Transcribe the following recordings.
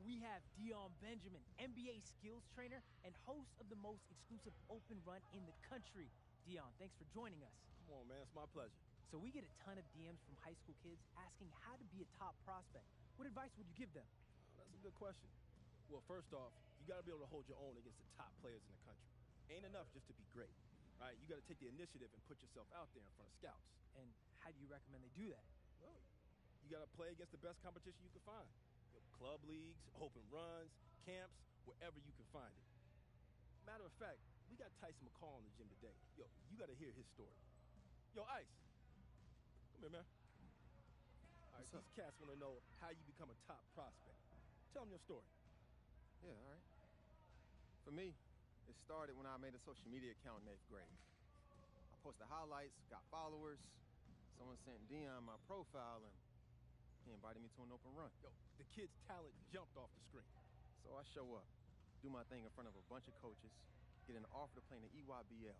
we have Dion Benjamin, NBA skills trainer and host of the most exclusive open run in the country. Dion, thanks for joining us. Come on, man. It's my pleasure. So we get a ton of DMs from high school kids asking how to be a top prospect. What advice would you give them? Oh, that's a good question. Well, first off, you got to be able to hold your own against the top players in the country. Ain't enough just to be great, right? You got to take the initiative and put yourself out there in front of scouts. And how do you recommend they do that? Well, you got to play against the best competition you can find. Club leagues, open runs, camps, wherever you can find it. Matter of fact, we got Tyson McCall in the gym today. Yo, you got to hear his story. Yo, Ice, come here, man. All right, these cats want to know how you become a top prospect. Tell them your story. Yeah, all right. For me, it started when I made a social media account in 8th grade. I posted highlights, got followers. Someone sent Dion my profile, and he invited me to an open run. Yo, the kid's talent jumped off the screen. So I show up, do my thing in front of a bunch of coaches, get an offer to play in the EniBiEi.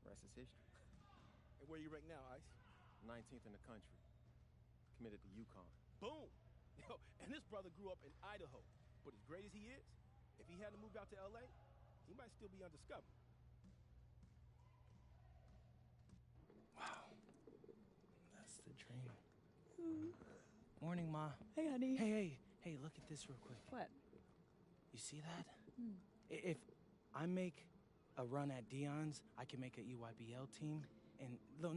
Rest is history. And where you rank now, Ice? 19th in the country. Committed to UConn. Boom! Yo, and this brother grew up in Idaho. But as great as he is, if he hadn't moved out to LA, he might still be undiscovered. Wow. That's the dream. Morning, Ma. Hey, honey. Hey, look at this real quick. What? You see that? If I make a run at Dion's, I can make an EYBL team. And no,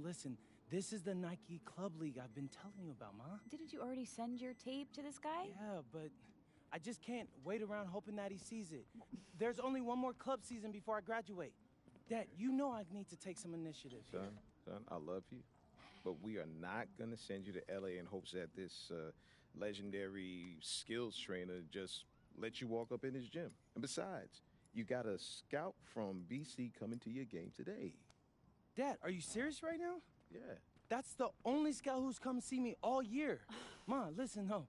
listen. This is the Nike Club League I've been telling you about, Ma. Didn't you already send your tape to this guy? Yeah, but I just can't wait around hoping that he sees it. There's only one more club season before I graduate. Dad, you know I need to take some initiative. Son, I love you, but we are not going to send you to L.A. in hopes that this legendary skills trainer just let you walk up in his gym. And besides, you got a scout from BC coming to your game today. Dad, are you serious right now? Yeah. That's the only scout who's come see me all year. Ma, listen, no.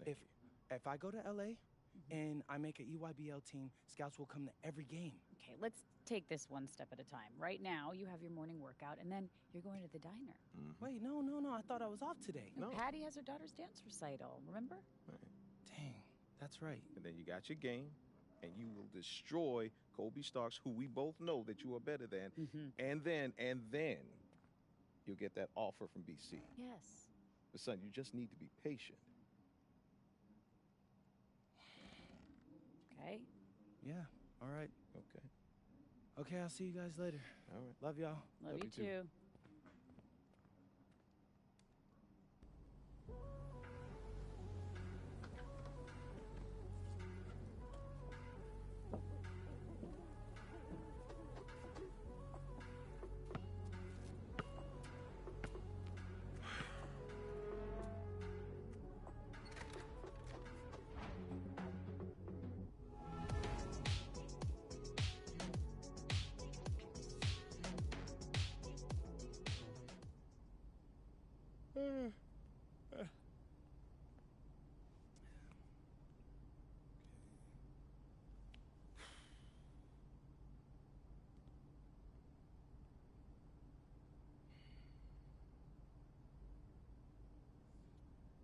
If I go to L.A. and I make an EYBL team, scouts will come to every game. Okay, let's take this one step at a time. Right now, you have your morning workout, and then you're going to the diner. Wait, no, I thought I was off today. No. Patty has her daughter's dance recital, remember? Right. Dang, that's right. And then you got your game, and you will destroy Kobe Starks, who we both know that you are better than. And then you'll get that offer from BC. Yes. But son, you just need to be patient. Okay. Yeah, all right. Okay. Okay, I'll see you guys later. All right. Love y'all. Love you too.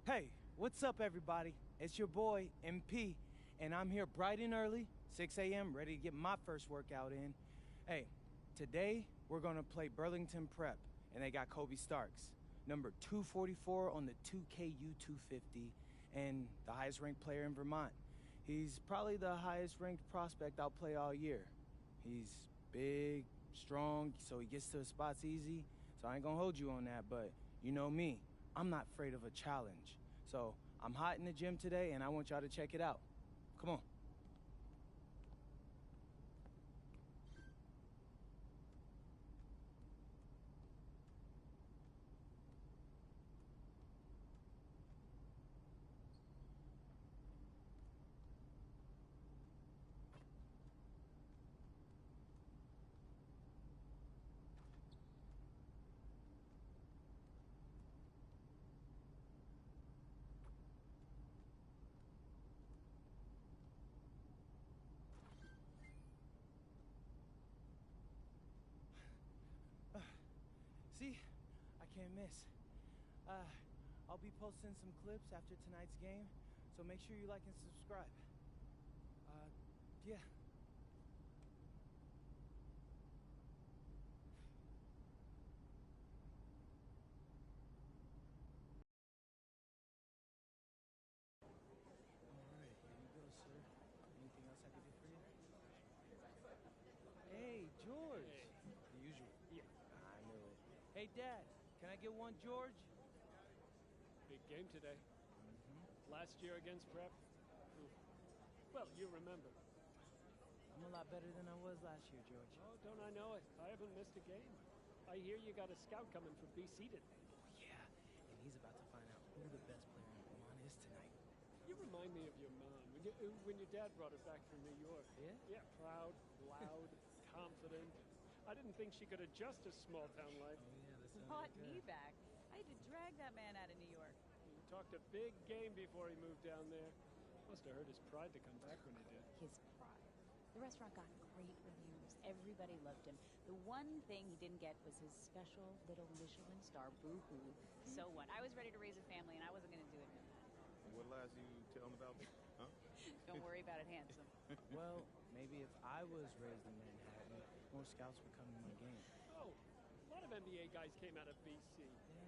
Hey, what's up, everybody? It's your boy, MP, and I'm here bright and early, 6 a.m., ready to get my first workout in. Hey, today we're going to play Burlington Prep, and they got Kobe Starks, number 244 on the 2KU 250, and the highest-ranked player in Vermont. He's probably the highest-ranked prospect I'll play all year. He's big, strong, so he gets to the spots easy, so I ain't going to hold you on that, but you know me. I'm not afraid of a challenge. So I'm hot in the gym today, and I want y'all to check it out. Come on. See, I can't miss. I'll be posting some clips after tonight's game, So make sure you like and subscribe. Yeah. All right, here you go, sir. Anything else I can do for you? Hey, George. The usual. Yeah. I knew it. Hey, Dad, can I get one George? Big game today. Last year against Prep. Oof. Well, you remember. I'm a lot better than I was last year, George. Oh, don't I know it? I haven't missed a game. I hear you got a scout coming from BC today. Oh, yeah. And he's about to find out who the best player in Vermont is tonight. You remind me of your mom when your dad brought her back from New York. Yeah? Yeah, proud, loud, confident. I didn't think she could adjust to small town life. Oh, yeah, that sounds Brought good. me back. I had to drag that man out of New York. He talked a big game before he moved down there. Must have hurt his pride to come back when he did. His pride. The restaurant got great reviews. Everybody loved him. The one thing he didn't get was his special little Michelin star. Boo-hoo. So what? I was ready to raise a family, and I wasn't going to do it. What lies you telling about me? Huh? Don't worry about it, handsome. Well, maybe if I was raised in Manhattan, more scouts would come to my game. Oh, a lot of NBA guys came out of BC.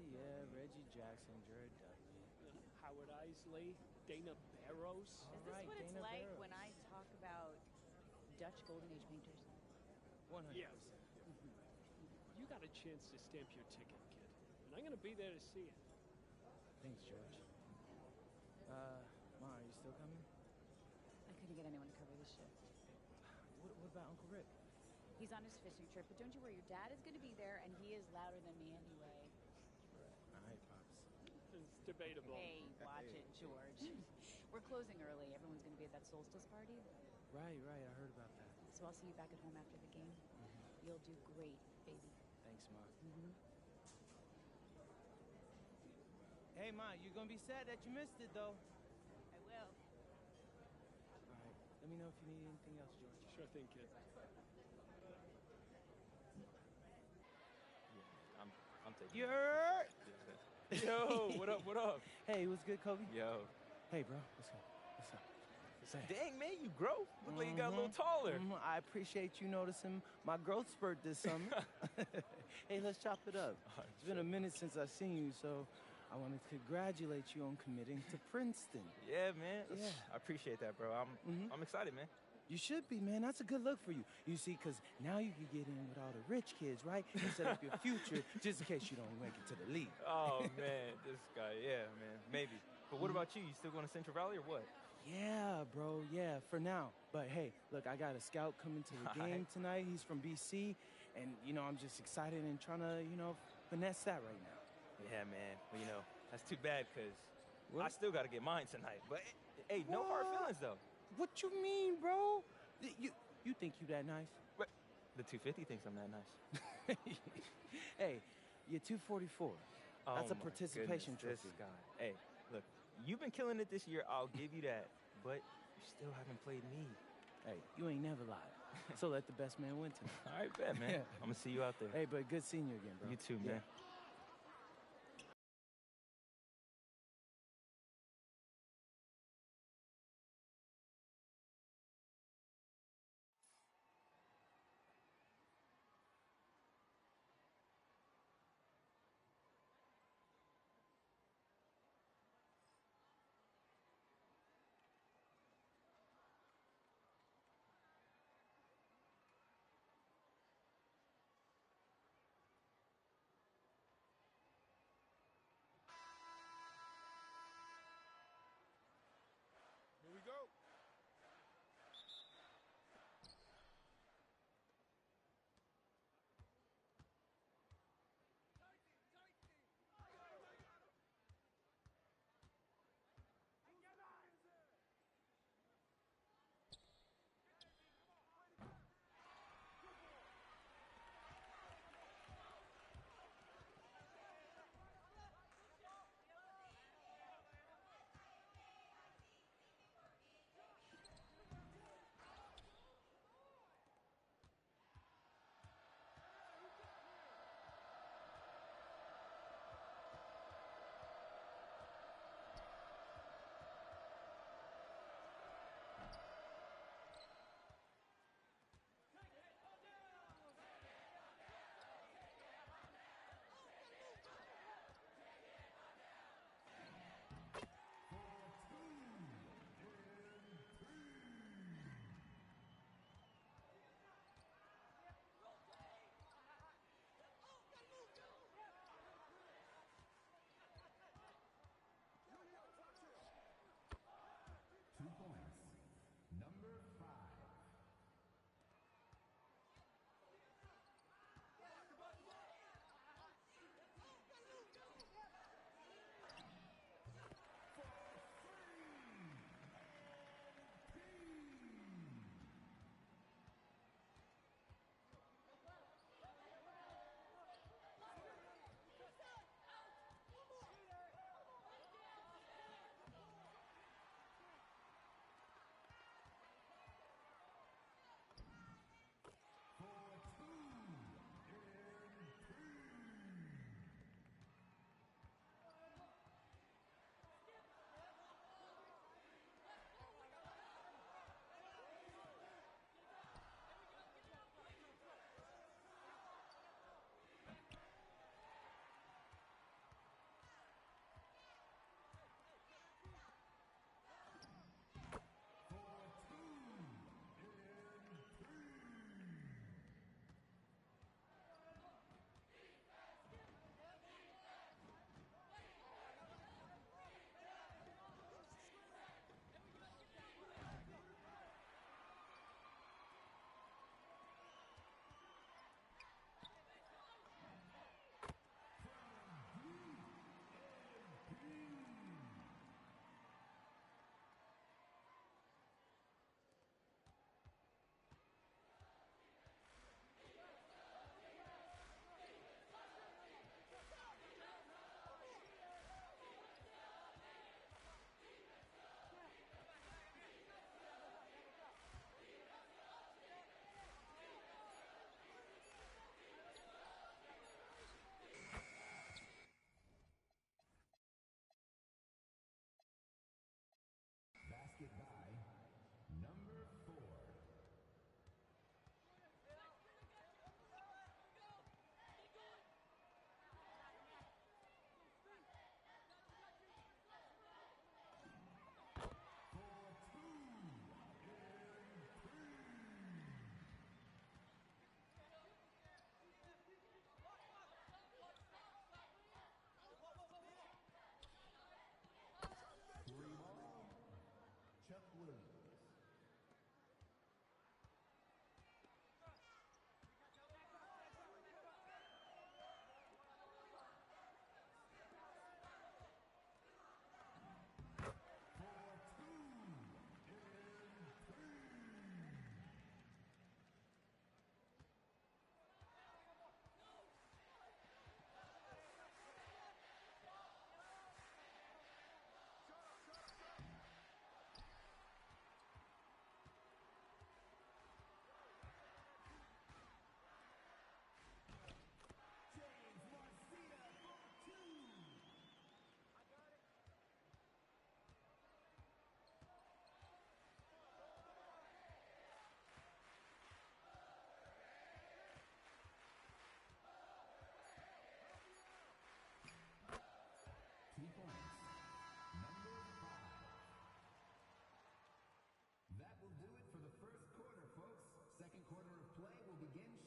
Yeah, Reggie Jackson, Jared Dudley. Howard Isley, Dana Barros. Is All this right, what it's Dana like Barros. when I talk about Dutch Golden Age painters? 100%. Yes. You got a chance to stamp your ticket, kid. And I'm going to be there to see it. Thanks, George. Ma, are you still coming? I couldn't get anyone to cover this shift. What about Uncle Rick? He's on his fishing trip, but don't you worry, your dad is going to be there, and he is louder than me anyway. All right, Pops. It's debatable. Hey, watch it, George. We're closing early. Everyone's going to be at that solstice party. Right, I heard about that. So I'll see you back at home after the game. You'll do great, baby. Thanks, Ma. Hey, Ma, you're going to be sad that you missed it, though. I will. All right, let me know if you need anything else, George. Sure thing, kid. I'm taking You're... Yo, what up, what up? Hey, what's good, Kobe? Yo. Hey, bro, what's up? What's up? Say. Dang, man, you grow. Look like you got a little taller. I appreciate you noticing my growth spurt this summer. Hey, let's chop it up. It's been a minute since I've seen you, so I want to congratulate you on committing to Princeton. Yeah, man. Yeah. I appreciate that, bro. I'm excited, man. You should be, man. That's a good look for you. You see, because now you can get in with all the rich kids, right? And set up your future just in case you don't make it to the league. Oh, man, this guy. Yeah, man, maybe. But what about you? You still going to Central Valley or what? Yeah, bro. Yeah, for now. But hey, look, I got a scout coming to the game tonight. He's from BC. And, I'm just excited and trying to, finesse that right now. Yeah, man. Well, that's too bad because What? I still got to get mine tonight. But, hey, no hard What? feelings, though. What you mean, bro? You think you that nice? But the 250 thinks I'm that nice. Hey, you're 244. That's a my participation goodness, trophy. This guy. Hey, look, you've been killing it this year. I'll give you that. But you still haven't played me. Hey, you ain't never lied. So let the best man win tonight. All right, bet, man. Yeah. I'm going to see you out there. Hey, but good seeing you again, bro. You too, man.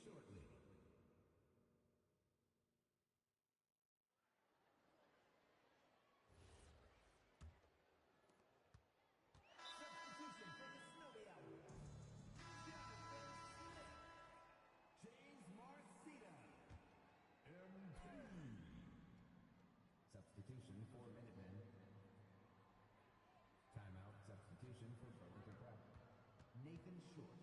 shortly. Substitution for the Snowy Owls. Jonathan Smith. James Marcita. MP. Substitution for Minutemen. Timeout substitution for Burlington Prep. Nathan Short.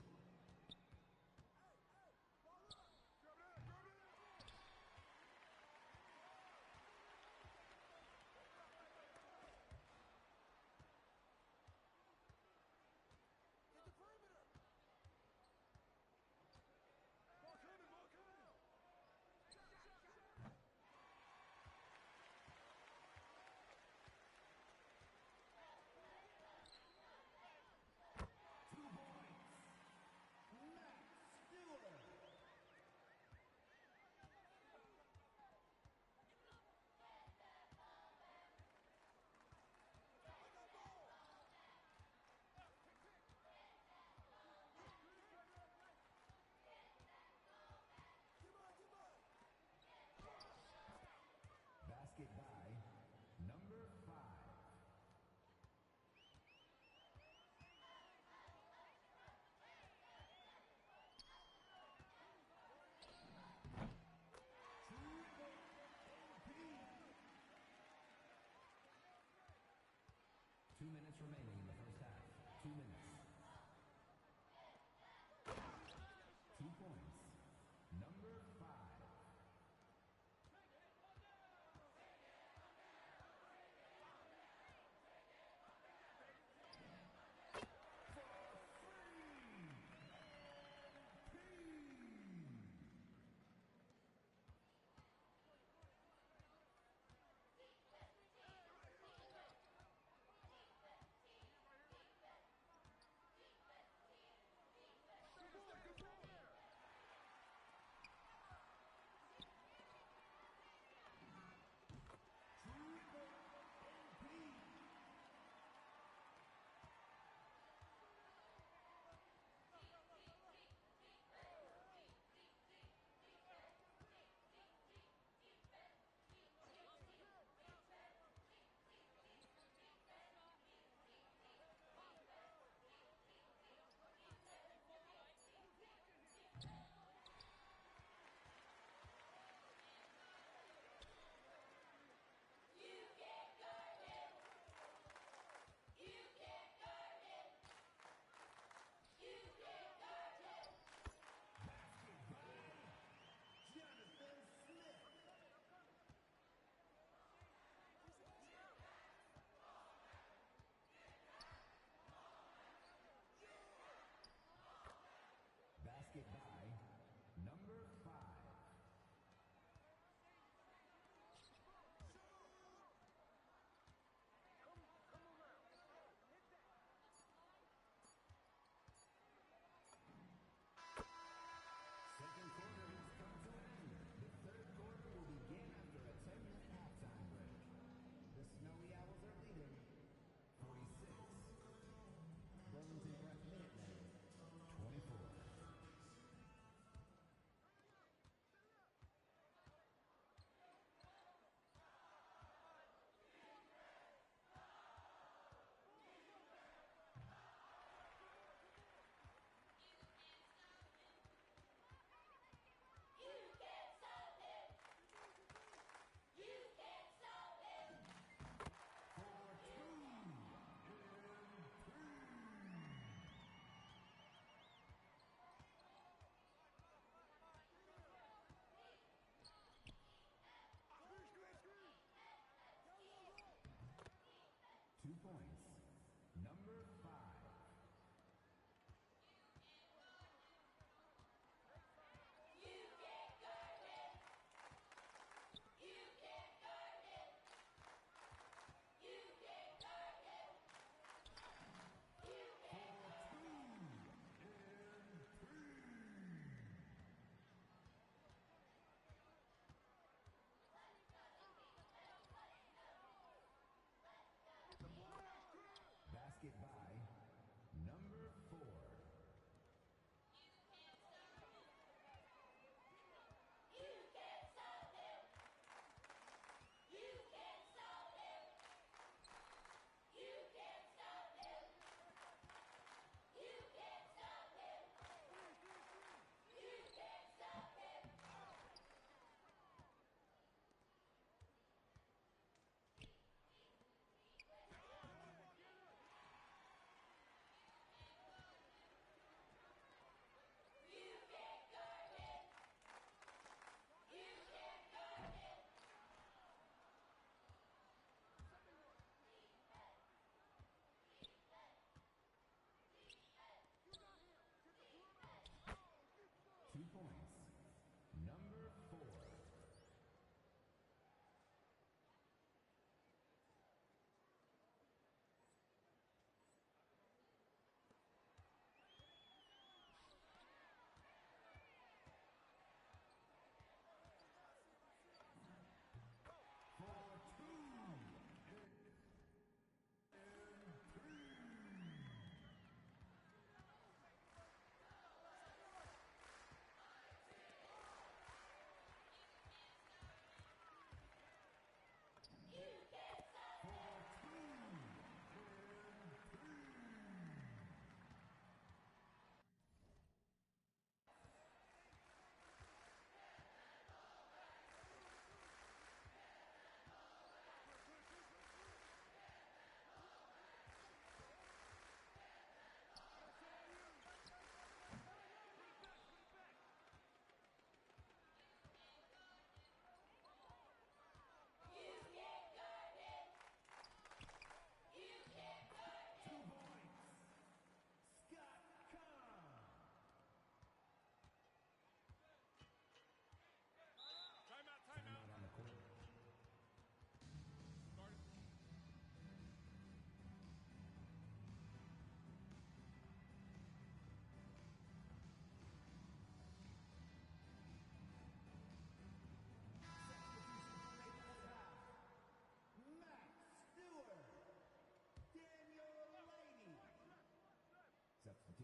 Basket by number 5. Two minutes remaining in the first half. 2 minutes. 2 points. Number 5. Jonathan Smith. Basket by number 5. Second quarter has come to an end. The third quarter will begin after a 10-minute halftime break. The Snowy Owls are leading 46. Burlington Prep Minutemen 24. Points. Number 5.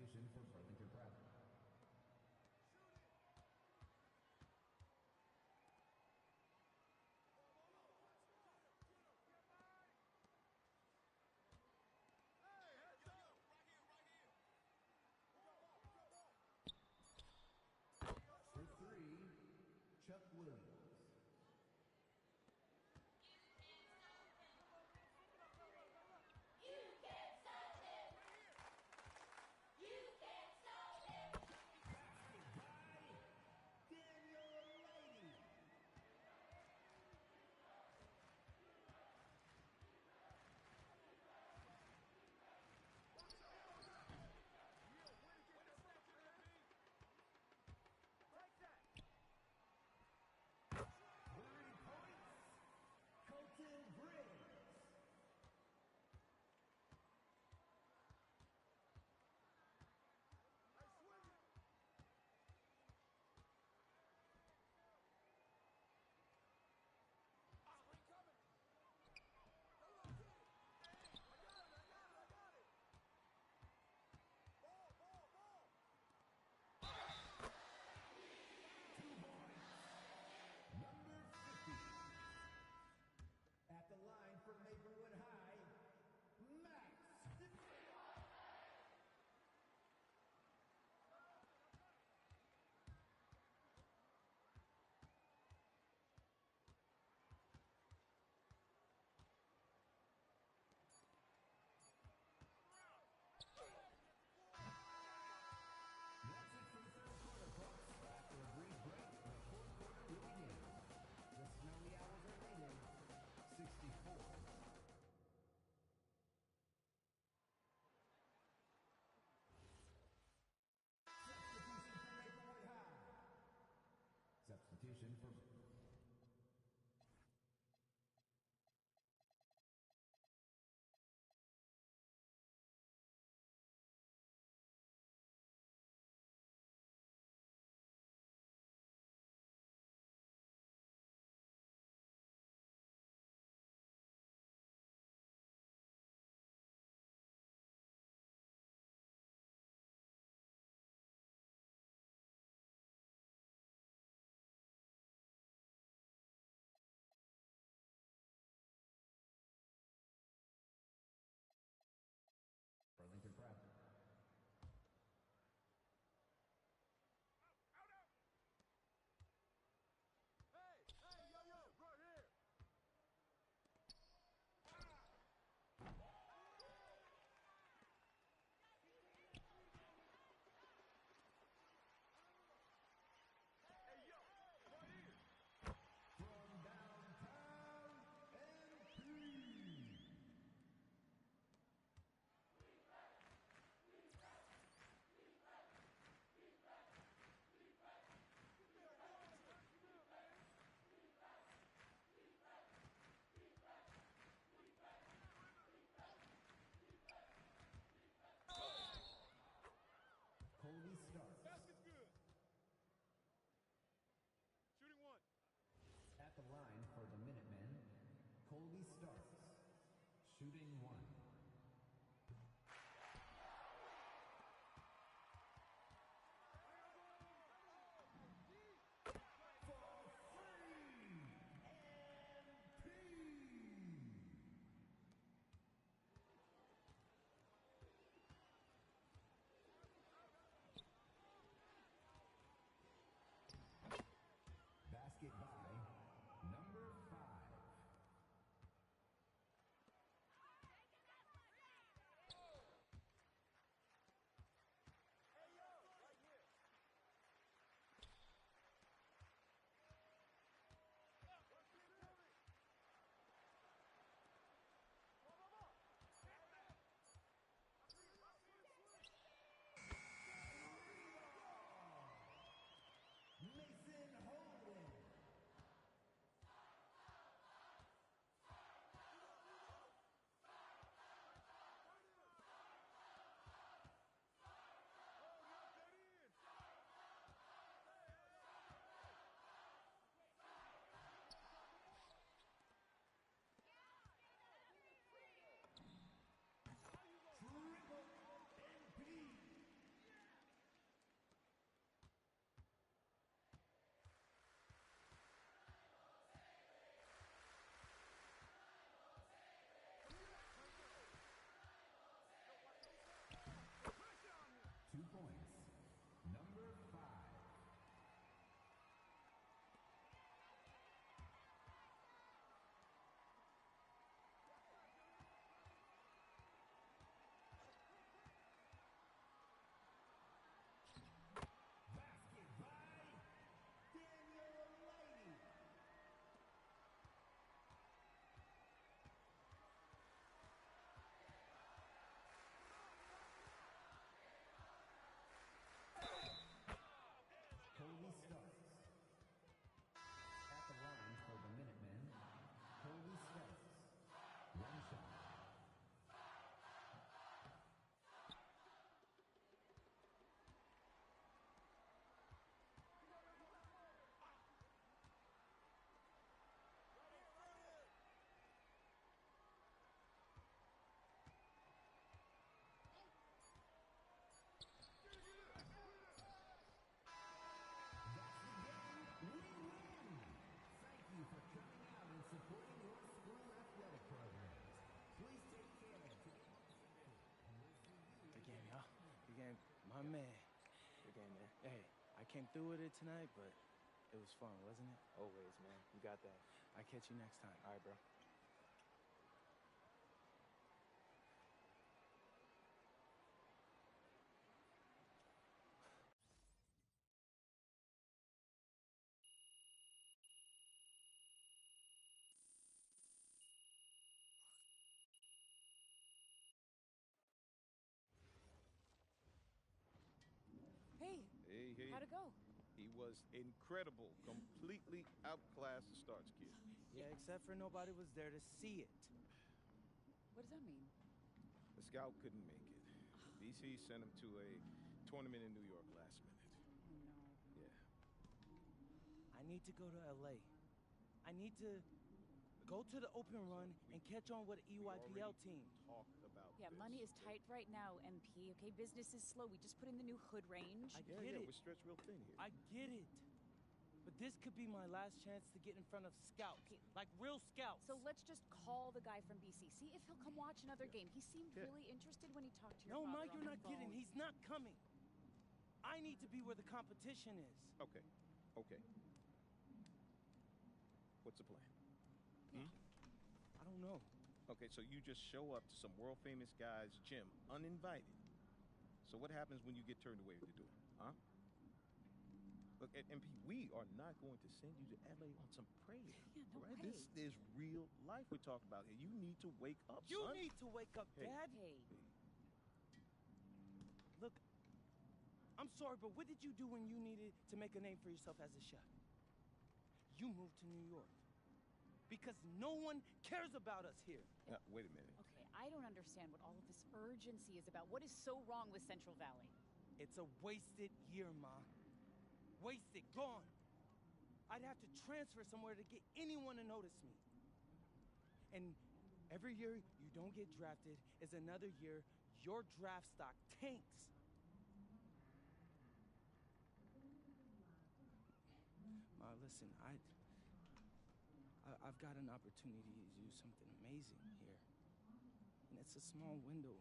Substitution for Burlington Prep. For three, Chuck Williams. At the line for Maplewood High, Max. That's it for the third quarter, folks. After a brief break, the fourth quarter will begin. The Snowy Owls are leading 64. Substitution for Burlington Prep. From downtown MP. Colby starts. Basket's good. Shooting one. At the line for the Minutemen, Colby starts. Shooting one. Basket by number 5. My man. Good game, man. Hey, I came through with it tonight, but it was fun, wasn't it? Always, man. You got that. I'll catch you next time. All right, bro. Hey, Hey. how'd it go? He was incredible. Completely outclassed the starts kid. Yeah, except for nobody was there to see it. What does that mean? The scout couldn't make it. DC sent him to a tournament in New York last minute. Oh, no. Yeah. I need to go to LA. I need to go to the open run and catch on with We EYPL already team. talked about Yeah, this, money is okay? tight right now, MP. Okay, business is slow. We just put in the new hood range. I Yeah, get it. we're stretched real thin here. I get it. But this could be my last chance to get in front of scouts. Okay. Like real scouts. So let's just call the guy from BC. See if he'll come watch another game. He seemed Yeah. really interested when he talked to your No, father Ma, on you're the not kidding. phone. He's not coming. I need to be where the competition is. Okay. What's the plan? I don't know. Okay, so you just show up to some world famous guy's gym uninvited. So what happens when you get turned away to do it? Huh? Look, MP, we are not going to send you to LA on some prayer. Yeah, no right? way. This is real life we're talking about here. You need to wake up, You son. need to wake up, Hey. Dad. Hey, Look, I'm sorry, but what did you do when you needed to make a name for yourself as a chef? You moved to New York. Because no one cares about us here. Wait a minute. okay, I don't understand what all of this urgency is about. What is so wrong with Central Valley? It's a wasted year, Ma. Wasted, gone. I'd have to transfer somewhere to get anyone to notice me. And every year you don't get drafted is another year your draft stock tanks. Ma, listen, I've got an opportunity to do something amazing here. And it's a small window.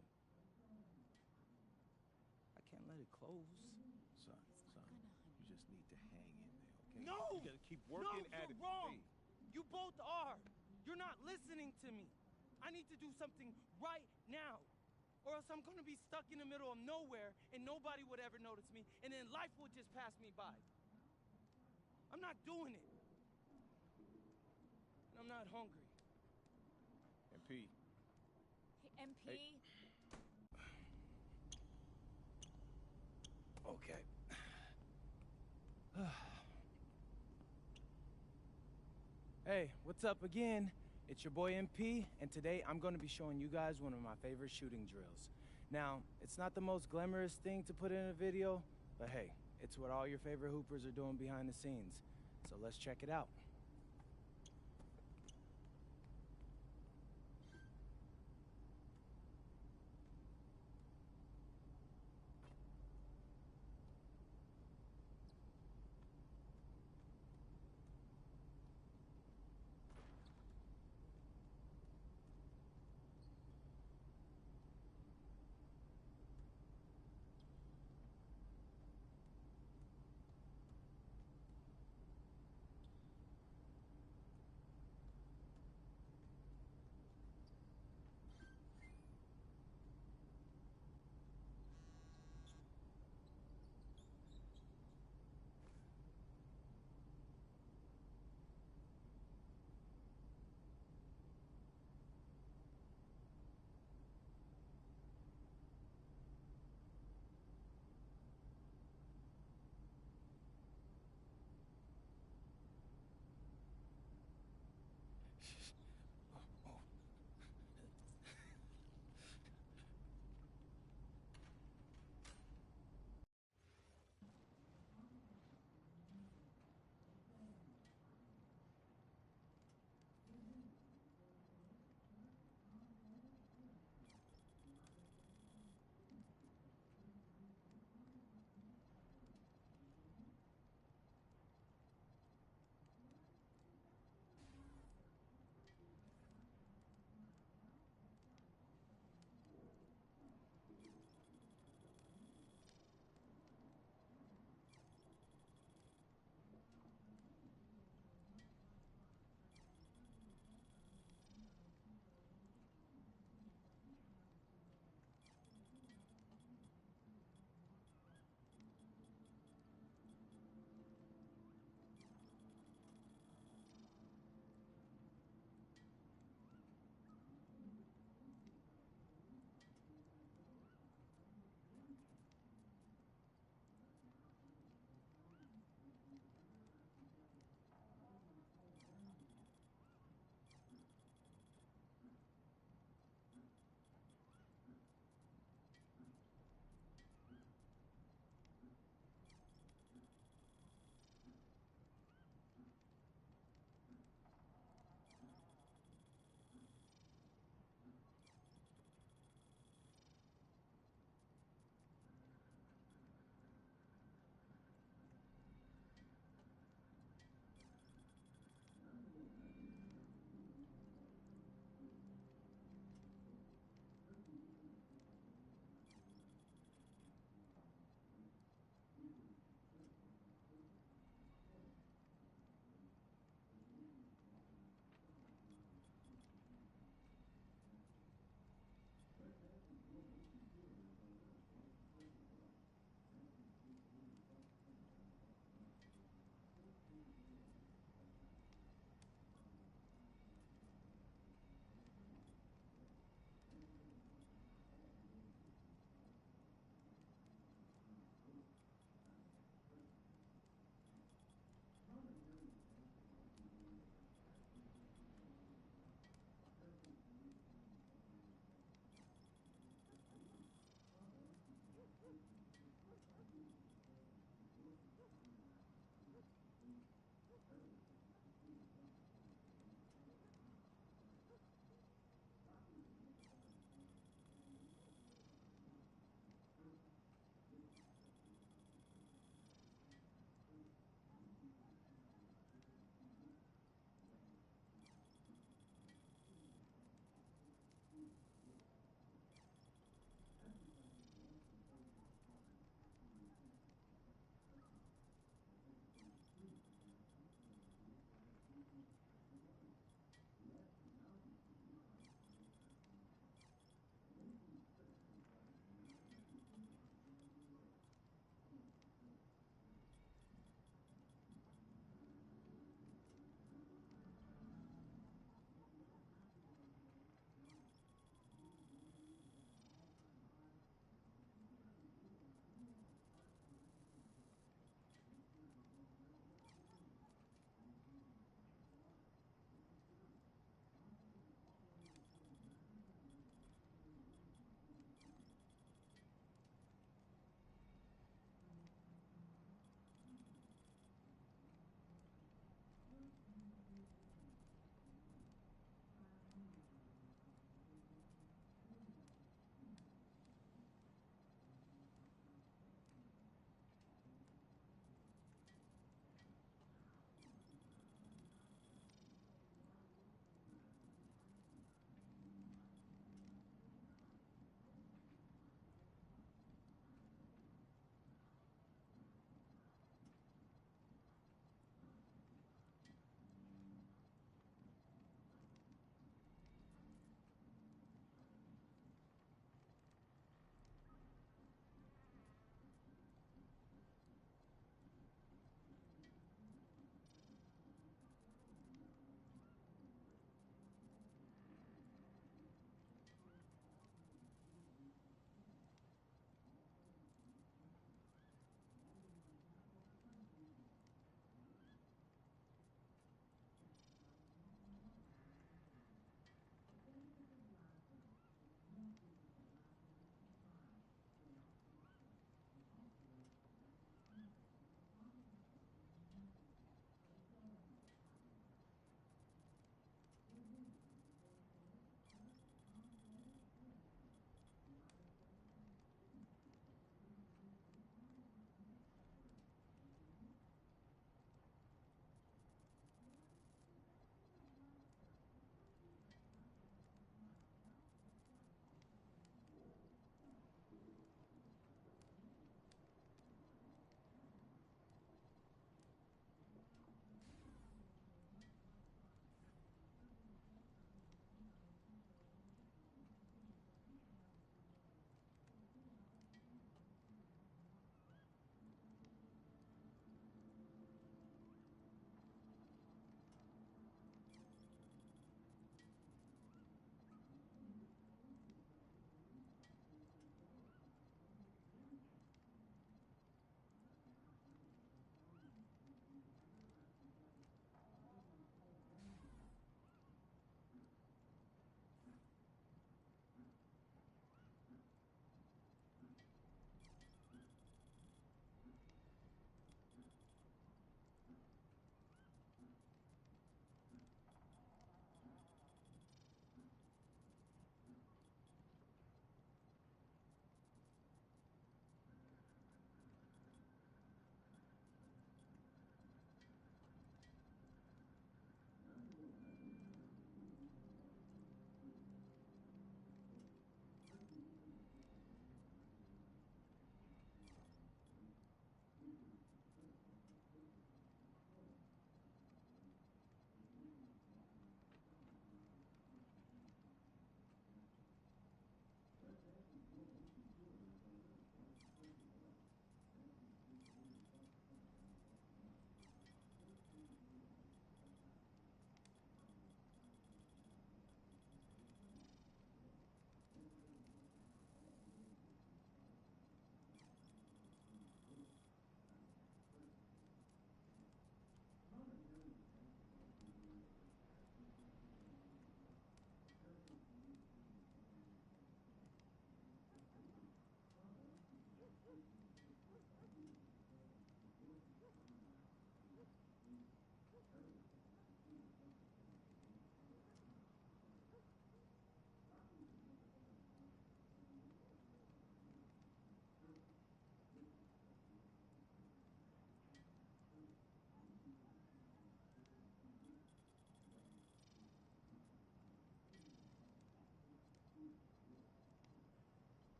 I can't let it close. Son, you just need to hang in there, okay? No! You gotta keep working no, at you're it. wrong. Hey, You both are. You're not listening to me. I need to do something right now. Or else I'm gonna be stuck in the middle of nowhere and nobody would ever notice me, and then life will just pass me by. I'm not doing it. And I'm not hungry. MP, Hey, MP. Hey. Okay. Hey, what's up again? It's your boy MP, and today I'm going to be showing you guys one of my favorite shooting drills. Now, it's not the most glamorous thing to put in a video, but hey, it's what all your favorite hoopers are doing behind the scenes. So let's check it out.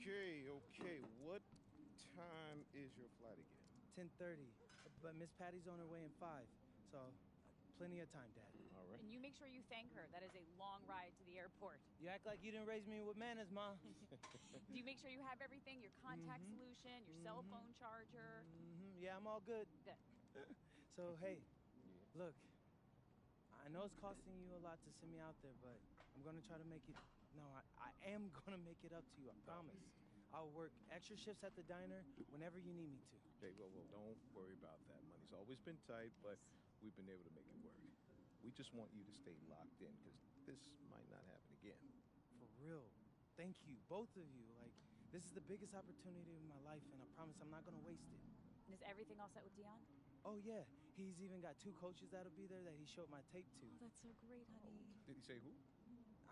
Okay. What time is your flight again? 10:30. But Miss Patty's on her way in 5. So, plenty of time, Dad. All right. And you make sure you thank her. That is a long ride to the airport. You act like you didn't raise me with manners, Ma. Do you make sure you have everything? Your contact solution, your cell phone charger? Yeah, I'm all good. Good. So, hey, Yeah. look, I know it's costing you a lot to send me out there, but I'm going to try to make it. No, I am going to make it up to you, I promise. I'll work extra shifts at the diner whenever you need me to. Hey, well, don't worry about that. Money's always been tight, but we've been able to make it work. We just want you to stay locked in, because this might not happen again. For real. Thank you, both of you. Like, this is the biggest opportunity of my life, and I promise I'm not going to waste it. And is everything all set with Dion? Oh, yeah. He's even got 2 coaches that'll be there that he showed my tape to. Oh, that's so great, honey. Did he say who?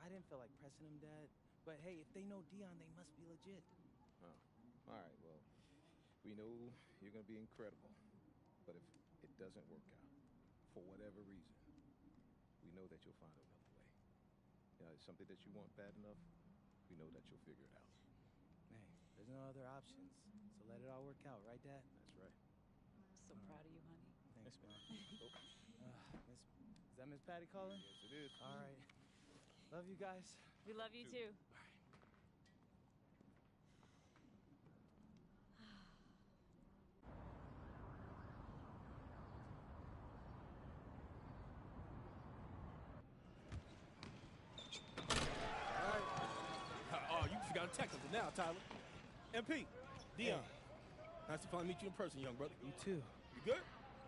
I didn't feel like pressing him, Dad. But hey, if they know Dion, they must be legit. Oh, all right. Well, we know you're going to be incredible. But if it doesn't work out, for whatever reason, we know that you'll find another way. You know, it's something that you want bad enough, we know that you'll figure it out. Hey, there's no other options. So let it all work out, right, Dad? That's right. So proud of you, honey. Thanks, Mom. Is that Miss Patty calling? Yes, it is. All right. Love you guys. We love you too. Oh, you forgot a technical now, Tyler. MP, Dion. Nice to finally meet you in person, young brother. You too. You good?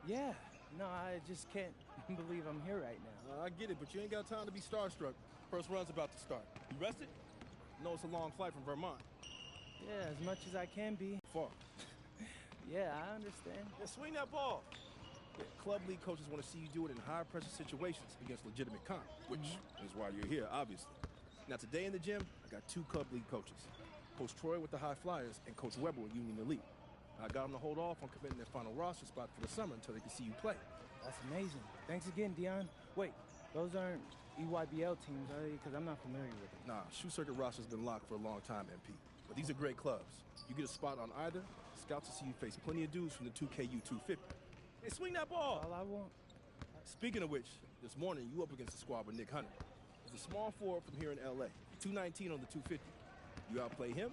Yeah. No, I just can't believe I'm here right now. I get it, but you ain't got time to be starstruck. First run's about to start. You rested? No, it's a long flight from Vermont. Yeah, as much as I can be. Far. Yeah, I understand. Yeah, swing that ball. Yeah, club league coaches want to see you do it in high-pressure situations against legitimate comp, which is why you're here, obviously. Now, today in the gym, I got 2 club league coaches. Coach Troy with the High Flyers and Coach Weber with Union Elite. I got them to hold off on committing their final roster spot for the summer until they can see you play. That's amazing. Thanks again, Dion. Wait, those aren't EYBL teams, are they? Because I'm not familiar with them. Nah, shoe circuit roster's been locked for a long time, MP. But these are great clubs. You get a spot on either, scouts will see you face plenty of dudes from the 2KU 250. Hey, swing that ball! All I want. Speaking of which, this morning you up against the squad with Nick Hunter. He's a small forward from here in LA, 219 on the 250. You outplay him,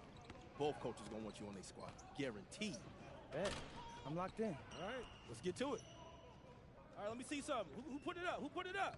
both coaches gonna want you on their squad. Guaranteed. Bet. I'm locked in. All right, let's get to it. All right, let me see something. Who put it up? Who put it up?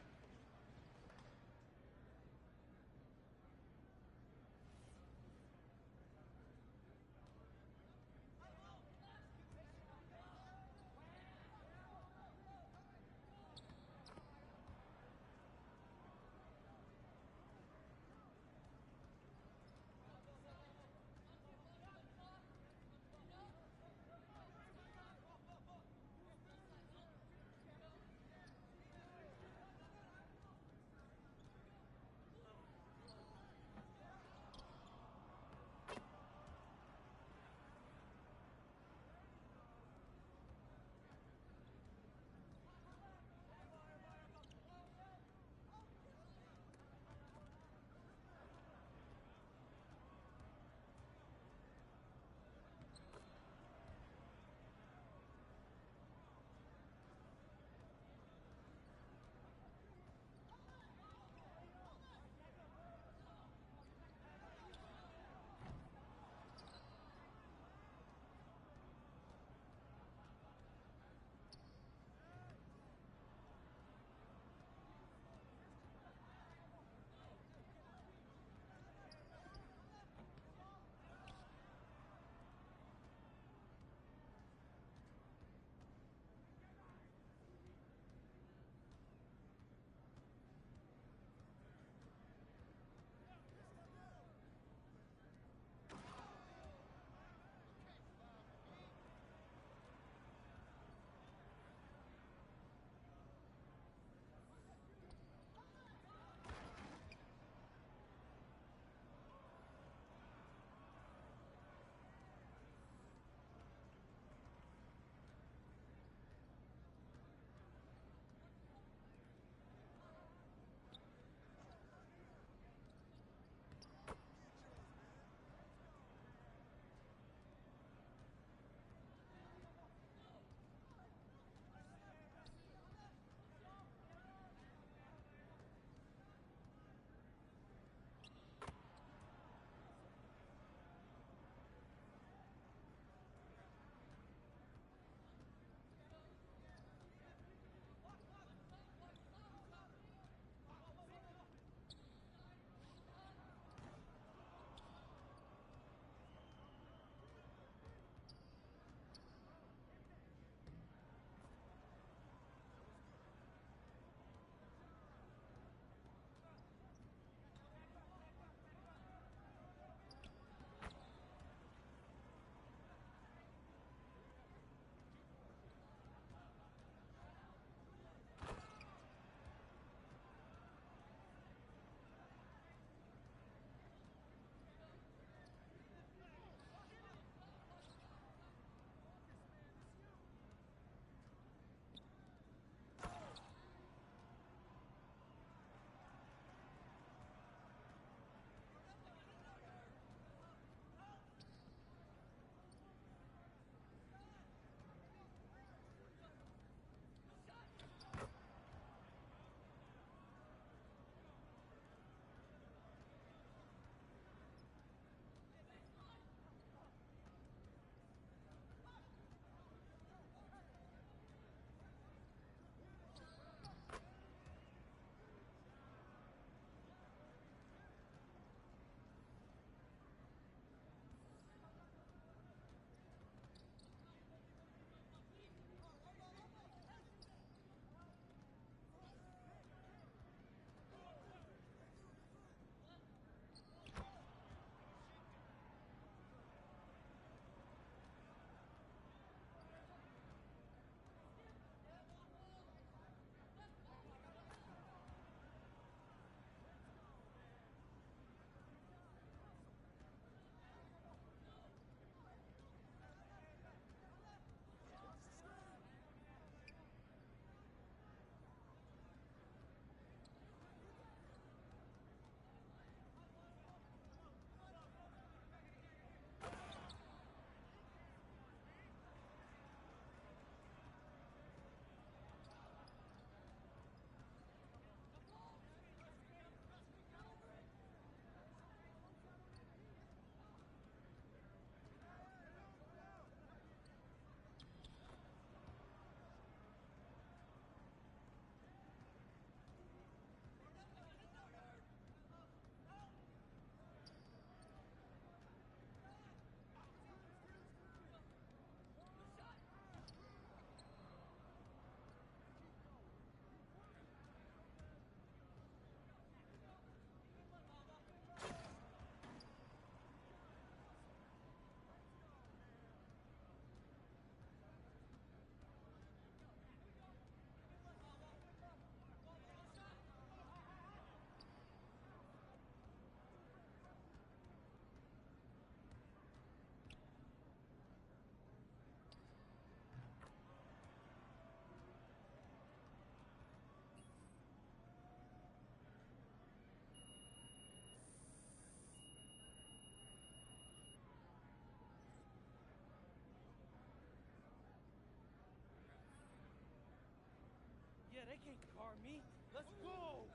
Let's go.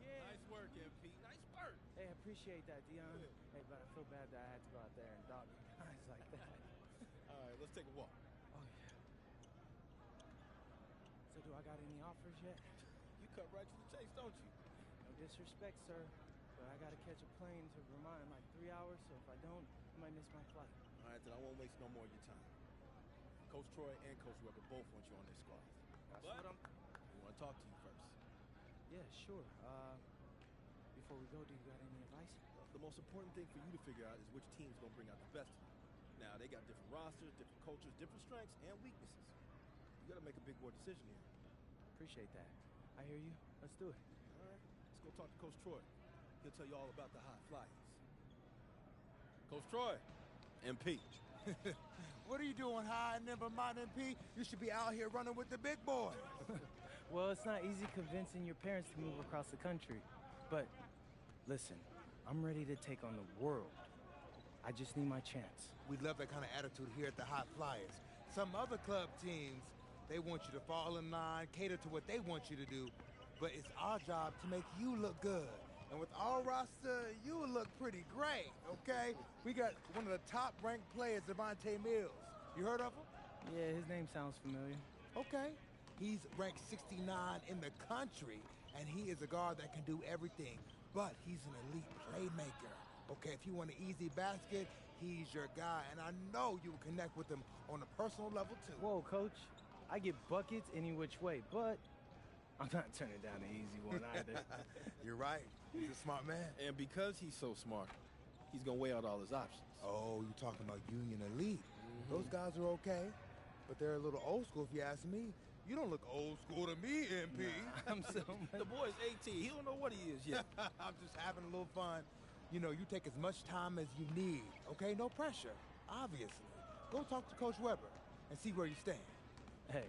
Yeah. Nice work, MP. Nice work. Hey, I appreciate that, Dion. Good. Hey, but I feel bad that I had to go out there and dog you guys like that. All right, let's take a walk. Oh, yeah. So do I got any offers yet? You cut right to the chase, don't you? No disrespect, sir, but I gotta catch a plane to Vermont in like 3 hours, so if I don't, I might miss my flight. All right, then I won't waste no more of your time. Coach Troy and Coach Weber both want you on their squad. That's But what I'm... we want to talk to you first. Yeah, sure. Before we go, do you got any advice? The most important thing for you to figure out is which team's going to bring out the best of you. Now, they got different rosters, different cultures, different strengths, and weaknesses. You got to make a big boy decision here. Appreciate that. I hear you. Let's do it. All right, let's go talk to Coach Troy. He'll tell you all about the high flyers. Coach Troy, MP. What are you doing, high and Vermont MP? You should be out here running with the big boy. Well, it's not easy convincing your parents to move across the country. But listen, I'm ready to take on the world. I just need my chance. We love that kind of attitude here at the Hot Flyers. Some other club teams, they want you to fall in line, cater to what they want you to do. But it's our job to make you look good. And with our roster, you will look pretty great, okay? We got one of the top-ranked players, Devontae Mills. You heard of him? Yeah, his name sounds familiar. Okay. He's ranked 69 in the country, and he is a guard that can do everything. But he's an elite playmaker, okay? If you want an easy basket, he's your guy. And I know you will connect with him on a personal level, too. Whoa, Coach. I get buckets any which way, but I'm not turning down the easy one either. You're right. He's a smart man. And because he's so smart, he's going to weigh out all his options. Oh, you talking about Union Elite. Those guys are okay, but they're a little old school if you ask me. You don't look old school to me, MP. Nah, I'm so The boy's 18. He don't know what he is yet. I'm just having a little fun. You know, you take as much time as you need, okay? No pressure, obviously. Go talk to Coach Weber and see where you stand. Hey,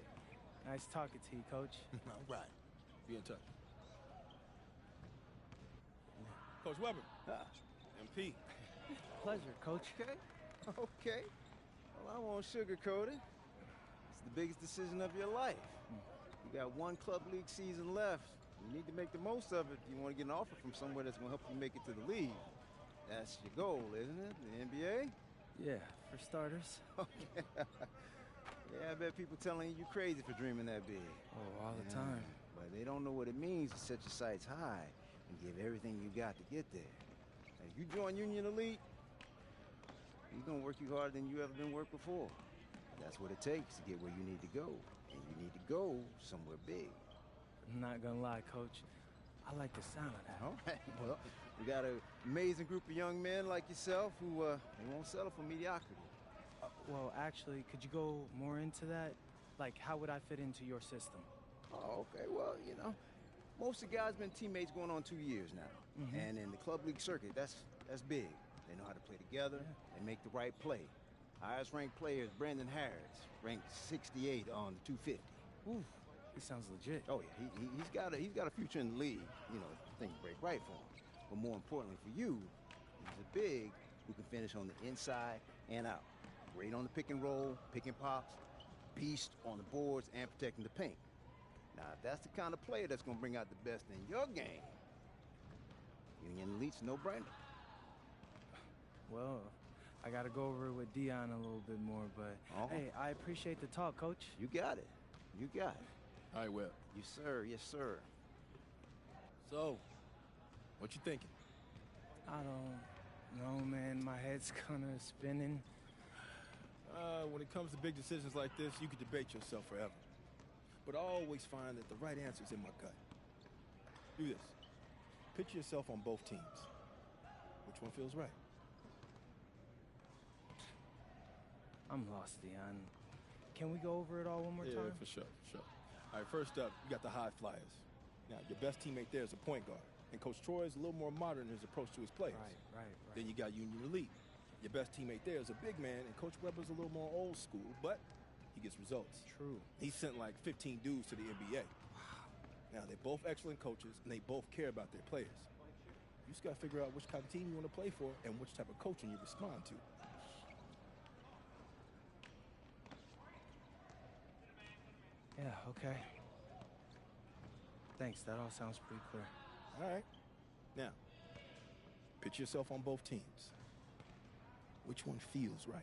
nice talking to you, Coach. All right. Be in touch. Coach Weber. MP. Pleasure, Coach. Okay. Okay. Well, I won't sugarcoat it. It's the biggest decision of your life. You got one club league season left. You need to make the most of it if you want to get an offer from somewhere that's going to help you make it to the league. That's your goal, isn't it? The NBA? Yeah, for starters. Okay. Yeah, I bet people telling you crazy for dreaming that big. Oh, all the time. But they don't know what it means to set your sights high and give everything you got to get there. If you join Union Elite, you're going to work you harder than you ever been worked before. That's what it takes to get where you need to go. And you need to go somewhere big. I'm not gonna lie, Coach. I like the sound of that. All right. Well, we got an amazing group of young men like yourself who they won't settle for mediocrity. Well, actually, could you go more into that? Like, how would I fit into your system? Oh, okay. Well, you know, most of the guys been teammates going on 2 years now. And in the club league circuit, that's big. They know how to play together. They make the right play. Highest ranked player is Brandon Harris, ranked 68 on the 250. Ooh, he sounds legit. Oh yeah, he's got a future in the league. You know, things break right for him. But more importantly for you, he's a big who can finish on the inside and out. Great on the pick and roll, pick and pops, beast on the boards and protecting the paint. Now, if that's the kind of player that's going to bring out the best in your game, Union Elite's no-brainer. Well, I gotta go over it with Dion a little bit more, but hey, I appreciate the talk, Coach. You got it. You got it. All right, Webb. Yes, sir. Yes, sir. So, what you thinking? I don't know, man. My head's kinda spinning. When it comes to big decisions like this, you could debate yourself forever. But I always find that the right answer is in my gut. Do this. Picture yourself on both teams. Which one feels right? I'm lost, Dion. Can we go over it all one more time? Yeah, for sure, for sure. All right, first up, you got the High Flyers. Now, your best teammate there is a point guard. And Coach Troy is a little more modern in his approach to his players. Right. Then you got Union Elite. Your best teammate there is a big man, and Coach Weber's a little more old school, but he gets results. True. He sent like 15 dudes to the NBA. Now, they're both excellent coaches, and they both care about their players. You just got to figure out which kind of team you want to play for and which type of coaching you respond to. Yeah, okay. Thanks, that all sounds pretty clear. All right. Now, picture yourself on both teams. Which one feels right?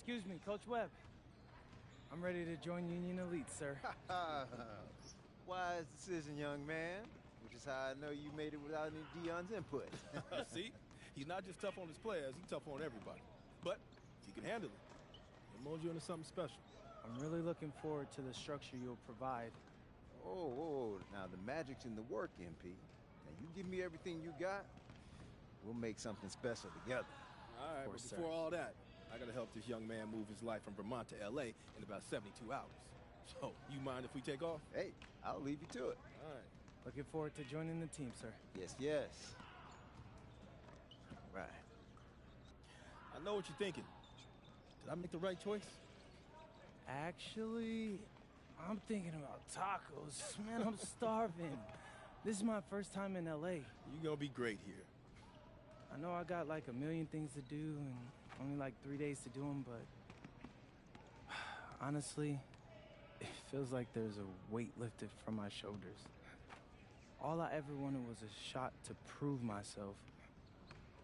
Excuse me, Coach Webb. I'm ready to join Union Elite, sir. Wise decision, young man. Which is how I know you made it without any Dion's input. See? He's not just tough on his players, he's tough on everybody. But he can handle it. He'll mold you into something special. I'm really looking forward to the structure you'll provide. Oh, now the magic's in the work, MP. Now you give me everything you got, we'll make something special together. All right, but before all that, I gotta help this young man move his life from Vermont to LA in about 72 hours. So, you mind if we take off? Hey, I'll leave you to it. All right. Looking forward to joining the team, sir. Yes, yes. Right. I know what you're thinking. Did I make the right choice? Actually, I'm thinking about tacos. Man, I'm starving. This is my first time in LA. You're gonna be great here. I know I got like a million things to do and only like 3 days to do them, but honestly, it feels like there's a weight lifted from my shoulders. All I ever wanted was a shot to prove myself,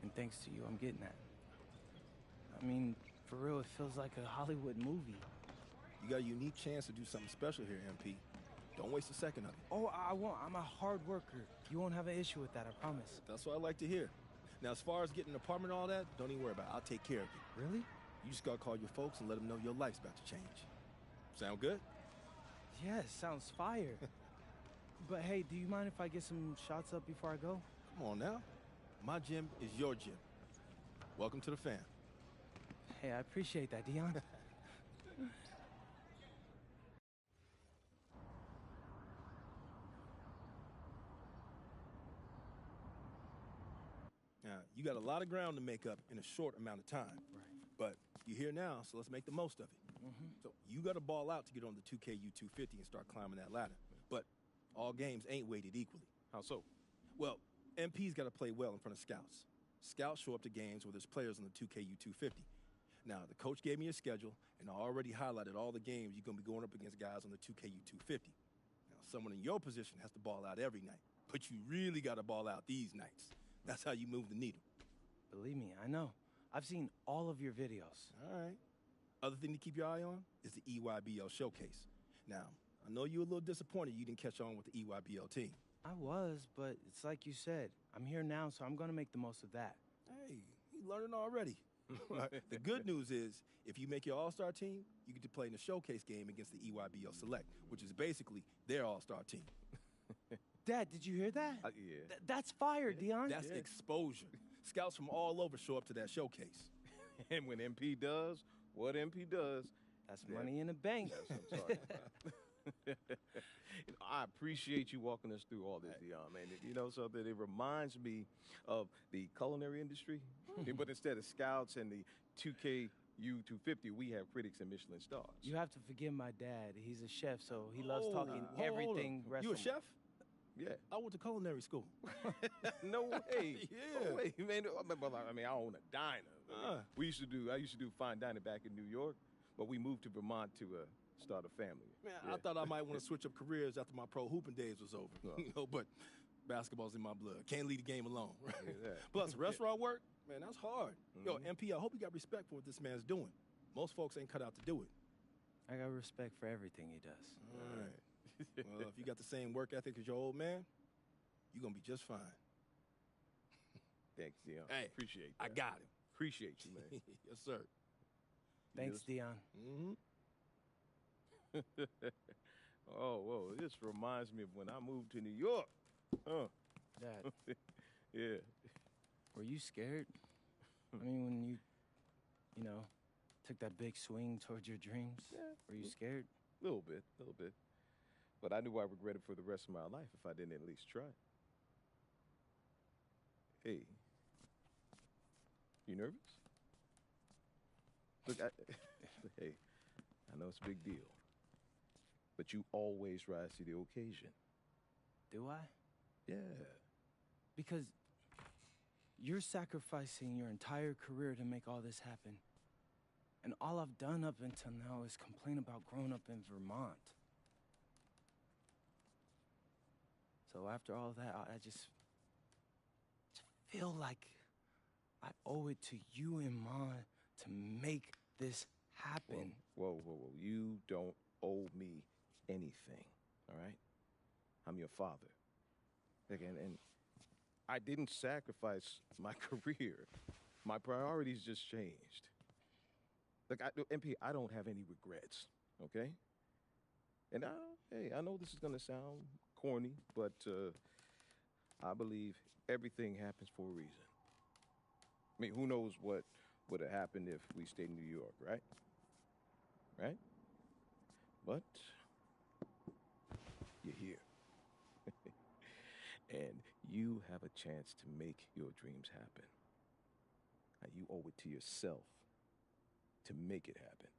and thanks to you, I'm getting that. I mean, for real, it feels like a Hollywood movie. You got a unique chance to do something special here, MP. Don't waste a second of it. Oh, I won't. I'm a hard worker. You won't have an issue with that, I promise. That's what I like to hear. Now, as far as getting an apartment and all that, don't even worry about it. I'll take care of you. Really? You just gotta call your folks and let them know your life's about to change. Sound good? Yes, sounds fire. But hey, do you mind if I get some shots up before I go? Come on now. My gym is your gym. Welcome to the fam. Hey, I appreciate that, Dion. Now, you got a lot of ground to make up in a short amount of time. Right. But you're here now, so let's make the most of it. So you got to ball out to get on the 2KU 250 and start climbing that ladder. But all games ain't weighted equally. How so? Well, MP's got to play well in front of scouts. Scouts show up to games where there's players on the 2KU 250. Now, the coach gave me a schedule, and I already highlighted all the games you're going to be going up against guys on the 2KU 250. Now, someone in your position has to ball out every night, but you really got to ball out these nights. That's how you move the needle. Believe me, I know. I've seen all of your videos. All right. Other thing to keep your eye on is the EniBiEi showcase. Now, I know you're a little disappointed you didn't catch on with the EniBiEi team. I was, but it's like you said. I'm here now, so I'm going to make the most of that. Hey, he's learning already. The good news is, if you make your all-star team, you get to play in the showcase game against the EniBiEi Select, which is basically their all-star team. Dad, did you hear that? Yeah. That's fire, Dion. That's exposure. Scouts from all over show up to that showcase. And when MP does what MP does, That's money in the bank. that's what I'm talking about. I appreciate you walking us through all this, Dion, man. You know something? It reminds me of the culinary industry, but instead of scouts and the 2KU 250, we have critics and Michelin stars. You have to forgive my dad. He's a chef, so he loves talking hold everything on. You a restaurant. chef? Yeah. I went to culinary school. No way. Yeah. No way, man. I mean, I own a diner. I used to do fine dining back in New York, but we moved to Vermont to start a family. Man, Yeah. I thought I might want to switch up careers after my pro hooping days was over. But basketball's in my blood. Can't leave the game alone. Right? Yeah. Plus, restaurant work, man, that's hard. Yo, MP, I hope you got respect for what this man's doing. Most folks ain't cut out to do it. I got respect for everything he does. All right. Well, if you got the same work ethic as your old man, you're going to be just fine. Thanks, Dion. Hey, Appreciate I that. got him. Appreciate you, man. Yes, sir. Thanks, Dion. Mm-hmm. Oh, whoa, this reminds me of when I moved to New York. Dad, Yeah. were you scared? I mean, when you know, took that big swing towards your dreams? Yeah. Were you scared? Little bit, little bit. But I knew I regretted for the rest of my life if I didn't at least try. Hey, you nervous? Look, hey, I know it's a big deal, but you always rise to the occasion. Do I? Yeah. Because you're sacrificing your entire career to make all this happen. And all I've done up until now is complain about growing up in Vermont. So after all that, I just feel like I owe it to you and Ma to make this happen. Whoa. You don't owe me anything, all right? I'm your father. And I didn't sacrifice my career. My priorities just changed. Look, MP, I don't have any regrets, okay? And hey, I know this is gonna sound corny, but I believe everything happens for a reason. I mean, who knows what would have happened if we stayed in New York, right? Right? But you're here. And you have a chance to make your dreams happen. Now, you owe it to yourself to make it happen.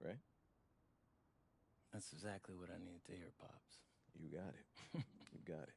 Right? That's exactly what I needed to hear, Pops. You got it. You got it.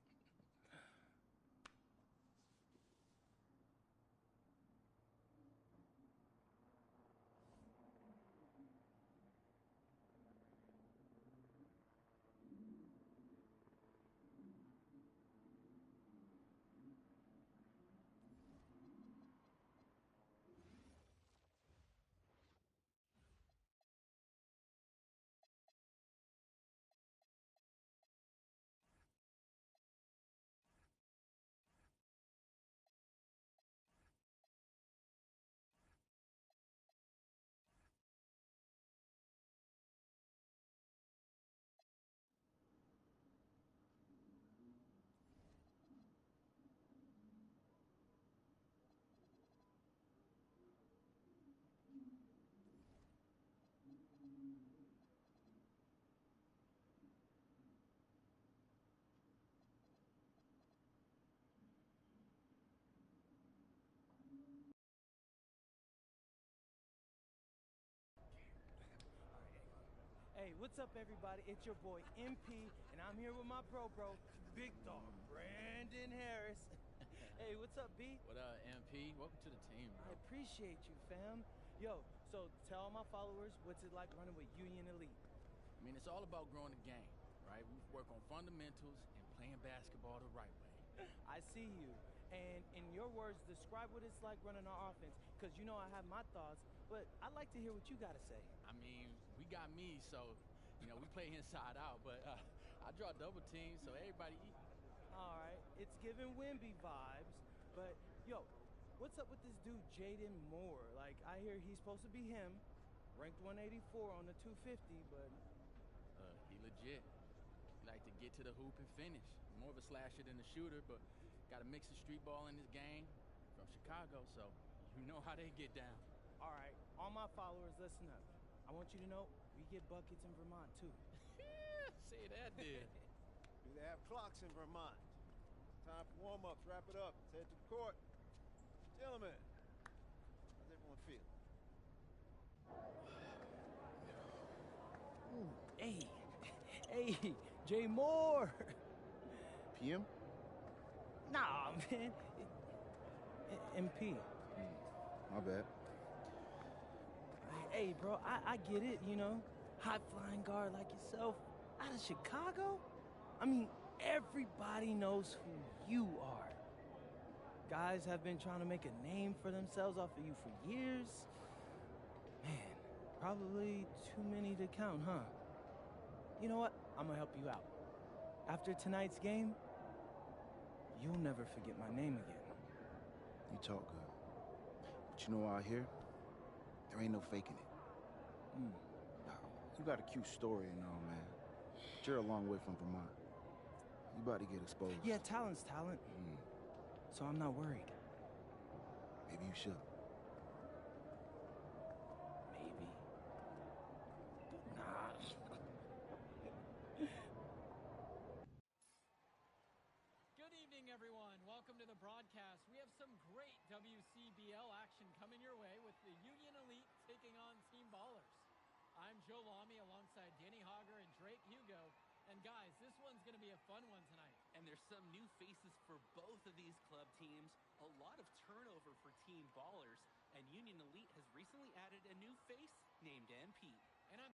Hey, what's up, everybody? It's your boy MP, and I'm here with my bro, big dog Brandon Harris. Hey, what's up, B? What up, MP? Welcome to the team, I bro. appreciate you, fam. Yo, so tell all my followers what's it like running with Union Elite. I mean, it's all about growing the game, right? We work on fundamentals and playing basketball the right way. I see you. And in your words, describe what it's like running our offense, because you know I have my thoughts, but I'd like to hear what you got to say. I mean, we got me, so, we play inside out, but I draw double teams, so everybody eat. All right, it's giving Wimby vibes, but yo, what's up with this dude Jaden Moore? Like, I hear he's supposed to be him, ranked 184 on the 250, but He legit. He like to get to the hoop and finish. More of a slasher than a shooter, but got a mix of street ball in his game from Chicago, so you know how they get down. all right, all my followers, listen up. I want you to know we get buckets in Vermont too. Say that, dude. Do they have clocks in Vermont? Time for warm-ups. Wrap it up. Let's head to the court. Gentlemen, how's everyone feel? Hey, Jay Moore. PM? Nah, man. MP. My bad. Hey, bro, I get it, high flying guard like yourself out of Chicago. I mean, everybody knows who you are. Guys have been trying to make a name for themselves off of you for years. Man, probably too many to count, huh? You know what? I'm gonna help you out. After tonight's game, you'll never forget my name again. You talk good. But you know out here, there ain't no faking it. You got a cute story and all, man. But you're a long way from Vermont. You about to get exposed. Yeah, talent's talent. So I'm not worried. Maybe you should. Maybe. Nah. Good evening, everyone. Welcome to the broadcast. We have some great WCBL action coming your way with the Union Elite taking on Team Ballers. I'm Joe Lamy alongside Danny Hogger and Drake Hugo. And guys, this one's going to be a fun one tonight. And there's some new faces for both of these club teams. A lot of turnover for Team Ballers. And Union Elite has recently added a new face named MP. And I'm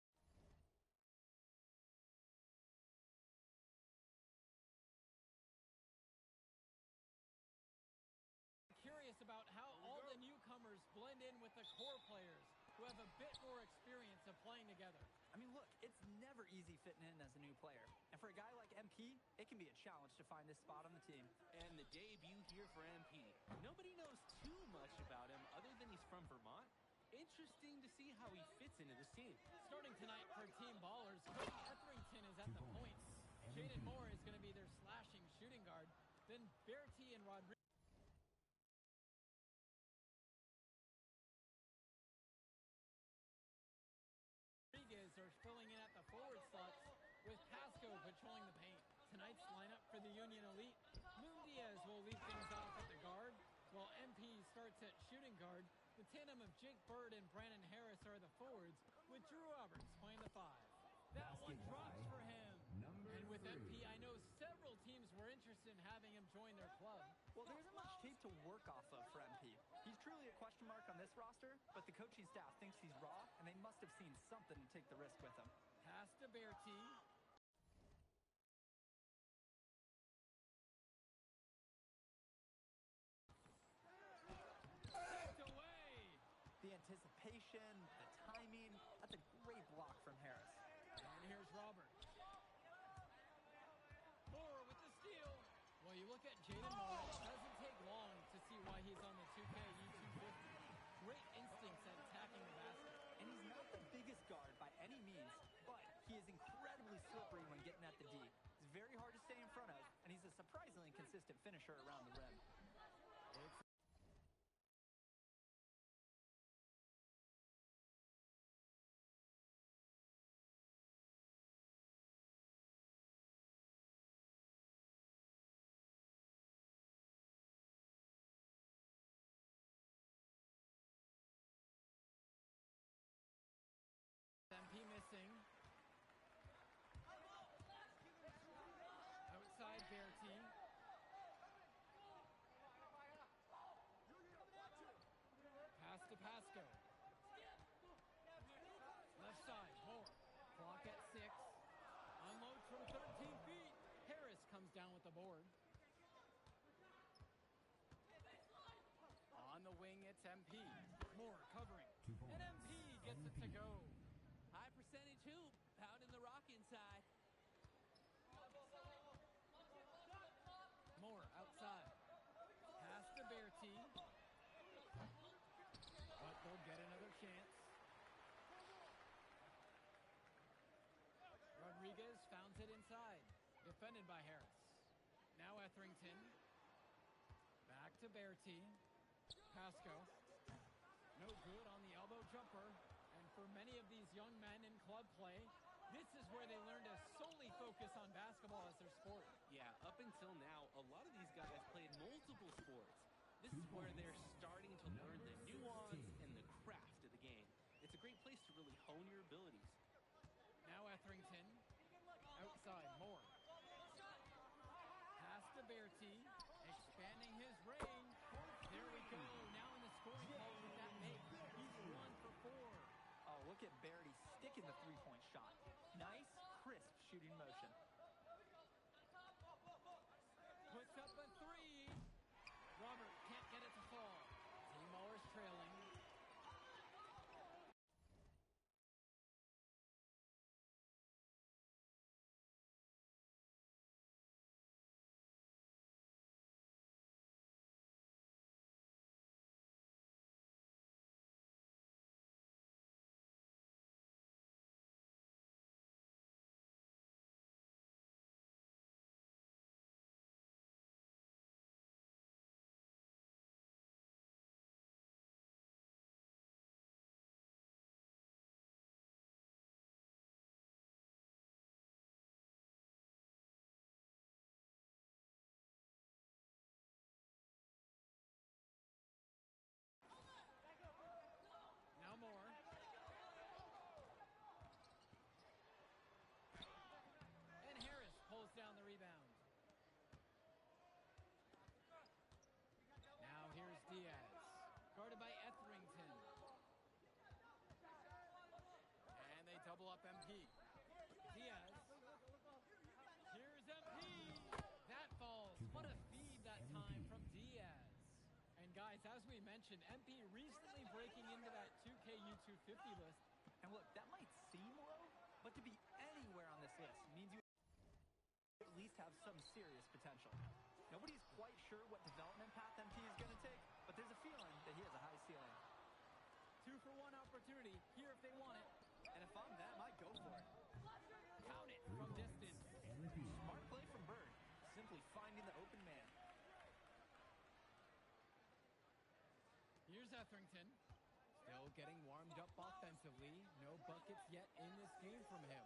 curious about how all the newcomers blend in with the core players who have a bit more experience of playing together. I mean, look, it's never easy fitting in as a new player. And for a guy like MP, it can be a challenge to find his spot on the team. And the debut here for MP. Nobody knows too much about him other than he's from Vermont. Interesting to see how he fits into this team. Starting tonight for Team Ballers, Cody Etherington is at the points. Jaden Moore is going to be their slashing shooting guard. Then Bertie and Rodriguez are filling in at the forward slots with Pasco patrolling the paint. Tonight's lineup for the Union Elite, Moon Diaz will lead things off at the guard, while MP starts at shooting guard. The tandem of Jake Bird and Brandon Harris are the forwards, with Drew Roberts playing the 5. That one drops for him. And with MP, I know several teams were interested in having him join their club. Well, there isn't much tape to work off of for MP. He's truly a question mark on this roster, but the coaching staff thinks he's raw, and they must have seen something to take the risk with him. Pass to Bertie. Knocked away. The anticipation, the timing, that's a great block from Harris. And here's Robert. Moore with the steal. Well, you look at Jaden Moore, it doesn't take long to see why he's on the 2K U250. Great instincts at attacking the basket. And he's not the biggest guard by any means, but he is incredibly slippery when getting at the D. He's very hard to stay in front of, and he's a surprisingly consistent finisher around the rim. MP missing. Outside Bertie. Pass to Pasco. Left side, Moore. Clock at 6. Unloads from 13 feet. Harris comes down with the board. On the wing, it's MP. Moore covering. And MP gets it to go. High percentage hoop out in the rock inside. Moore outside. Pass to Bertie. But they'll get another chance. Rodriguez founds it inside. Defended by Harris. Now Etherington. Back to Bertie. Pasco. No good on the elbow jumper. And for many of these young men in club play, this is where they learn to solely focus on basketball as their sport. Yeah, up until now, a lot of these guys played multiple sports. This is where they're starting to learn the nuance and the craft of the game. It's a great place to really hone your abilities. Now Etherington. Outside, Moore. Pass to Bertie. Expanding his range. There we go. Now in the scoring column with that make. He's 1 for 4. Oh, look at Bertie sticking the three-point shot. Nice, crisp shooting motion. Puts up a 3. Robert can't get it to fall. Team Ballers trailing. Guys, as we mentioned, MP recently breaking into that 2K U250 list. And look, that might seem low, but to be anywhere on this list means you at least have some serious potential. Nobody's quite sure what development path MP is going to take, but there's a feeling that he has a high ceiling. 2-for-1 opportunity here if they want it. And if I'm them, I'd go for it. Count it from distance. Smart play from Bird, simply finding the open man. Here's Etherington. Still getting warmed up offensively. No buckets yet in this game from him.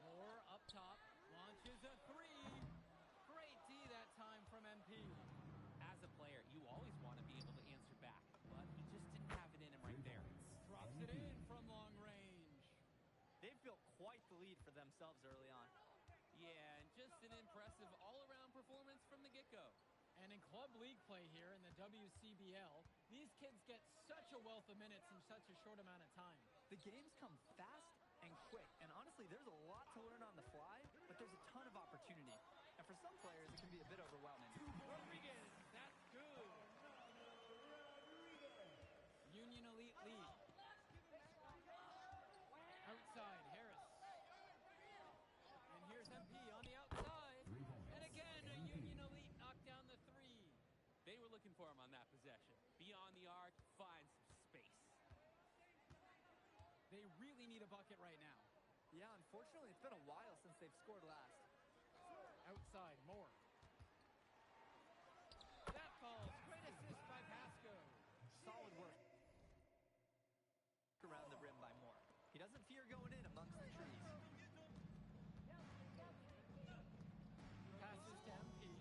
Moore up top. Launches a three. Great D that time from MP. As a player, you always want to be able to answer back, but he just didn't have it in him right there. Drops it in from long range. They've built quite the lead for themselves early on. Yeah, and just an impressive all-around performance from the get-go. And in club league play here in the WCBL, these kids get such a wealth of minutes in such a short amount of time. The games come fast and quick, and honestly, there's a lot to learn on the fly, but there's a ton of opportunity. And for some players, it can be a bit overwhelming. Rodriguez, that's good. Union Elite lead. Outside, Harris. And here's MP on the outside. And again, a Union Elite knocked down the three. They were looking for him on that possession. Beyond the arc, find some space. They really need a bucket right now. Yeah, unfortunately, it's been a while since they've scored last. Outside, Moore. That falls. Great assist by Pasco. Solid work around the rim by Moore. He doesn't fear going in amongst the trees. Passes to MP.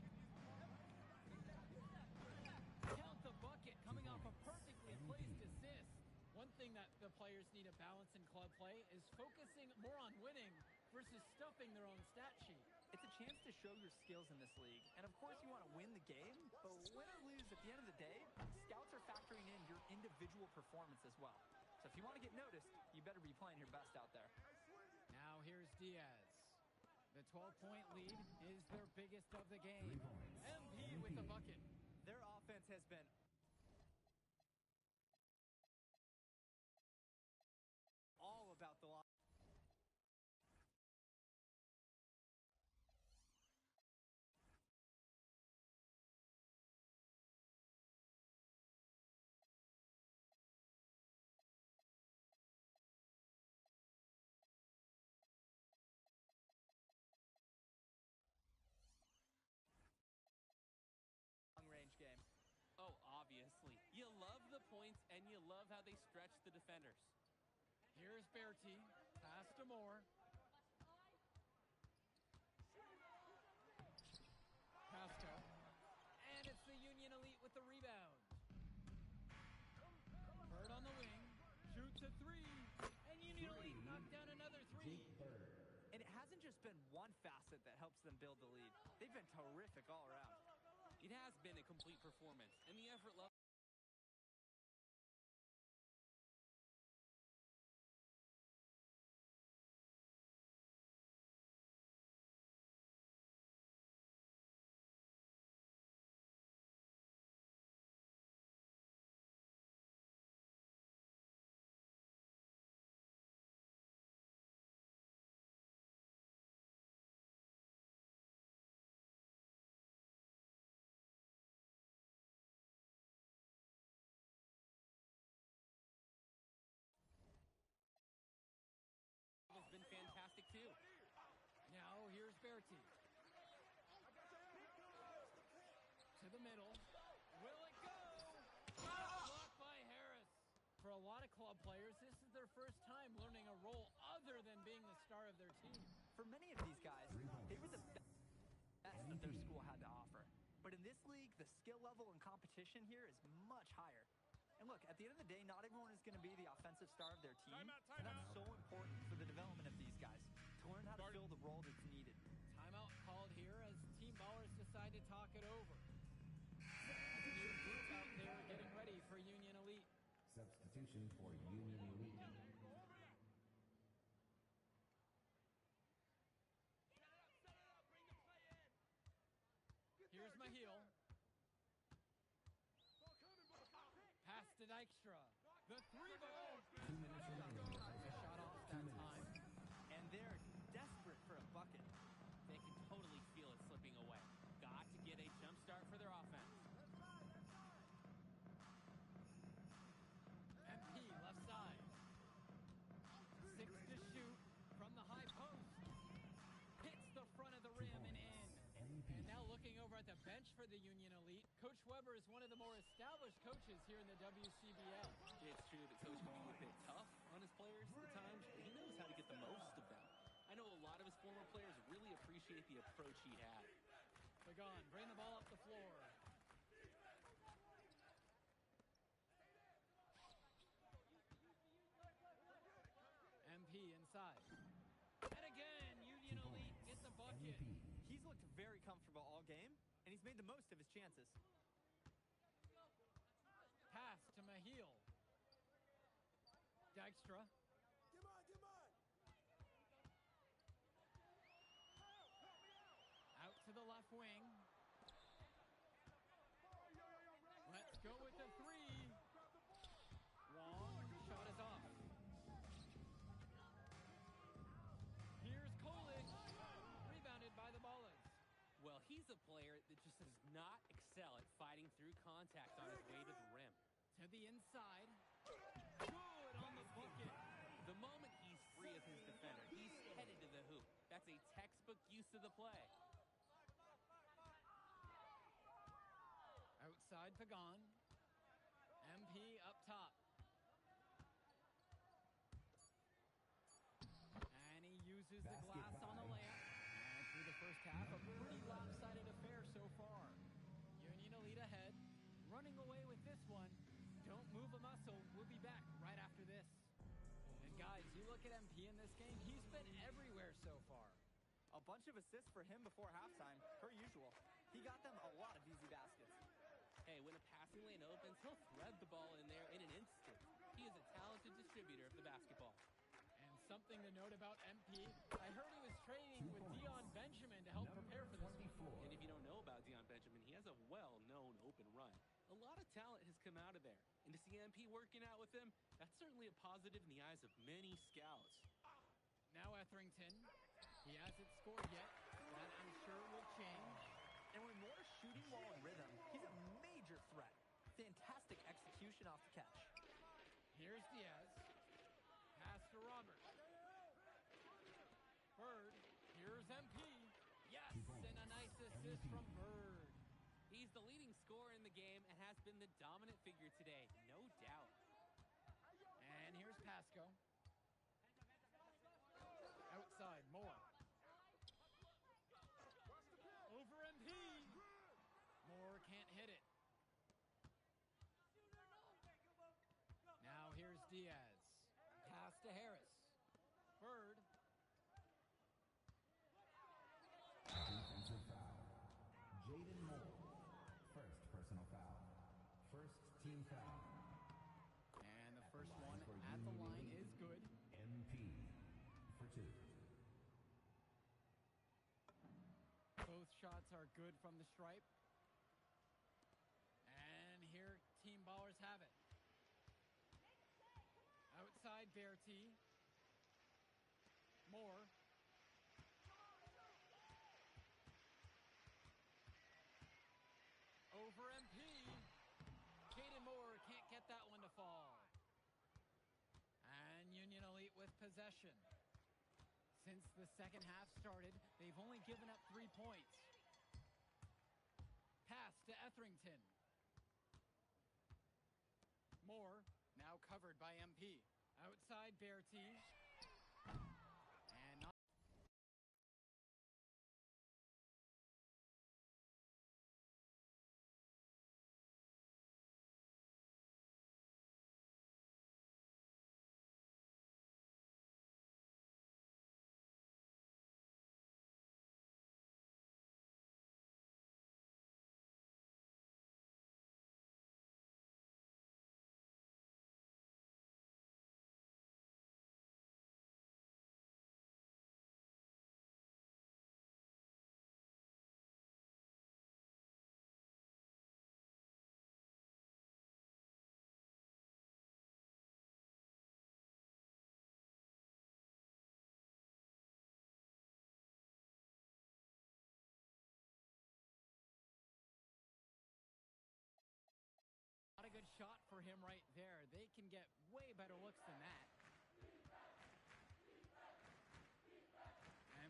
Count the bucket coming off a perfectly placed assist. One thing that the players need to balance in club play is focusing more on winning versus stuffing their own stat sheet. It's a chance to show your skills in this league. And of course you want to win the game, but win or lose at the end of the day, scouts are factoring in your individual performance as well. So if you want to get noticed, you better be playing your best out there. Now here's Diaz. The 12-point lead is their biggest of the game. MP with the bucket. Their offense has been all about the line. Long-range game. Oh, obviously. You love the points, and you love how they stretch the defenders. Here's Berti. Pass to Moore. Pasco. And it's the Union Elite with the rebound. Bird on the wing. Shoots a three. And Union Elite knocked down another three. And it hasn't just been one facet that helps them build the lead. They've been terrific all around. It has been a complete performance, and the effort level has been fantastic, too. Now here's Berti. To the middle. Will it go? Blocked by Harris. For a lot of club players, this is their first time learning a role other than being the star of their team. For many of these guys, they were the best that their school had to offer. But in this league, the skill level and competition here is much higher. And look, at the end of the day, not everyone is going to be the offensive star of their team. And that's so important for the development of these guys, to learn how to fill the role that's needed. Timeout called here as team ballers decide to talk it over. The new group out there getting ready for Union Elite. Substitution for Union Elite. Here's Mahil. Dykstra. The three ball. 2 minutes remaining. A shot off that time. And they're desperate for a bucket. They can totally feel it slipping away. Got to get a jump start for their offense. MP left side. 6 to shoot from the high post. Hits the front of the rim and in. And now looking over at the bench for the Union Elite, Coach Weber is one of the more established coaches here in the WCBL. It's true that Coach can be a bit tough on his players at times, but he knows how to get the most of them. I know a lot of his former players really appreciate the approach he had. Pagan, bring the ball up the floor. MP inside. And again, Union Elite get the bucket. He's looked very comfortable all game, and he's made the most of his chances. Pass to Mahil. Dykstra. Out to the left wing. Let's go with the three. Wong, shot is off. Here's Kolic. Rebounded by the Ballers. Well, he's a player that just does not excel at fighting through contact on his way to the rim. To the inside. Good on the bucket. The moment he's free of his defender, he's headed to the hoop. That's a textbook use of the play. Outside Pagan. MP up top. And he uses the glass on the layup. And through the first half, a pretty lopsided affair so far. Union Elite ahead. Running away with this one. Don't move a muscle. We'll be back right after this. And guys, you look at MP in this game, he's been everywhere so far. A bunch of assists for him before halftime, per usual. He got them a lot of easy baskets. Hey, when a passing lane opens, he'll thread the ball in there in an instant. He is a talented distributor of the basketball. And something to note about MP, I heard he was training with Dion Benjamin to help prepare for this one. And if you don't know about Dion Benjamin, he has a well-known open run. A lot of talent has come out of there. And to see MP working out with him, that's certainly a positive in the eyes of many scouts. Now Etherington. He hasn't scored yet. That I'm sure will change. And when Moore's shooting while in rhythm, he's a major threat. Fantastic execution off the catch. Here's Diaz. Pass to Robert. Bird. Here's MP. Yes, and a nice assist from Bird. He's the leading scorer in the game and has been the dominant figure today, no doubt. And here's Pasco. Outside, Moore. Over MP. Moore can't hit it. Now here's Diaz. Pass to Harris. Bird. Defensive foul. Jaden Moore. First personal foul. First team foul. And the first one at the line is good. MP for 2. Both shots are good from the stripe. And here Team Ballers have it. Outside Bertie. Moore. Over MP. Caden Moore can't get that one to fall. And Union Elite with possession. Since the second half started, they've only given up 3 points. Pass to Etherington. Moore, now covered by MP. Outside Bertie. better looks than that.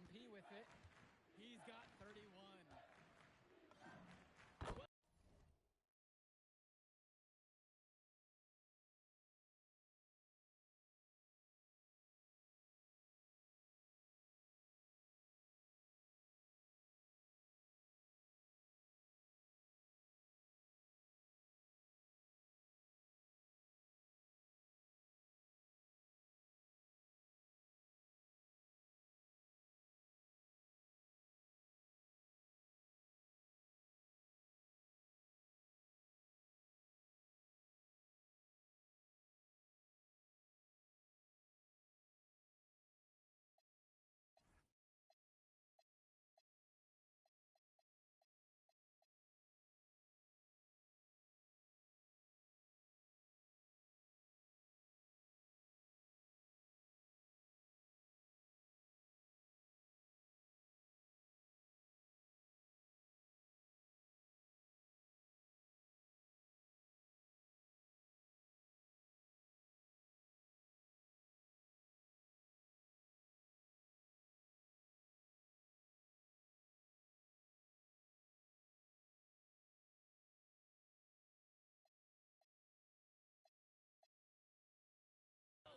MP with it. He's got 31.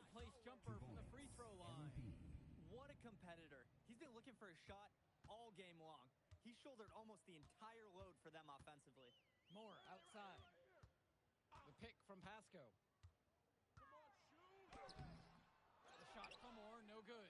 Place jumper from the free throw line. What a competitor. He's been looking for a shot all game long. He shouldered almost the entire load for them offensively. Moore outside. The pick from Pasco. The shot from Moore, no good.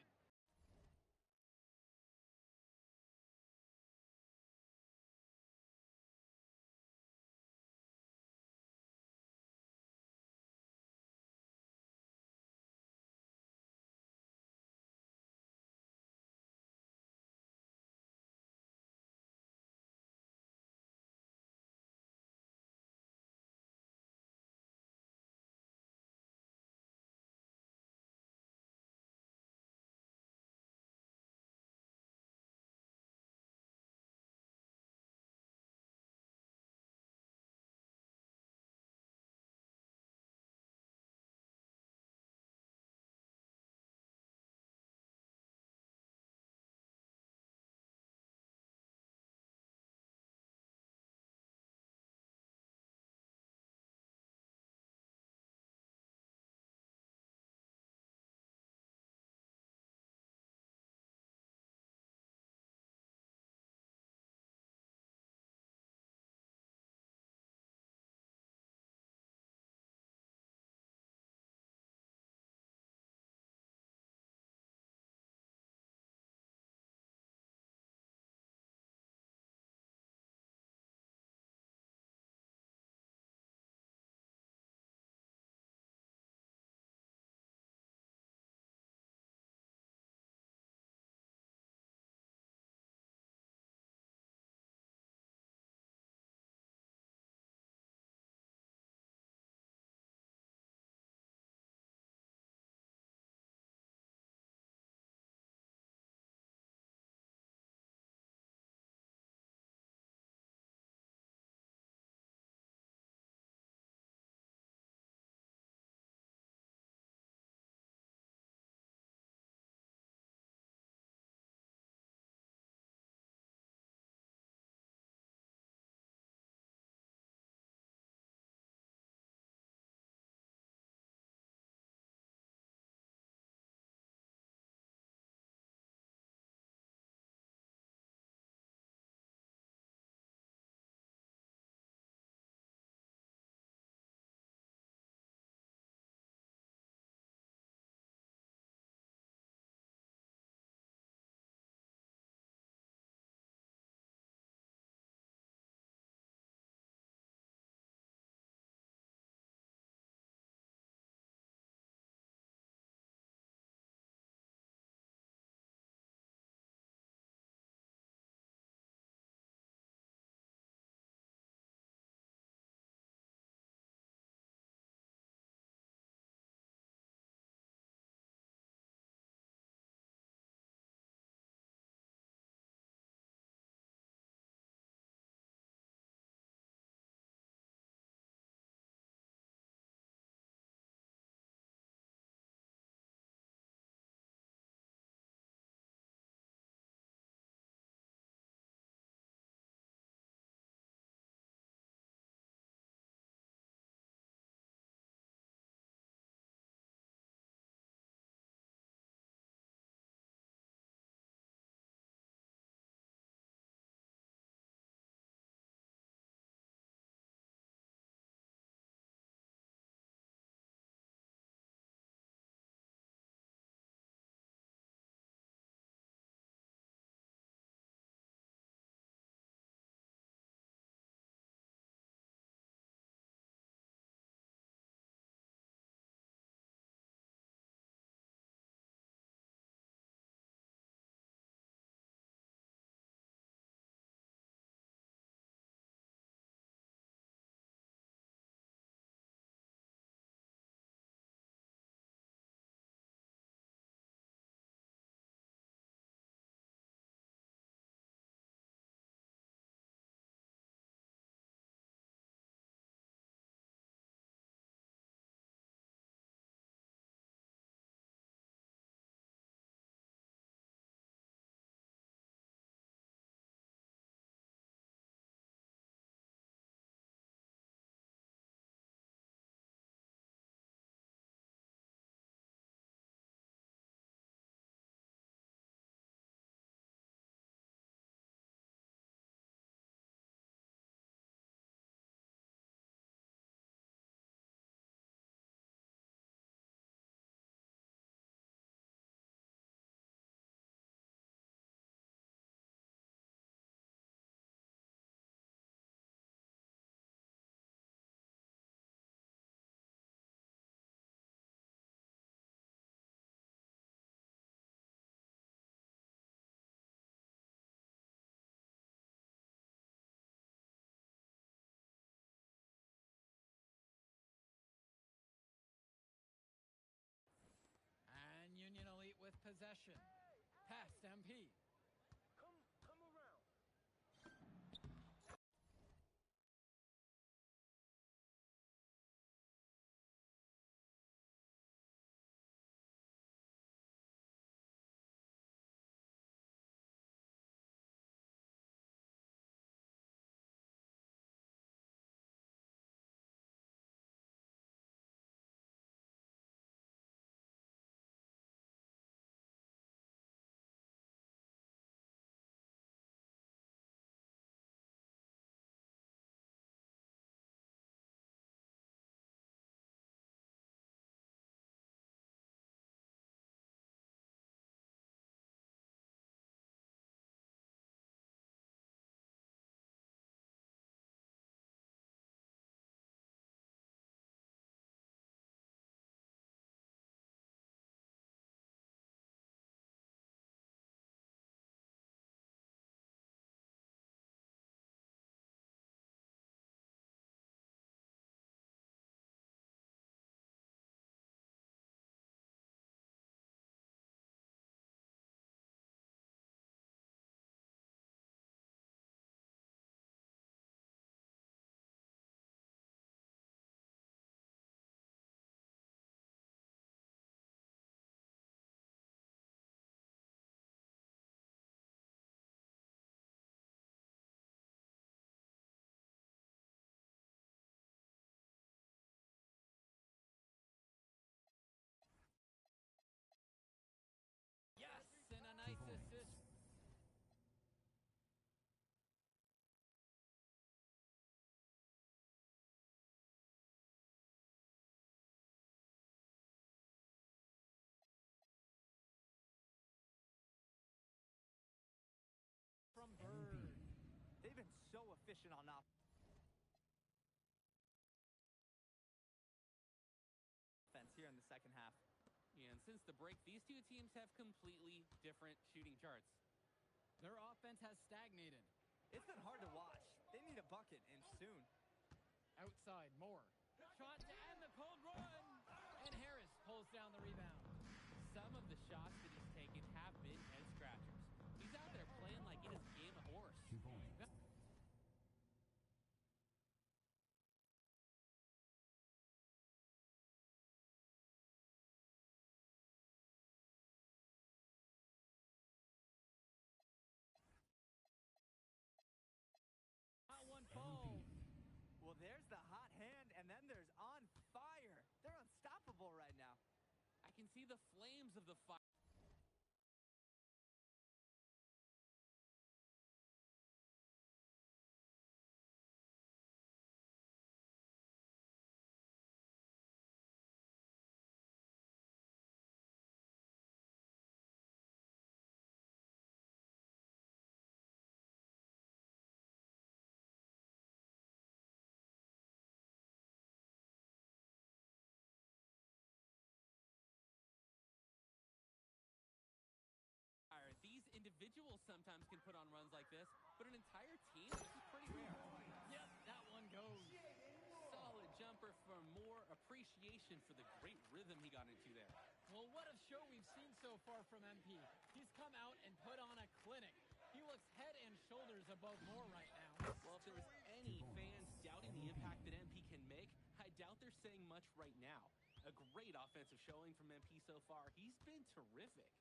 possession. Pass to MP. Come around. Yes, and a nice assist. From Bird. They've been so efficient on offense here in the second half. Yeah, and since the break, these two teams have completely different shooting charts. Their offense has stagnated. It's been hard to watch. They need a bucket, and soon. Outside, Moore. Shot to end the cold run. And Harris pulls down the rebound. Some of the shots that he's taken have been head scratchers. He's out there playing like it is a game of horse. 2 points. Not one falls. Well, there's the hot hand, and then there's on fire. They're unstoppable right now. I can see the flames of the fire. These individuals sometimes can put on runs like this, but an entire team, this is pretty rare. Yep, that one goes. Solid jumper for more appreciation for the great rhythm he got into there. Well, what a show we've seen so far from MP. He's come out and put on a clinic. He looks head and shoulders above Moore right now. Well, if there was any fans doubting the impact that MP can make, I doubt they're saying much right now. A great offensive showing from MP so far. He's been terrific.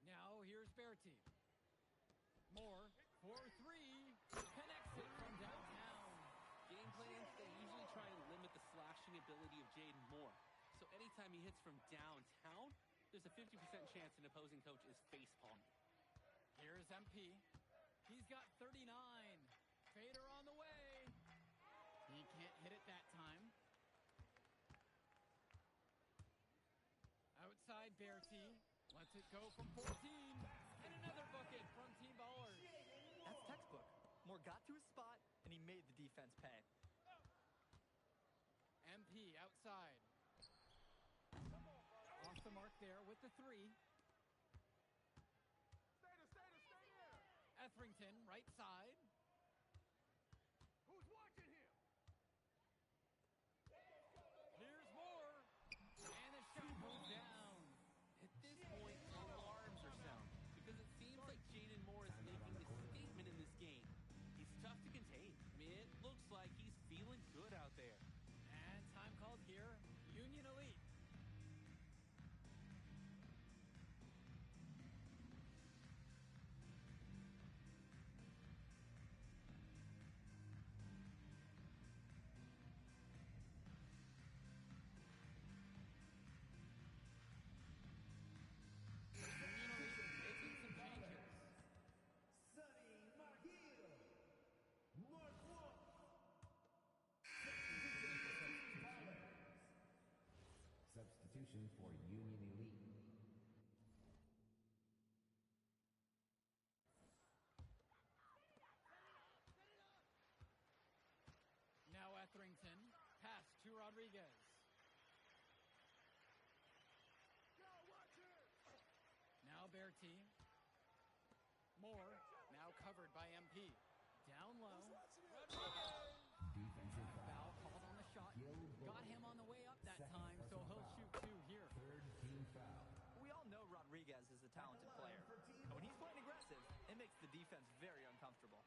Now here's Berti. Moore for 3. Connects it from downtown. Game plans, they usually try and limit the slashing ability of Jaden Moore. So anytime he hits from downtown, there's a 50% chance an opposing coach is face-palming. Here's MP. He's got 39. Fader on the way. He can't hit it that time. Outside Berti. Lets it go from 14. And another bucket from Team Ballers. That's textbook. Moore got to his spot, and he made the defense pay. MP outside. Off the mark there with the 3. Etherington, right side. Who's watching him? Here's Moore. And the shot goes down. At this point, a large position for Union Elite. Now Etherington, pass to Rodriguez. Now Bertie. Moore, now covered by MP. Down low. Rodriguez. Defensive Foul called on the shot. Got him on the way up that time, so he'll shoot two here. Third team foul. We all know Rodriguez is a talented player. And when he's playing aggressive, it makes the defense very uncomfortable.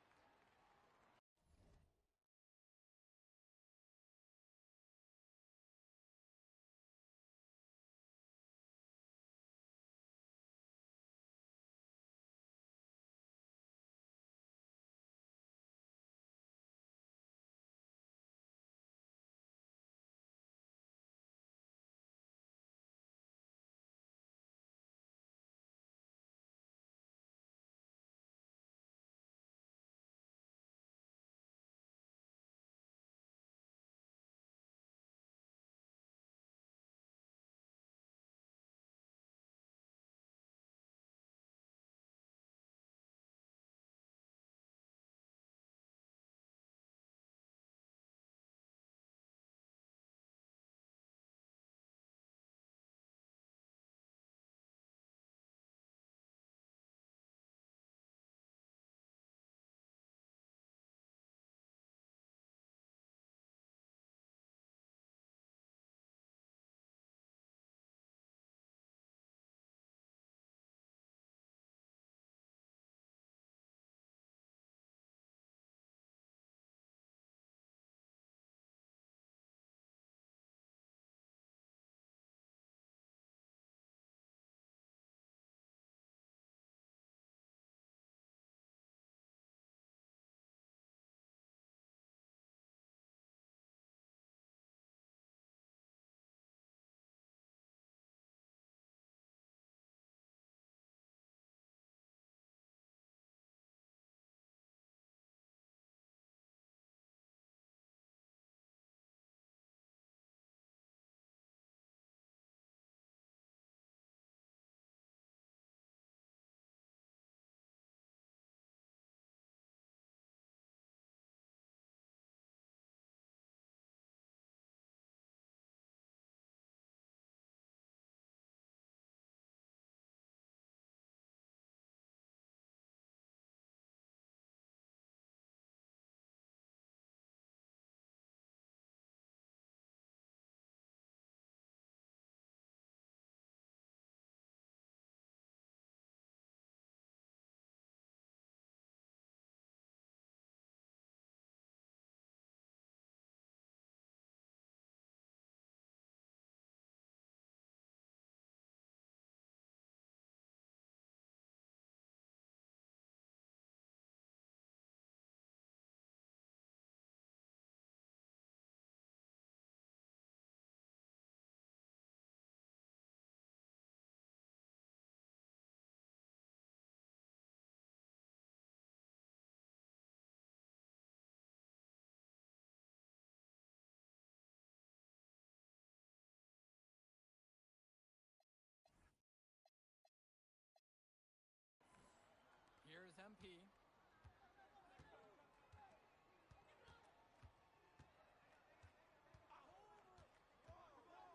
Here's MP.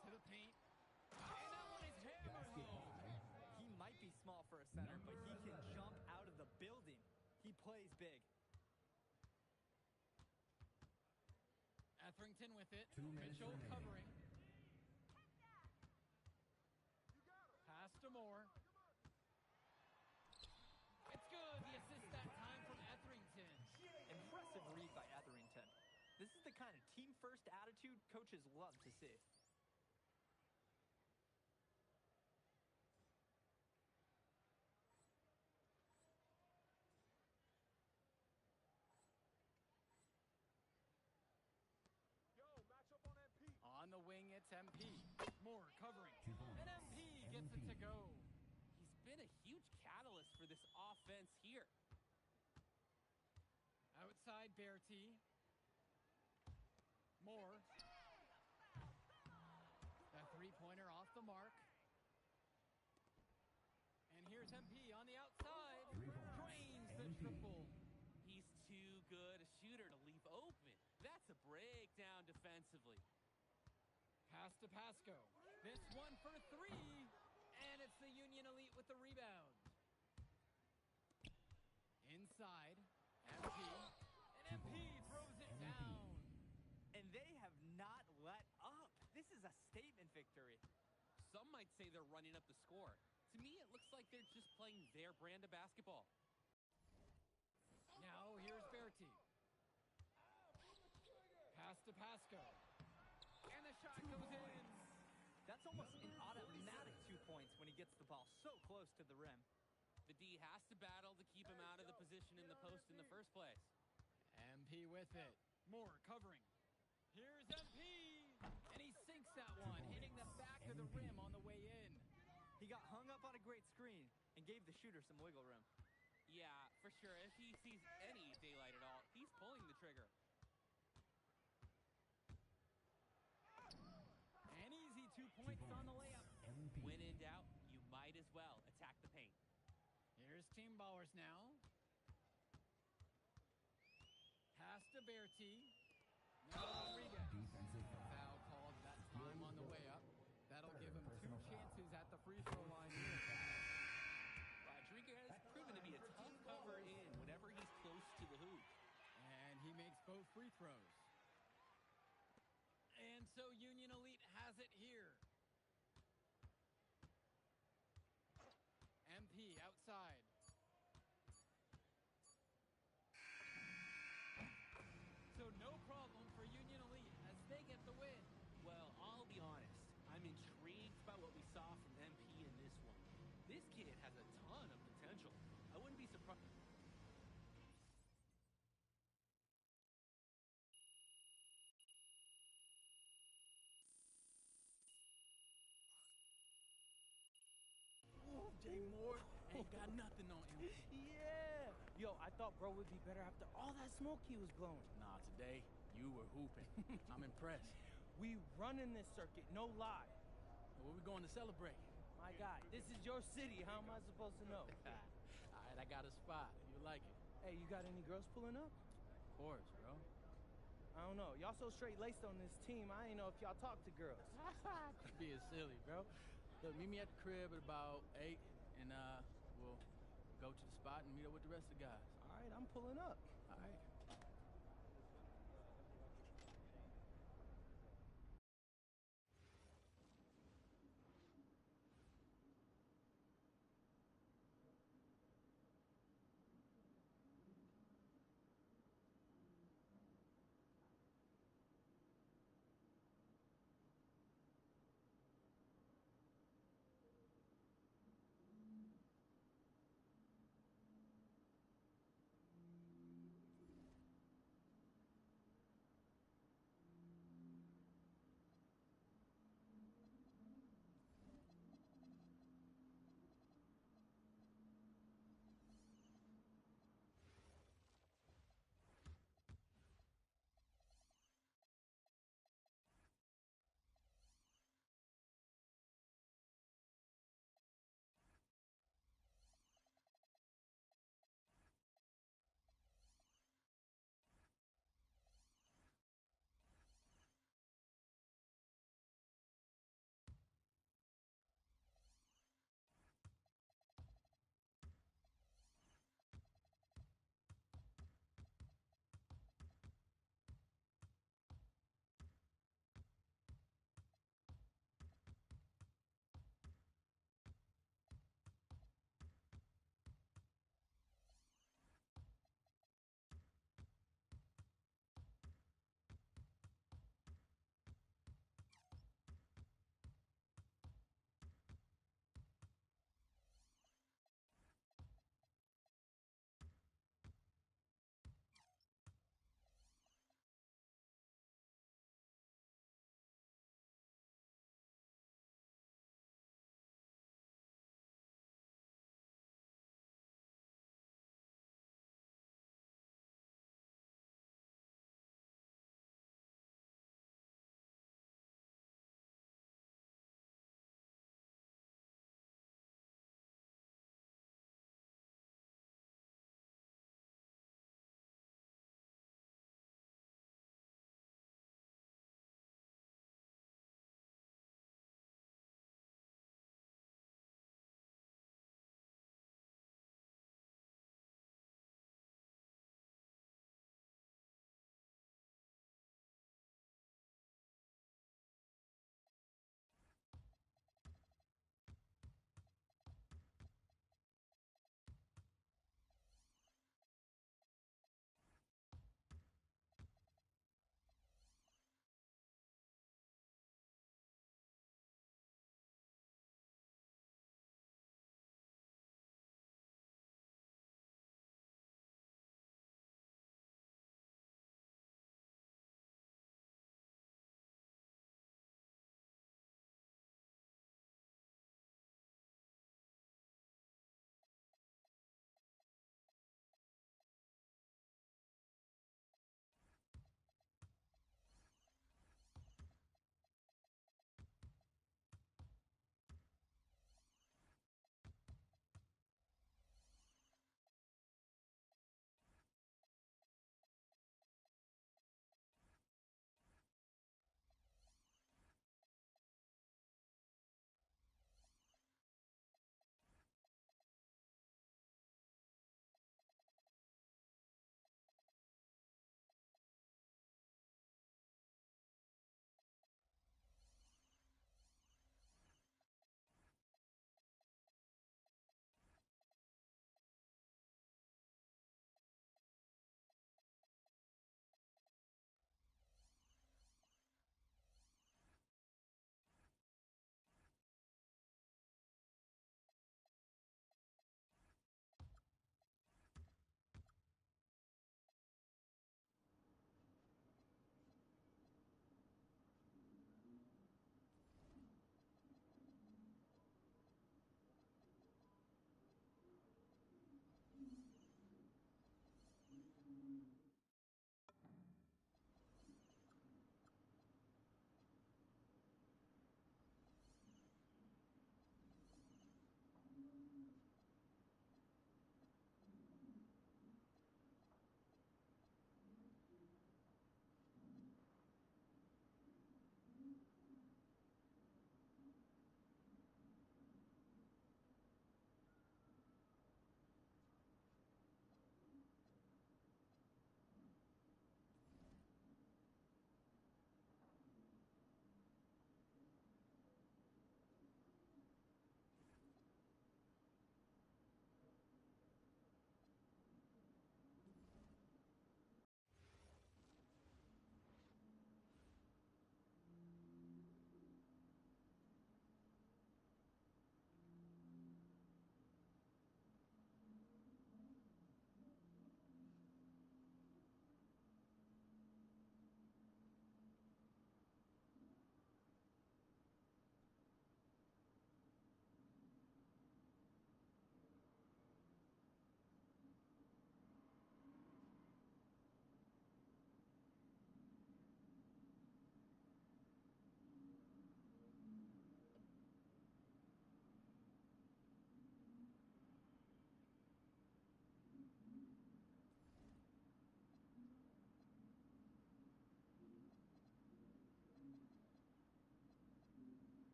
To the paint. And that one is hammered home. He might be small for a center, but he can jump out of the building. He plays big. Etherington with it. 2 minutes Mitchell remaining. covering. Pass to Moore. It's good. The assist that time from Etherington. Impressive read by Etherington. This is the kind of team-first attitude coaches love to see. On the wing, it's MP. Moore covering. 2 points. And MP gets it to go. He's been a huge catalyst for this offense here. Outside Bertie. Moore. That three-pointer off the the mark. And here's MP on the outside. Drains the triple. He's too good a shooter to leave open. That's a breakdown defensively. Pass to Pasco. This one for three. And it's the Union Elite with the rebound. Inside. MP. And MP throws it down. And they have not let up. This is a statement victory. Some might say they're running up the score. To me, it looks like they're just playing their brand of basketball. Now here's Berti. Pass to Pasco. And the shot goes in. That's almost an automatic 2 points when he gets the ball so close to the rim. The D has to battle to keep him out of the position in the post in the first place. MP with it. Moore covering. Here's MP. And he sinks that one, hitting the back of the rim on the way in. He got hung up on a great screen and gave the shooter some wiggle room. Yeah, for sure. If he sees any daylight at all, he's pulling the trigger. An easy 2 points on the layup. When in doubt, you might as well attack the paint. Here's Team Ballers now. Pass to Berti. Now Rodriguez. Foul called that time on the way up. That'll give him 2 chances at the free throw line. Rodriguez has proven to be a tough cover in whenever he's close to the hoop. And he makes both free throws. And so Union Elite has it here. MP outside. So no problem for Union Elite as they get the win. Well, I'll be honest. I'm intrigued by what we saw from MP in this one. This kid has a ton of potential. I wouldn't be surprised. Jay Moore ain't got nothing on him. Yeah. Yo, I thought bro would be better after all that smoke he was blowing. Nah, today, you were hooping. I'm impressed. We running this circuit, no lie. Where we going to celebrate? My guy, this is your city. How am I supposed to know? All right, I got a spot. You like it? Hey, you got any girls pulling up? Of course, bro. I don't know. Y'all so straight-laced on this team, I ain't know if y'all talk to girls. Being silly, bro. Look, meet me at the crib at about 8, and we'll go to the spot and meet up with the rest of the guys. All right, I'm pulling up. All right.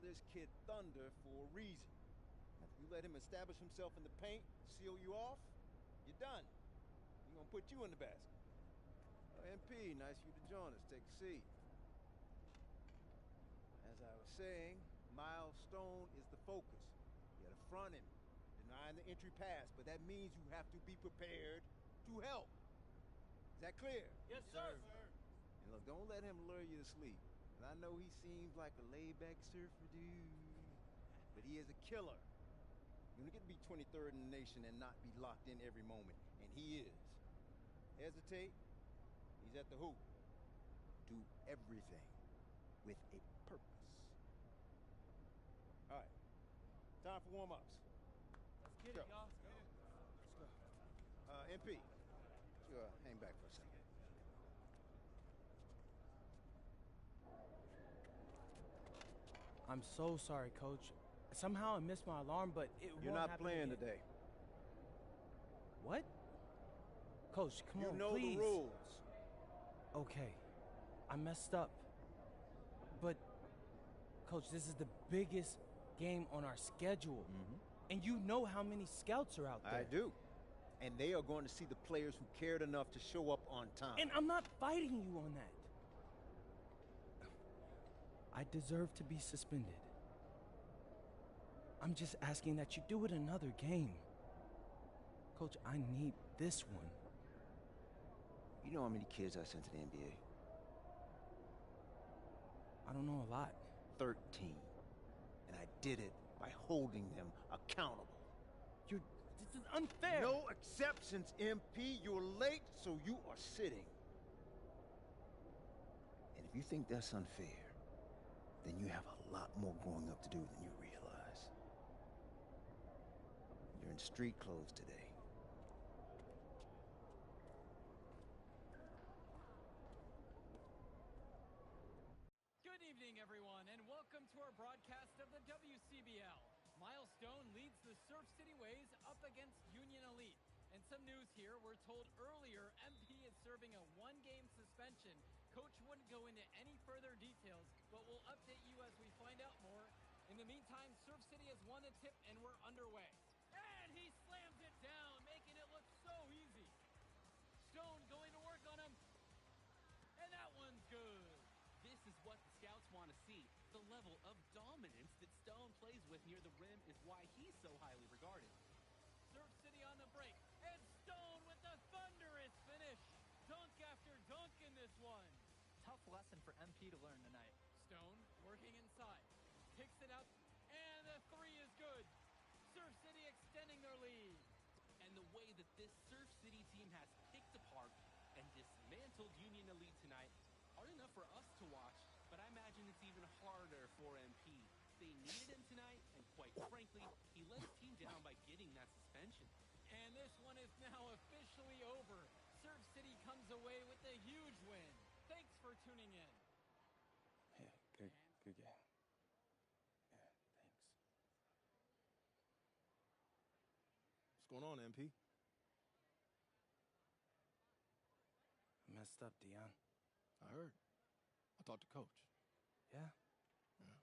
this kid Thunder for a reason. After you let him establish himself in the paint, seal you off, you're done. We're gonna put you in the basket. MP, nice of you to join us. Take a seat. As I was saying, Miles Stone is the focus. You gotta front him, denying the entry pass, but that means you have to be prepared to help. Is that clear? Yes, sir. And look, don't let him lure you to sleep. And I know he seems like a laid-back surfer dude, but he is a killer. You're gonna get to be 23rd in the nation and not be locked in every moment, and he is. Hesitate, he's at the hoop. Do everything with a purpose. All right, time for warm-ups. Let's get it, y'all. Let's go. MP, you hang back for a second. I'm so sorry, Coach. Somehow I missed my alarm, but You're won't not happen playing again. today. What? Coach, come on, You know please. the rules. Okay, I messed up. But, Coach, this is the biggest game on our schedule. And you know how many scouts are out there. I do. And they are going to see the players who cared enough to show up on time. And I'm not fighting you on that. I deserve to be suspended. I'm just asking that you do it another game. Coach, I need this one. You know how many kids I sent to the NBA? I don't know a lot. 13. And I did it by holding them accountable. This is unfair. No exceptions, MP. You're late, so you are sitting. And if you think that's unfair, then you have a lot more growing up to do than you realize. You're in street clothes today. Good evening, everyone, and welcome to our broadcast of the WCBL. Miles Stone leads the Surf City Waves up against Union Elite. And some news here, we're told earlier MP is serving a one-game suspension. Coach wouldn't go into any further details, but we'll update you as we find out more. In the meantime, Surf City has won the tip and we're underway. And he slams it down, making it look so easy. Stone going to work on him. And that one's good. This is what the scouts want to see. The level of dominance that Stone plays with near the rim is why he's so highly regarded. Surf City on the break. And Stone with the thunderous finish. Dunk after dunk in this one. Tough lesson for MP to learn tonight. Stone working inside. Kicks it out. And the three is good. Surf City extending their lead. And the way that this Surf City team has picked apart and dismantled Union Elite tonight, hard enough for us to watch, but I imagine it's even harder for MP. They needed him tonight, and quite frankly, he let his team down by getting that suspension. And this one is now officially over. Surf City comes away with a huge win. Thanks for tuning in. Yeah, good game. Yeah, thanks. What's going on, MP? I messed up, Dion. I heard. I talked to Coach. Yeah? Yeah.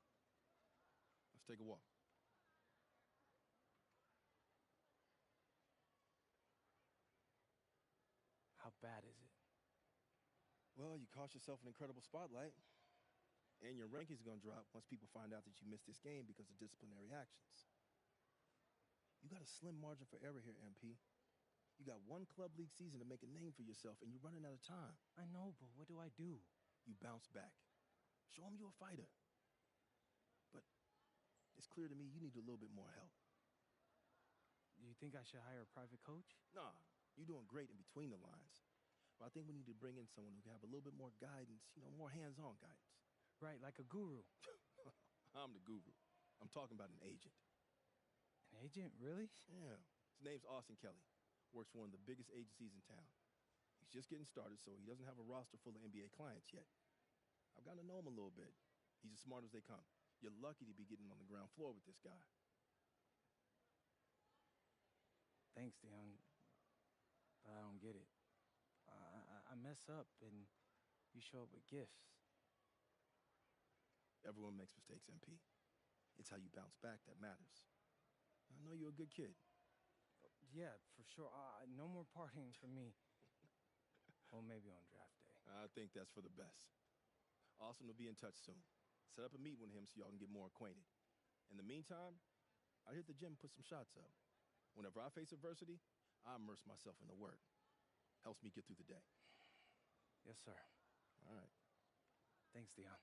Let's take a walk. How bad is it? Well, you cost yourself an incredible spotlight. And your ranking's going to drop once people find out that you missed this game because of disciplinary actions. You got a slim margin for error here, MP. You got one club league season to make a name for yourself, and you're running out of time. I know, but what do I do? You bounce back. Show them you're a fighter. But it's clear to me you need a little bit more help. Do you think I should hire a private coach? Nah, you're doing great in between the lines. But I think we need to bring in someone who can have a little bit more guidance, more hands-on guidance. Right, like a guru. I'm the guru. I'm talking about an agent. An agent, really? Yeah. His name's Austin Kelly. Works for one of the biggest agencies in town. He's just getting started, so he doesn't have a roster full of NBA clients yet. I've gotten to know him a little bit. He's as smart as they come. You're lucky to be getting on the ground floor with this guy. Thanks, Dion. But I don't get it. I mess up, and you show up with gifts. Everyone makes mistakes, MP. It's how you bounce back that matters. I know you're a good kid. Yeah, for sure. No more partying for me. Well, maybe on draft day. I think that's for the best. Austin will be in touch soon. Set up a meet with him so y'all can get more acquainted. In the meantime, I hit the gym and put some shots up. Whenever I face adversity, I immerse myself in the work. Helps me get through the day. Yes, sir. All right. Thanks, Dion.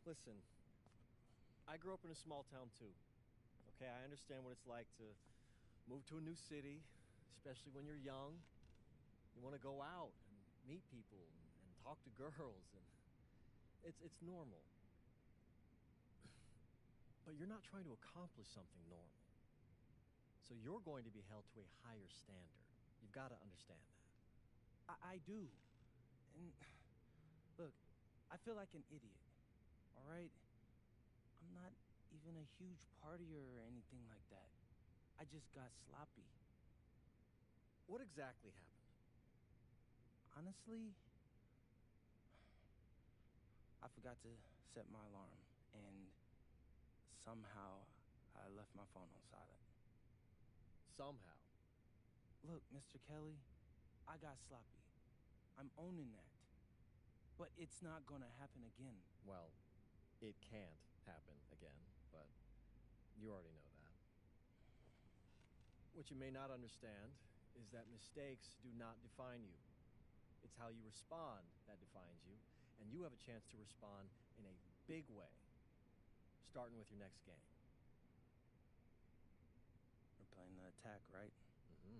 Listen, I grew up in a small town too. Okay, I understand what it's like to move to a new city, especially when you're young. You want to go out and meet people and talk to girls, and it's normal. But you're not trying to accomplish something normal. So you're going to be held to a higher standard. You've got to understand that. I do. And look, I feel like an idiot. All right? I'm not even a huge partier or anything like that. I just got sloppy. What exactly happened? Honestly, I forgot to set my alarm, and somehow I left my phone on silent. Somehow? Look, Mr. Kelly, I got sloppy. I'm owning that. But it's not gonna happen again. Well, it can't happen again, but you already know that. What you may not understand is that mistakes do not define you. It's how you respond that defines you, and you have a chance to respond in a big way, starting with your next game. We're playing the attack, right? Mm-hmm.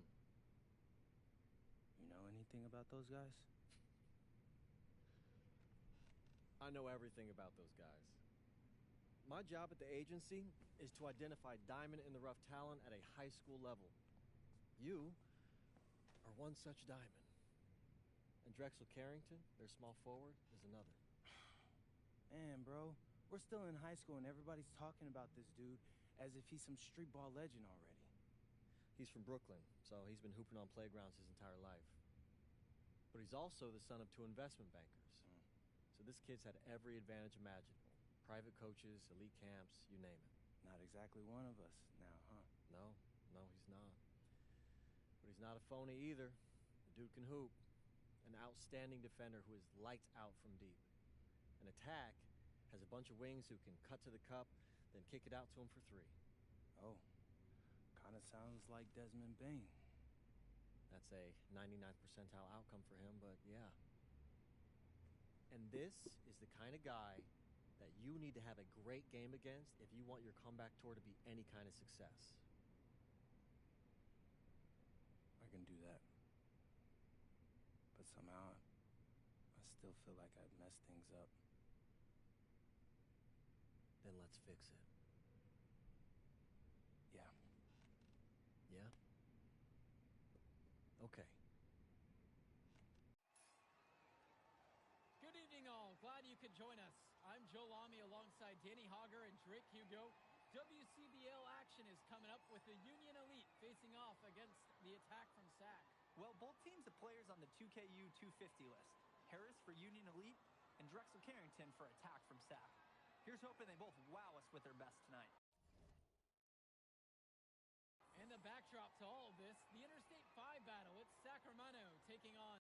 You know anything about those guys? I know everything about those guys. My job at the agency is to identify diamond-in-the-rough talent at a high school level. You are one such diamond. And Drexel Carrington, their small forward, is another. Man, bro, we're still in high school and everybody's talking about this dude as if he's some street ball legend already. He's from Brooklyn, so he's been hooping on playgrounds his entire life. But he's also the son of two investment bankers. So this kid's had every advantage imaginable. Private coaches, elite camps, you name it. Not exactly one of us now, huh? No, he's not. But he's not a phony either. The dude can hoop. An outstanding defender who is lights out from deep. An attack has a bunch of wings who can cut to the cup, then kick it out to him for three. Oh, kind of sounds like Desmond Bain. That's a 99th percentile outcome for him, but yeah. And this is the kind of guy that you need to have a great game against if you want your comeback tour to be any kind of success. I can do that. But somehow still feel like I messed things up. Then let's fix it. Yeah. Yeah? Okay. Good evening, all. Glad you could join us. I'm Joe Lamy alongside Danny Hogger and Drake Hugo. WCBL action is coming up with the Union Elite facing off against the Attack from SAC. Well, both teams have players on the 2KU 250 list. Harris for Union Elite and Drexel Carrington for Attack from SAC. Here's hoping they both wow us with their best tonight. And the backdrop to all of this, the Interstate 5 battle. It's Sacramento taking on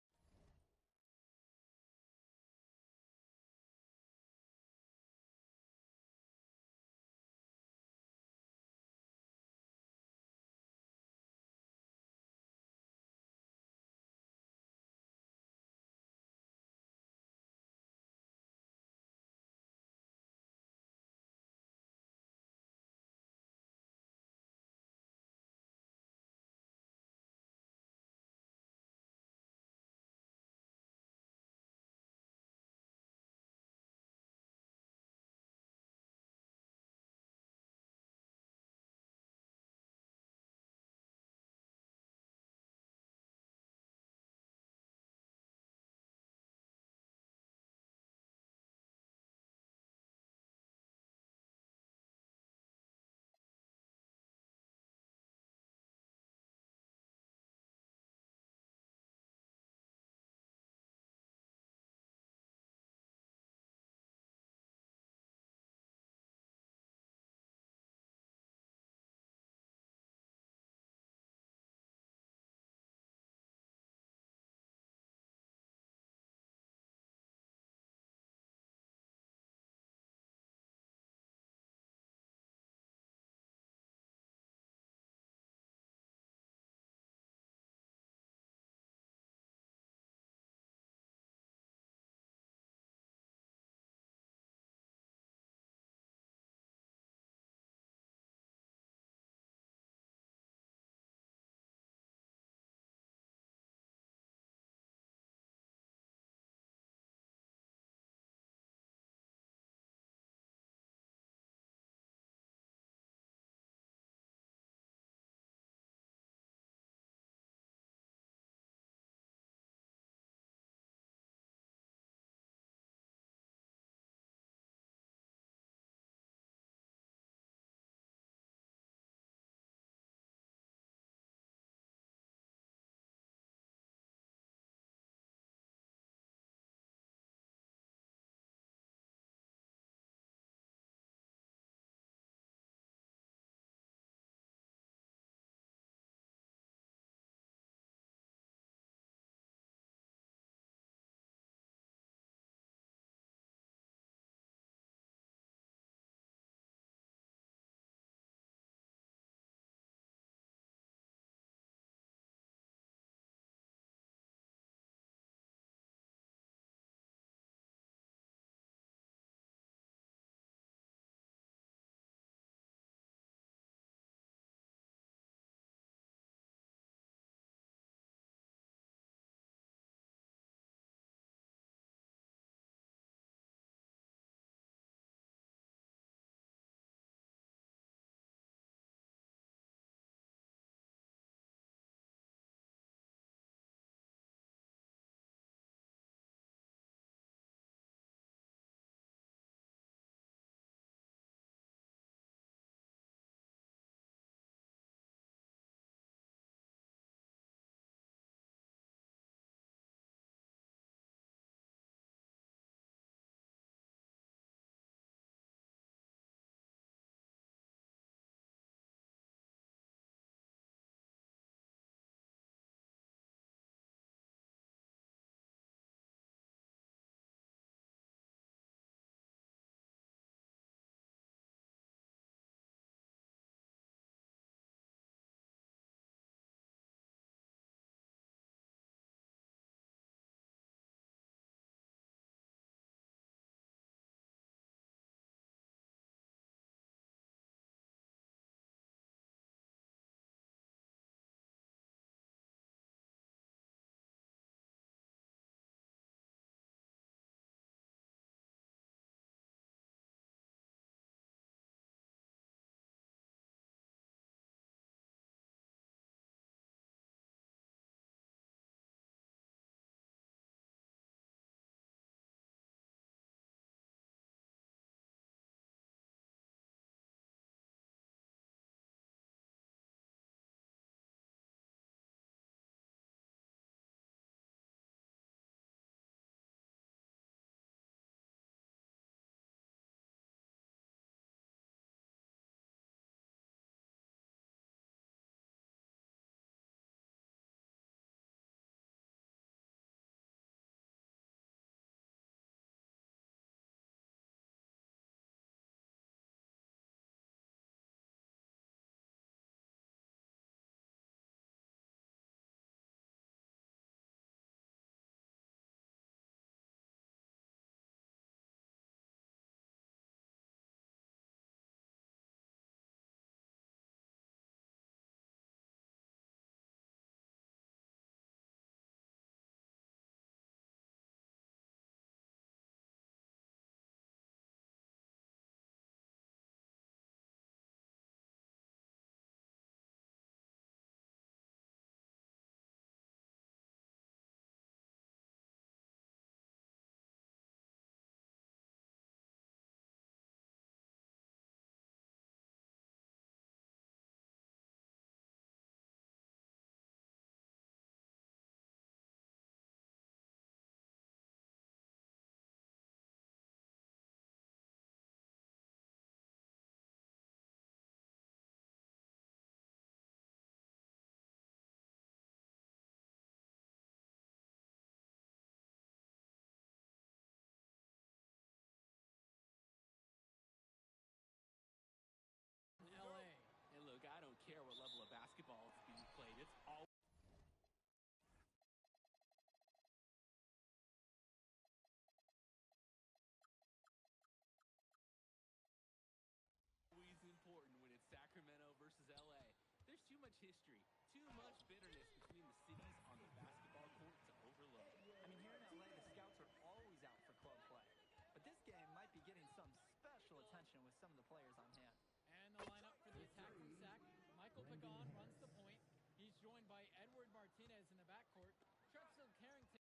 history. Too much bitterness between the cities on the basketball court to overlook. I mean, here in LA, the scouts are always out for club play. But this game might be getting some special attention with some of the players on hand. And the lineup for the attack from Sac. Michael Pagan runs the point. He's joined by Edward Martinez in the backcourt. Trexel Carrington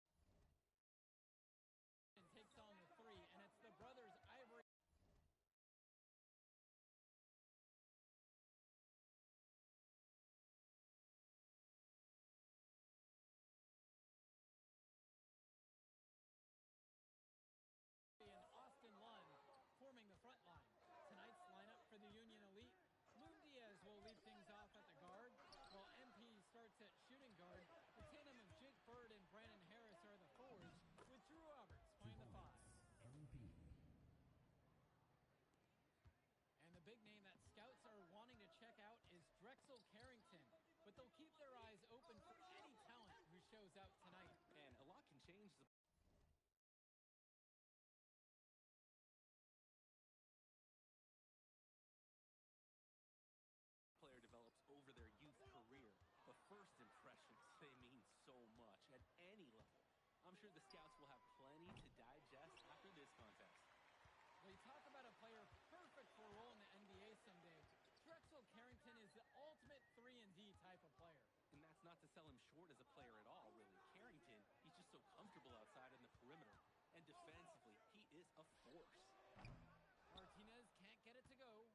takes on the three, and it's the brothers Ivory and Austin Lund forming the front line. Tonight's lineup for the Union Elite. Moon Diaz will lead things off at the guard, while MP starts at shooting guard. The tandem of Jake Bird and Brandon Harris are the forwards, with Drew Roberts playing the five. And the big name that scouts are wanting to check out is Drexel Carrington, but they'll keep their eyes open for any talent who shows out tonight. And a lot can change the player develops over their youth career. But first impressions, they mean so much at any level. I'm sure the scouts will have plenty to digest after this contest. They talk about a player perfect for a role in the NBA someday. Drexel Carrington is the ultimate 3-and-D type of player. And that's not to sell him short as a player at all, really. Carrington, he's just so comfortable outside in the perimeter. And defensively, he is a force. Martinez can't get it to go.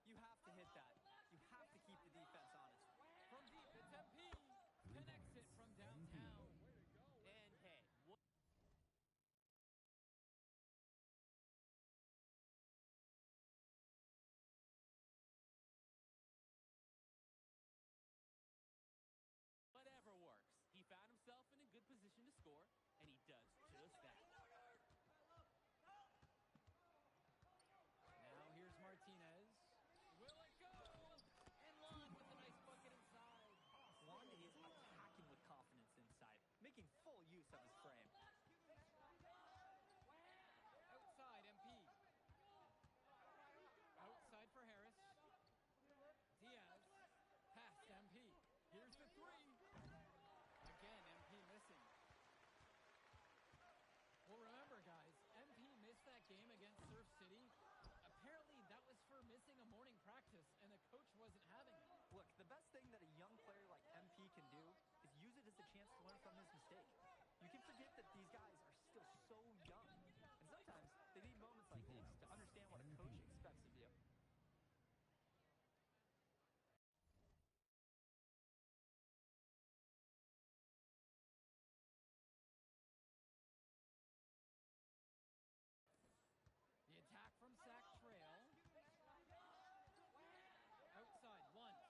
You have to hit that. You have to keep the defense honest. From deep, it's MP. Connects it from downtown. And hey, what? Whatever works. He found himself in a good position to score, and he does just that. Now here's Martinez. Will it go? And Lund with a nice bucket inside. Lund is attacking with confidence inside, making full use of his frame. Outside, MP. Outside for Harris. Diaz. Past MP. Here's the three. Again, MP missing. Well, remember, guys, MP missed that game against Surf City. Apparently, that was for missing a morning practice, and the coach wasn't having it. Look, the best thing that a young player like MP can do is use it as a chance to learn from his mistake. You can forget that these guys are still so young. And sometimes they need moments like this to understand what a coach expects of you. The attack from Sac Trail. Outside, Lund.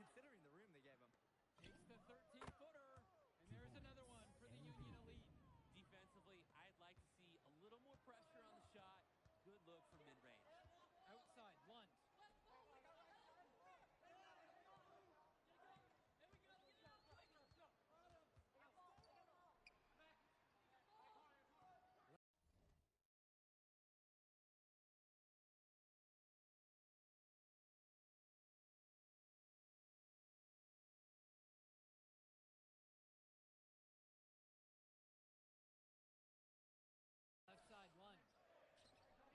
considering the room they gave him. Takes the 13-footer, and there's another one for the Union Elite. Defensively, I'd like to see a little more pressure on the shot. Good look from mid-range. Outside, Lund. Left side, Lund.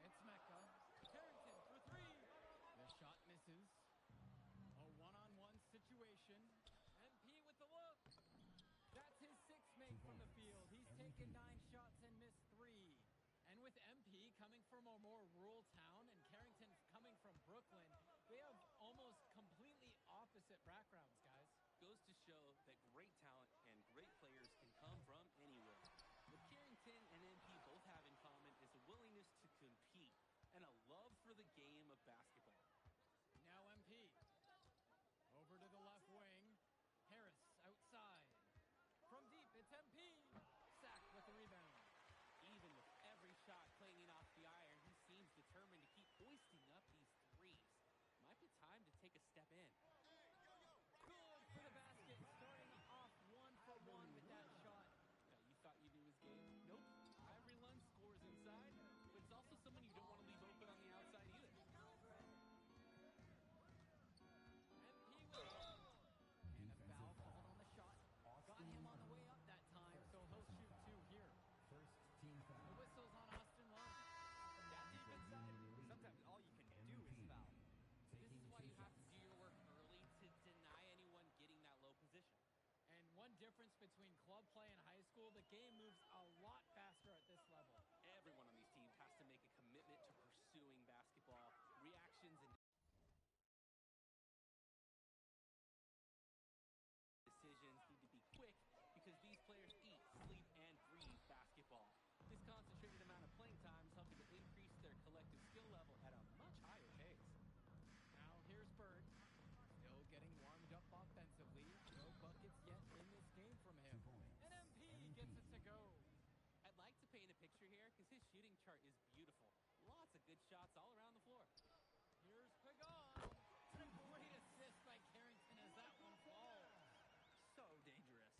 It's Mecca. Carrington for three. The shot misses. A one-on-one situation. MP with the look. That's his sixth make from the field. He's taken 9 shots and missed 3. And with MP coming from a more rural town and Carrington coming from Brooklyn, they have almost completely opposite backgrounds, guys. Goes to show that great talent and great players can come from anywhere. What Carrington and MP both have in common is a willingness to compete and a love for the game of basketball. Now MP. Over to the left wing. Harris outside. From deep, it's MP. Sack with the rebound. Even with every shot clanging off the iron, he seems determined to keep hoisting up these threes. Might be time to take a step in. Good for the basket, starting off 1 for 1 with that shot. You thought you knew his game? Nope. Ivory Lund scores inside, but it's also someone you don't want to leave open on the outside either. MP with it. And a foul called on the shot. Got him on the way up that time, so he'll shoot 2 here. First team The foul. whistle's on Austin Lund. That defense side, sometimes all you can do is foul. This is why you have to do your work early to deny anyone getting that low position. And one difference between club play and high school, the game moves a lot faster at this level. Everyone on these teams has to make a commitment to pursuing basketball. Reactions and decisions need to be quick because these players eat, sleep, and breathe basketball. This concentrated amount of playing time is helping to increase their collective skill level at a much higher pace. Now here's Bird. Still getting warmed up offensively. No buckets yet in this game from him. 2 points. And MP gets it to go. I'd like to paint a picture here because his shooting chart is beautiful. Lots of good shots all around the floor. Here's Pagan. And a great assist by Carrington as that one falls. So dangerous.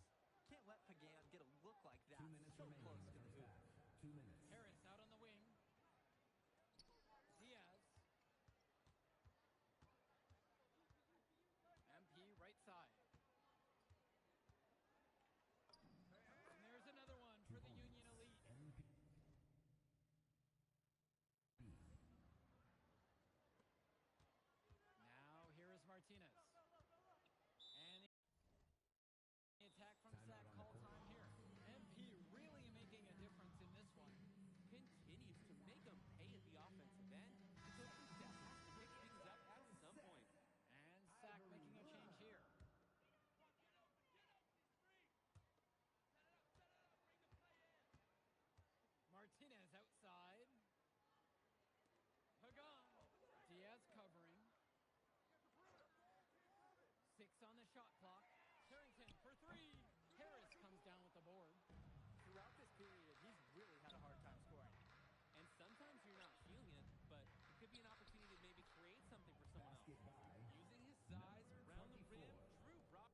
Can't let Pagan get a look like that. 2 minutes So remaining close in the to the first hoop. half. 2 minutes. Harris out on the wing. Diaz. MP right side. And there's another one 2 for the points. Union Elite. MP. Now here is Martinez. And the attack from Timeout Sack on the call court. time here. MP really making a difference in this one. Continues to make them pay at the offensive end. The coaching staff has to mix things up at some point. And Sack making a change here. Martinez outside. Pagan. Diaz covering. 6 on the shot clock. Carrington for 3. Harris comes down with the board. Throughout this period, he's really had a hard time scoring. And sometimes you're not feeling it, but it could be an opportunity to maybe create something for someone else. Basket by Using his size around the rim, 24. Drew brought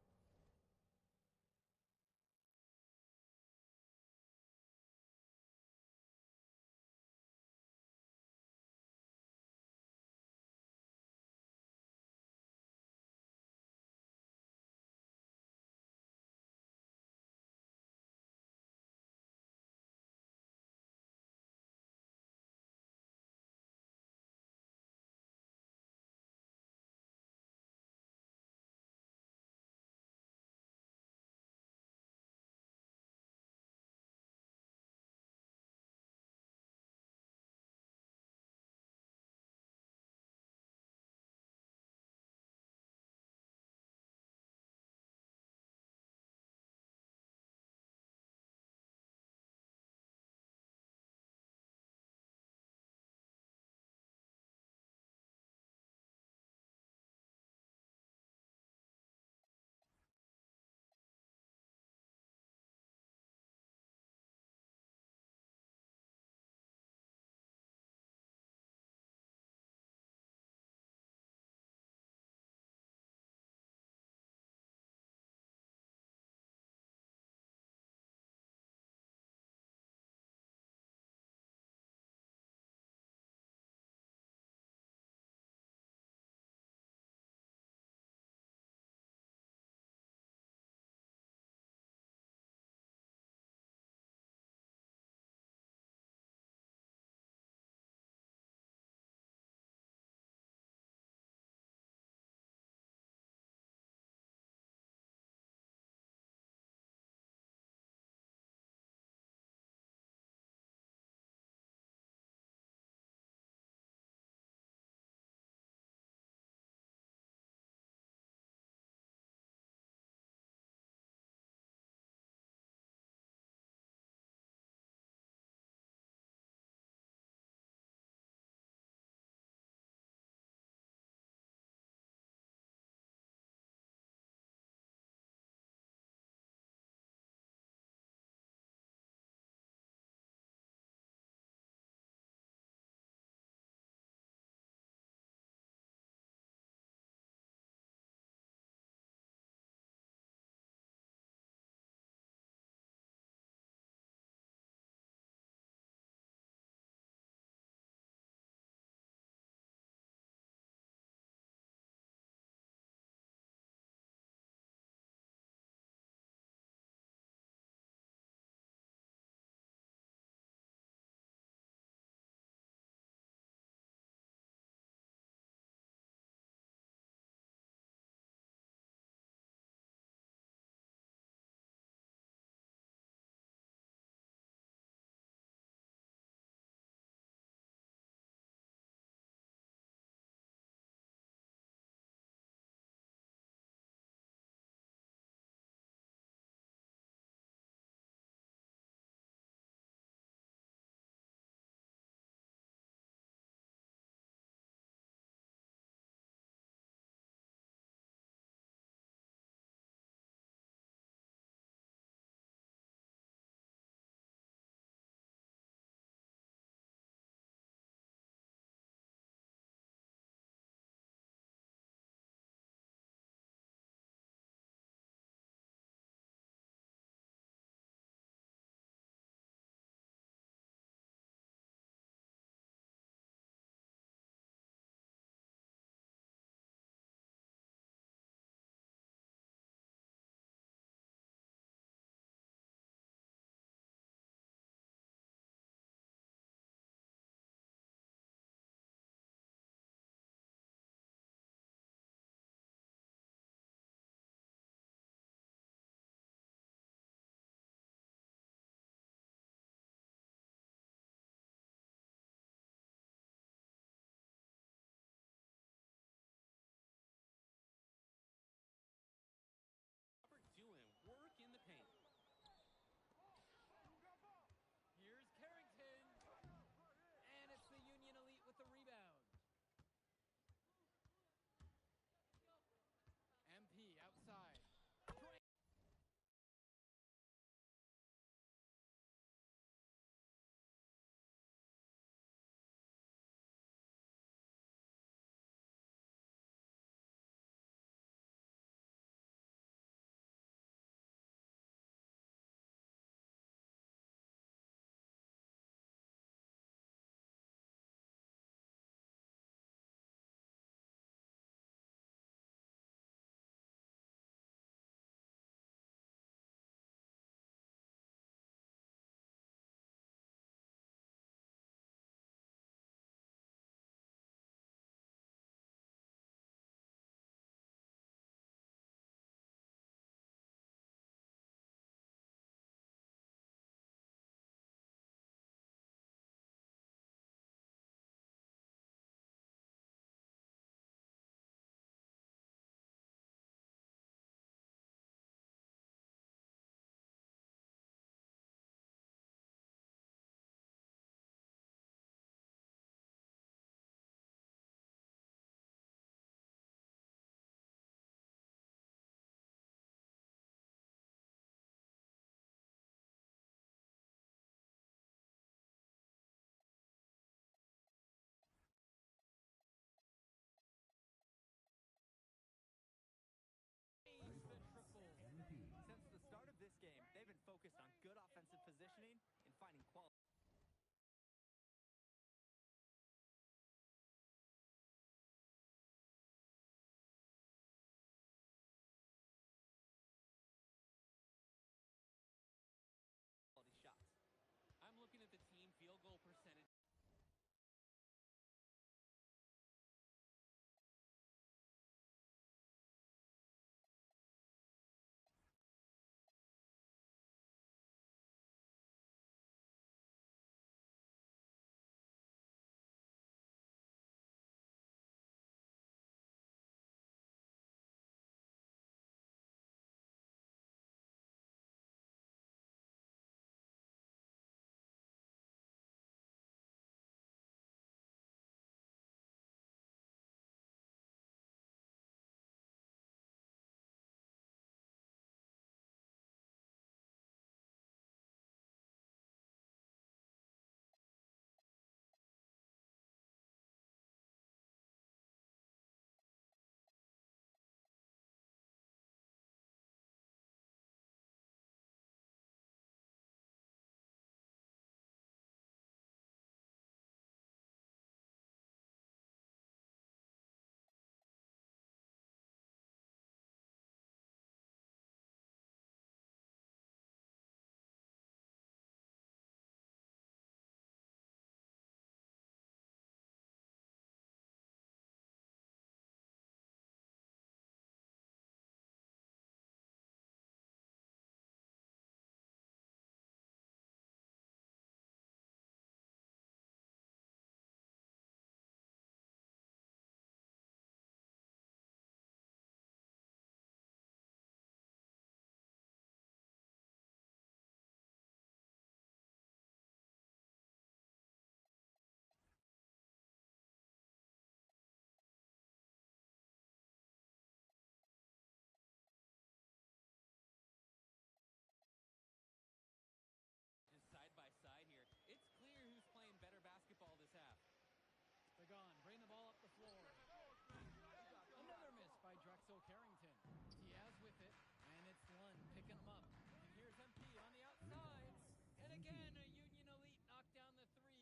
Again, a Union Elite knocked down the three.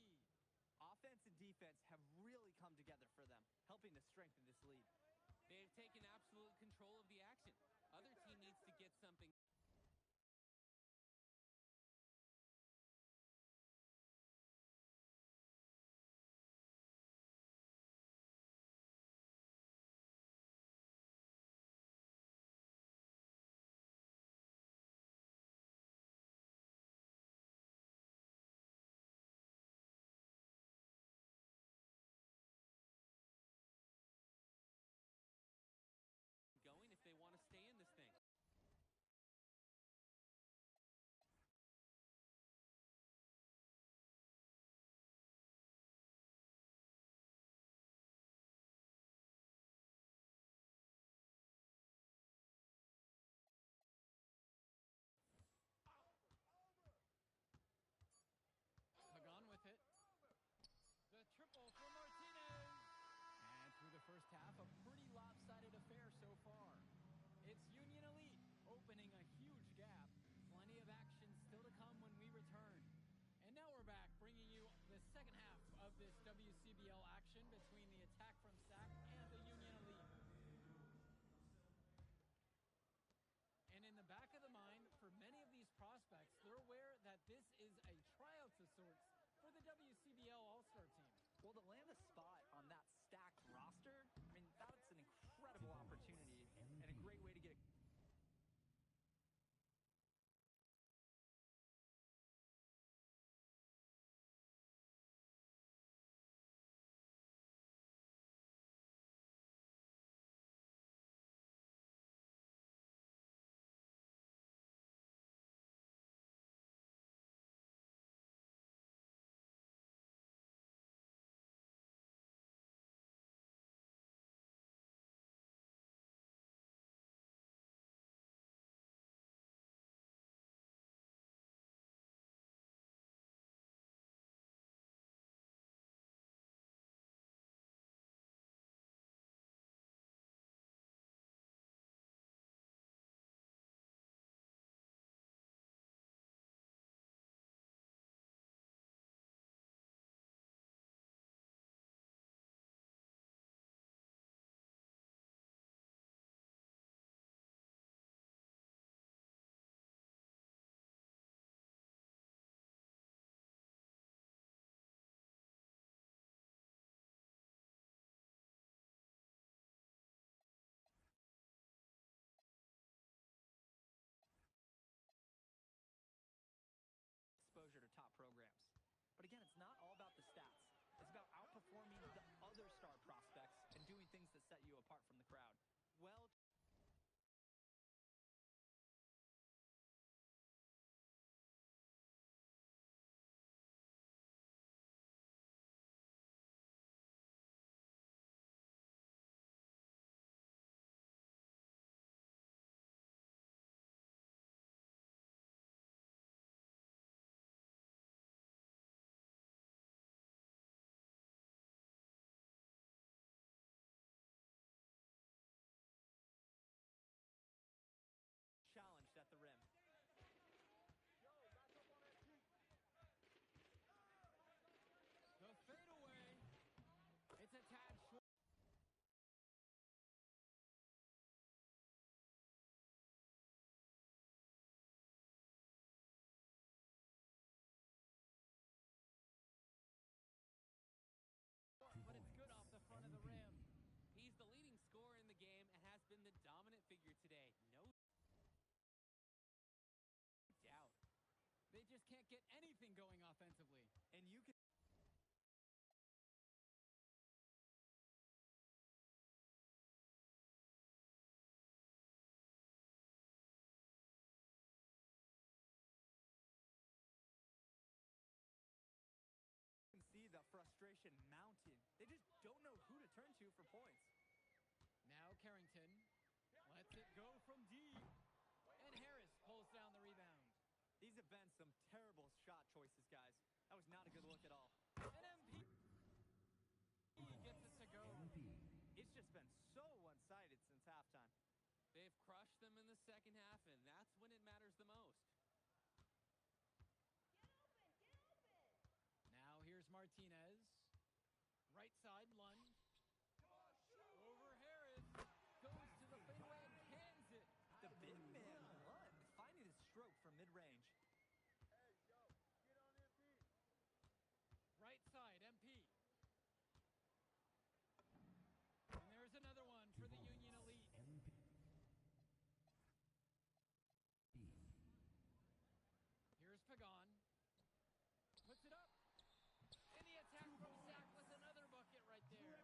Offense and defense have really come together for them, helping to strengthen this lead. They have taken absolute control of the action. Other team needs to get something. Going if they want to stay in this thing. Pagan with it. The triple for Martinez. And through the first half, a pretty lopsided affair so far. It's Union Elite opening a huge gap. Plenty of action still to come when we return. And now we're back bringing you the second half of this WCBL action between the attack from SAC and the Union Elite. And in the back of the mind, for many of these prospects, they're aware that this is a tryout of sorts for the WCBL All-Star team. Well, to land a spot on that stacked roster, I mean, that's an incredible opportunity and a great way to get exposure to top programs. But again, it's not all about the stats. It's about outperforming the other star prospects and doing things that set you apart from the crowd. Well, challenged at the rim. The fadeaway. It's a tad short. But it's good off the front of the rim. He's the leading scorer in the game and has been the dominant figure today. No doubt. They just can't get anything going offensively. And you can see the frustration mounting. They just don't know who to turn to for points. Now Carrington lets it go from deep. And Harris pulls down the rebound. These have been some terrible shot choices, guys. That was not a good look at all. And MP gets it to go. It's just been so one-sided since halftime. They've crushed them in the second half, and that's when it matters the most. Martinez. Right side lunge. Over Harris. Goes to the fadeaway and cans it. The big man, Lund, finding his stroke from mid-range. Right side, MP. And there's another one for the Union Elite. Here's Pagan. Puts it up. And the attack from Zach with another bucket right there.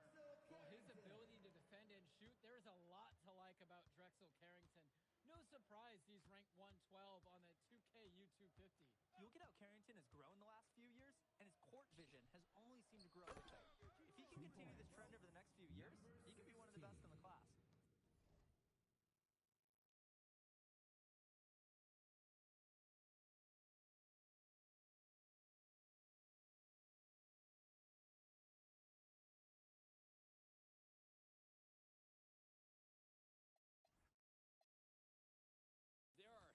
Well, his ability to defend and shoot, there's a lot to like about Drexel Carrington. No surprise he's ranked 112 on the 2K U250. You look at how Carrington has grown the last few years, and his court vision has only seemed to grow with him. If he can continue this trend over the next few years, he could be one of the best in the class. There are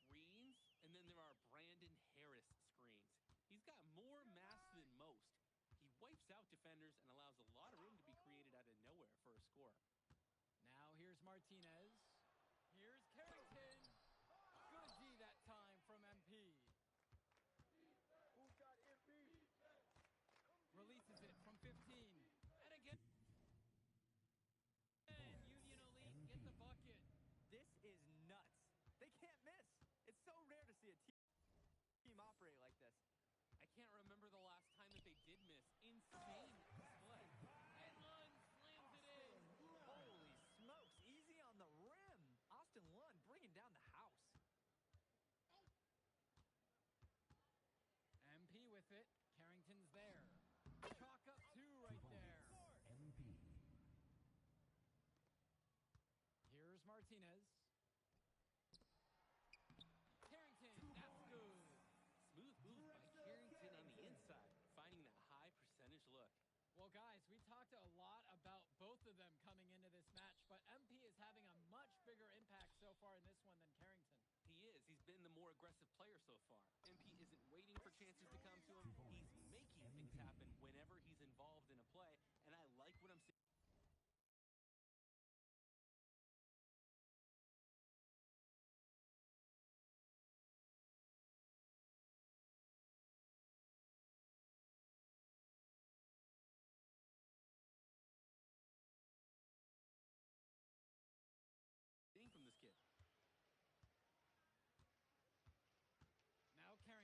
screens, and then there are Brandon Harris screens. He's got more mass than most. He wipes out defenders and allows a lot of room to be created out of nowhere for a score. Now here's Martinez. Here's Carrington. Good D that time from MP. Who's got MP? Releases it from 15. And again. And Union Elite get the bucket. This is nuts. They can't miss. It's so rare to see a team operate like this. I can't remember the last time that they did miss. Insane display. And Lund slams it in. Holy smokes, easy on the rim. Austin Lund bringing down the house. MP with it. Carrington's there. Chalk up two right there. Here's Martinez. Carrington, that's good. Smooth move by Carrington on the inside, finding that high percentage look. Well, guys, we talked a lot about both of them coming into this match, but MP is having a much bigger impact so far in this one than Carrington. He is. He's been the more aggressive player so far. MP isn't waiting for chances to come to him. He's making things happen whenever he's involved in a play, and I like what I'm seeing. From this kid. Now Carrington.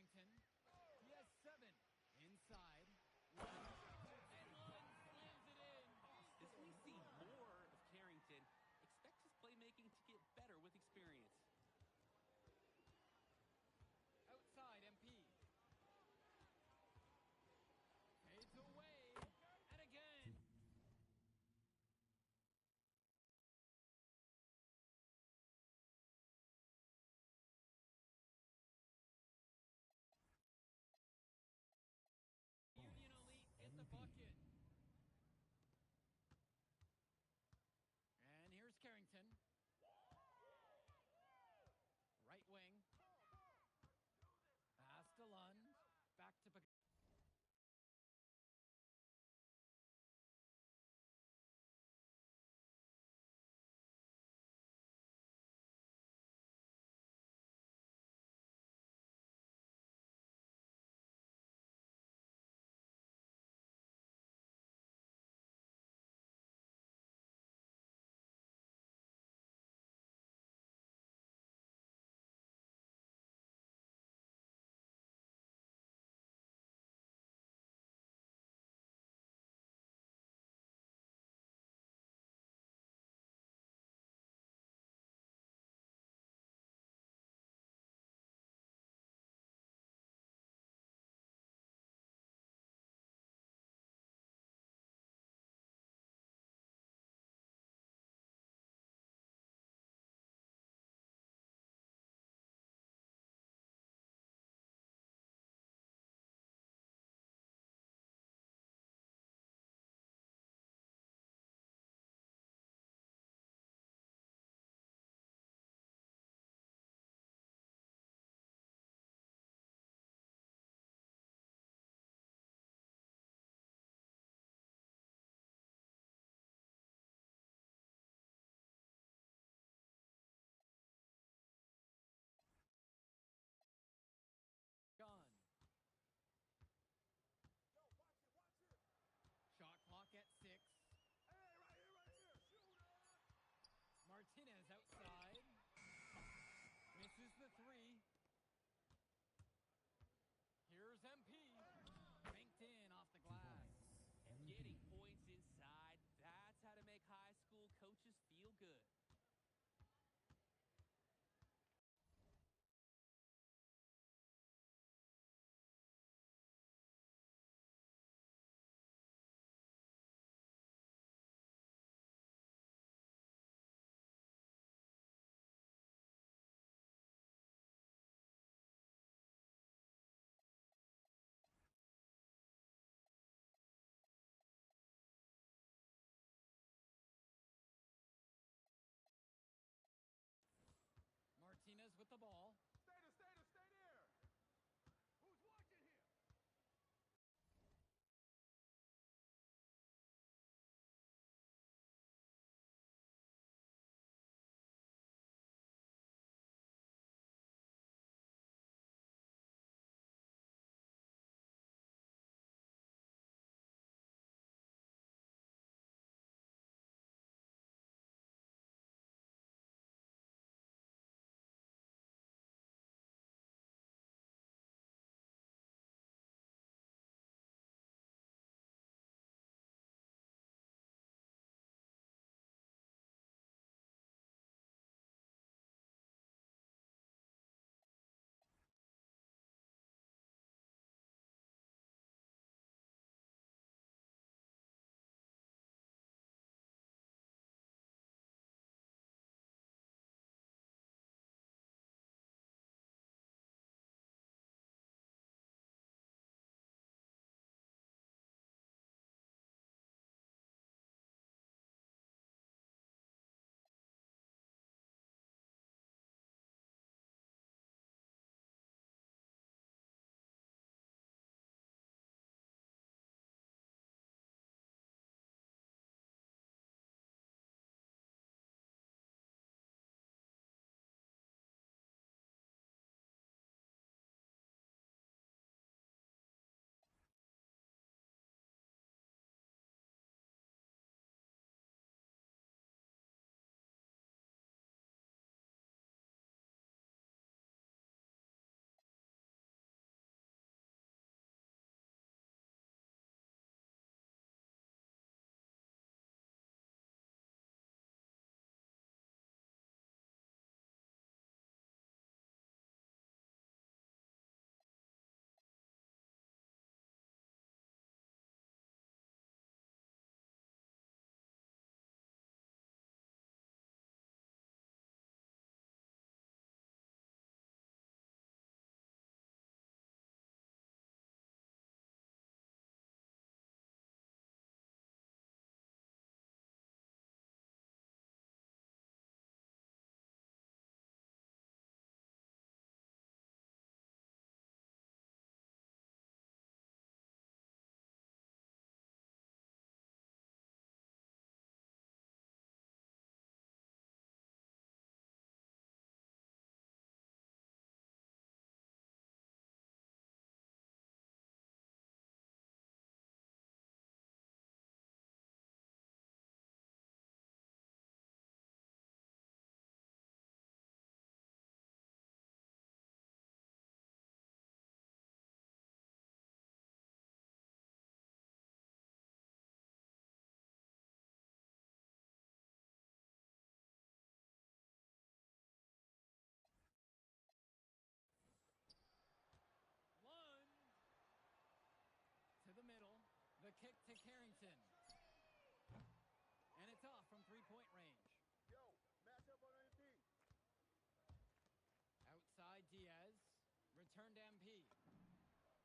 return to MP.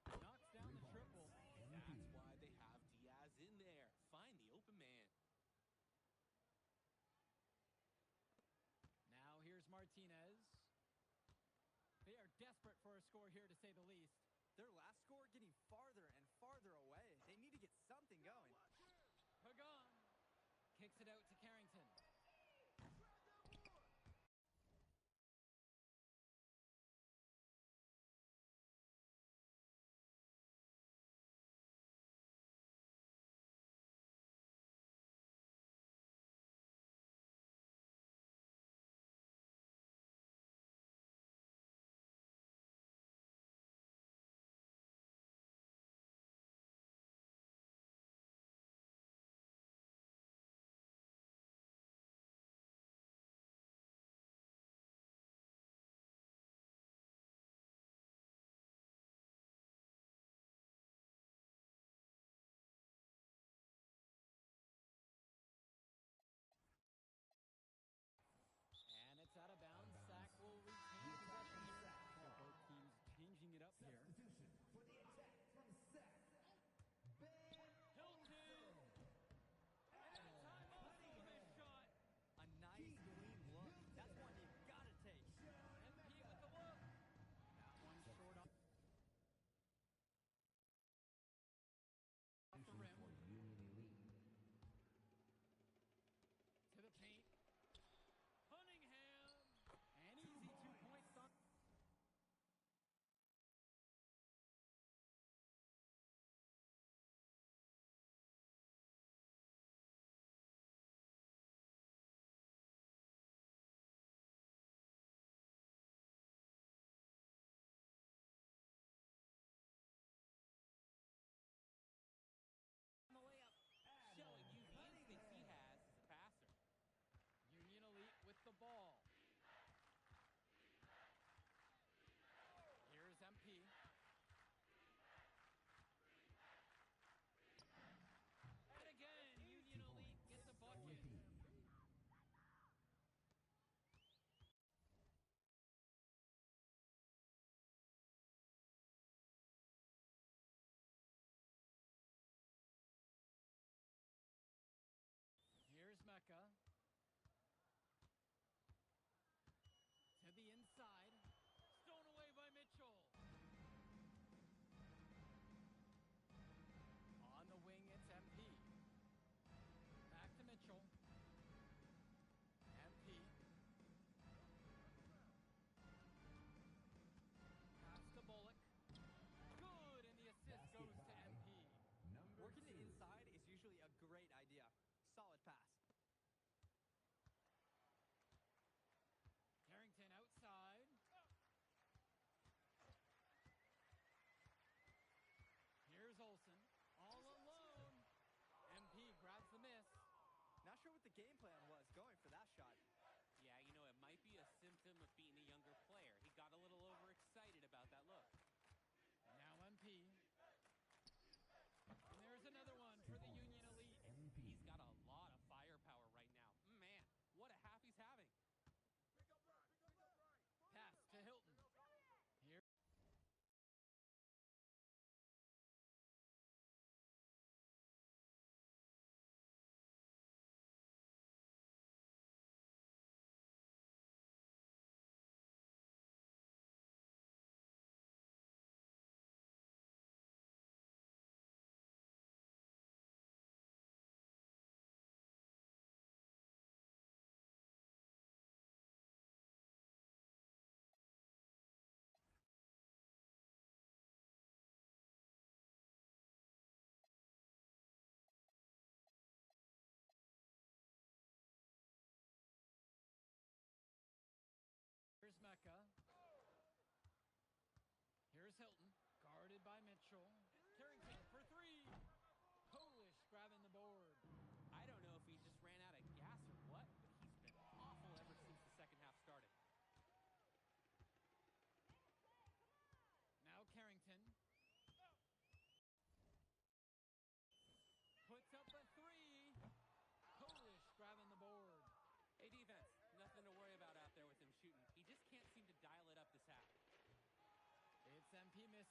Knocks down the triple. That's why they have Diaz in there. Find the open man. Now here's Martinez. They are desperate for a score here, to say the least. Their last score getting farther and farther away. They need to get something going. Pagan kicks it out to Carrington. And it's out of bounds. Sack will retain possession here. So both teams changing it up here. Substitution for the attack from Sack. Hilton! And a timeout for this shot. A nice clean look. That's one you gotta take. MP with the look. That one's short off the rim. For Union Elite. To the paint. Cunningham. And easy 2 points on. The layup. Showing you the instincts he has as a passer. Union Elite with the ball. Here's MP. And again, Union Elite gets a bucket. Here's Mecca. To the inside. Stolen away by Mitchell. On the wing, it's MP. Back to Mitchell. MP. Pass to Bullock. Good, and the assist goes to MP. Working the inside is usually a great idea. Solid pass. Carrington outside. Here's Olsen. All alone. MP grabs the miss. Not sure what the game plan was going for that shot. Yeah, you know, it might be a symptom of being a younger player. He got a little overexcited about that look. Now MP. And there's another one for the Union Elite. He's got a lot of firepower right now. Man, what a half he's having. Pass to Hilton.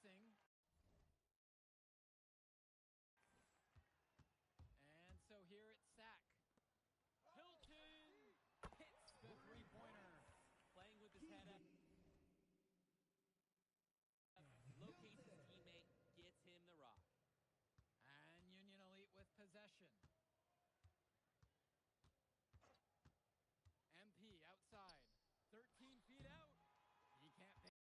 passing. And so here it's Sack. Hilton hits the three-pointer. Playing with his head up. Locates his teammate, gets him the rock. And Union Elite with possession. MP outside. 13 feet out. He can't pay.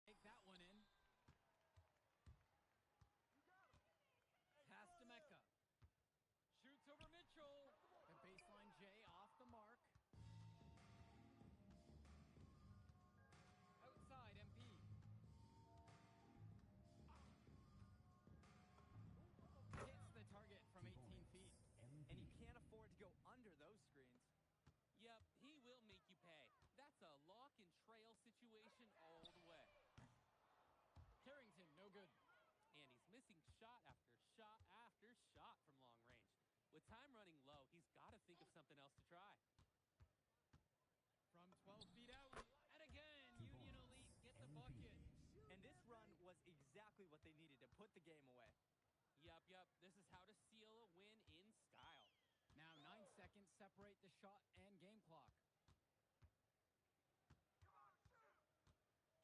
Take that one in. Pass to Mecca. Shoots over Mitchell. The baseline J off the mark. Outside MP. Hits the target from 18 feet. And you can't afford to go under those screens. Yep, he will make you pay. That's a lock and trail situation all the way. Carrington, no good. And he's missing shot after shot after shot from long range. With time running low, he's got to think of something else to try. From 12 feet out. And again, Union Elite get the bucket. And this run was exactly what they needed to put the game away. Yup. This is how to seal a win in style. Now 9 seconds separate the shot and game clock.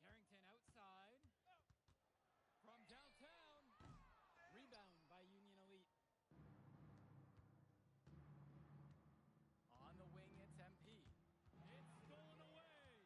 Carrington outside. From downtown. Rebound by Union Elite. On the wing, it's MP. It's stolen away.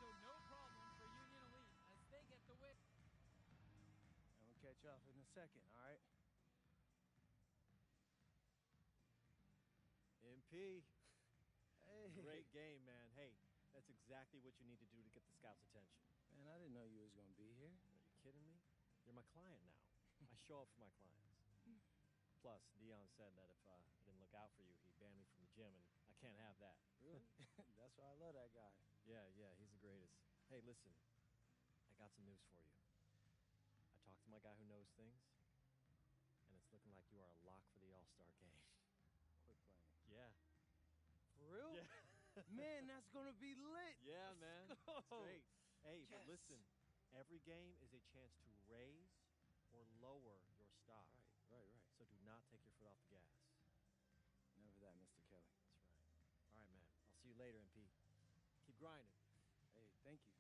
So no problem for Union Elite as they get the win. And we'll catch up in a second, all right? MP. Hey. Great game, man. Hey, that's exactly what you need to do to get the scouts' attention. Man, I didn't know you was going to be here. Are you kidding me? You're my client now. I show up for my clients. Plus, Dion said that if I didn't look out for you, he'd ban me from the gym, and I can't have that. Really? That's why I love that guy. Yeah, he's the greatest. Hey, listen, I got some news for you. I talked to my guy who knows things, and it's looking like you are a lock for the All-Star game. Quit playing. Yeah. For real? Yeah. Man, that's going to be lit. Yeah, man. It's great. Hey, but Yes. listen, every game is a chance to raise or lower your stock. Right. So do not take your foot off the gas. Never that, Mr. Kelly. That's right. All right, man. I'll see you later, MP. Keep grinding. Hey, thank you.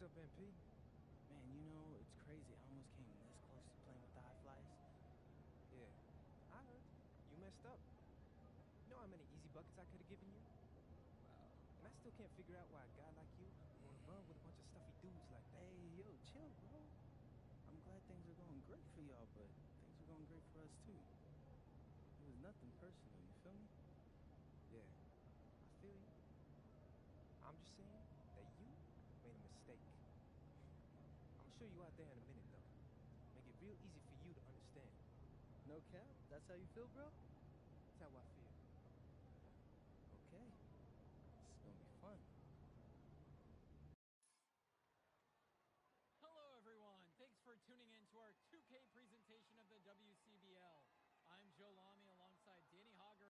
What's up, MP? Man, you know, it's crazy. I almost came this close to playing with the high flyers. Yeah, I heard. You messed up. You know how many easy buckets I could have given you? And I still can't figure out why a guy like you want to run with a bunch of stuffy dudes like that. Hey, yo, chill, bro. I'm glad things are going great for y'all, but things are going great for us, too. It was nothing personal, you feel me? Yeah, I feel you. I'm just saying that you made a mistake. I'm gonna show you out there in a minute, though. Make it real easy for you to understand. No cap? That's how you feel, bro? That's how I feel. Okay. This is gonna be fun. Hello, everyone. Thanks for tuning in to our 2K presentation of the WCBL. I'm Joe Lamy alongside Danny Hogger.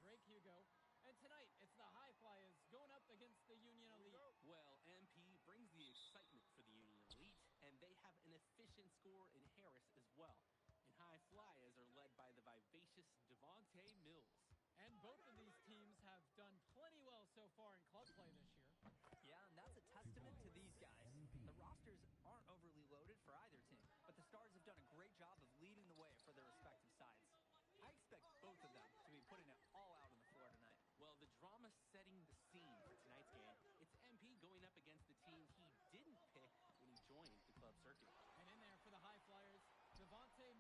Drake Hugo. And tonight, it's the High Flyers going up against the Union Elite. Well, MP brings the excitement for the Union Elite, and they have an efficient scorer in Harris as well. And High Flyers are led by the vivacious Devontae Mills. And both of these teams have done plenty well so far in club play this year. Yeah, and that's a testament to these guys. The rosters aren't overly loaded for either team, but the Stars have done a great job of leading the way for their respective sides. I expect both of them to be putting it all out on the floor tonight. Well, the drama setting the scene for tonight's game, it's MP going up against the team he didn't pick when he joined the club circuit. And in there for the High Flyers, Devontae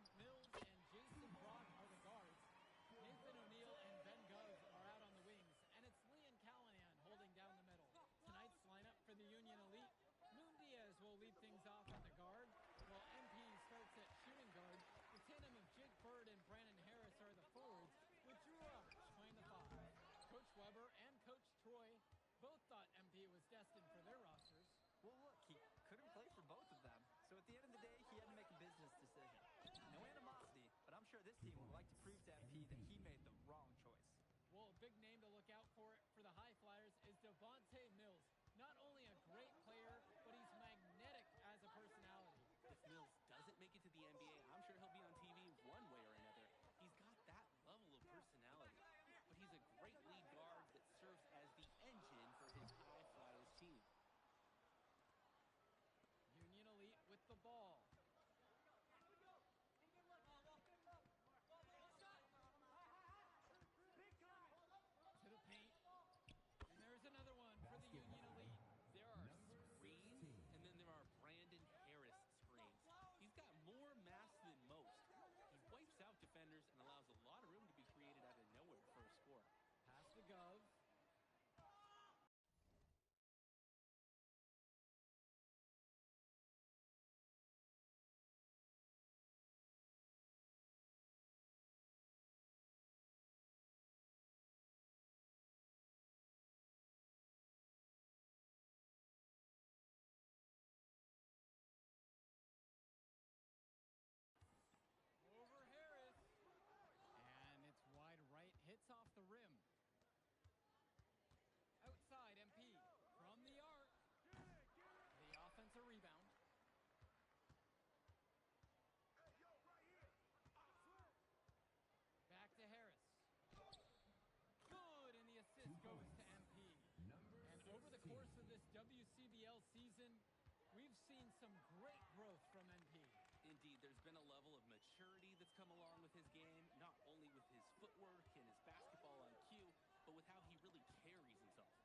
seen some great growth from NP. Indeed, there's been a level of maturity that's come along with his game, not only with his footwork and his basketball IQ, but with how he really carries himself.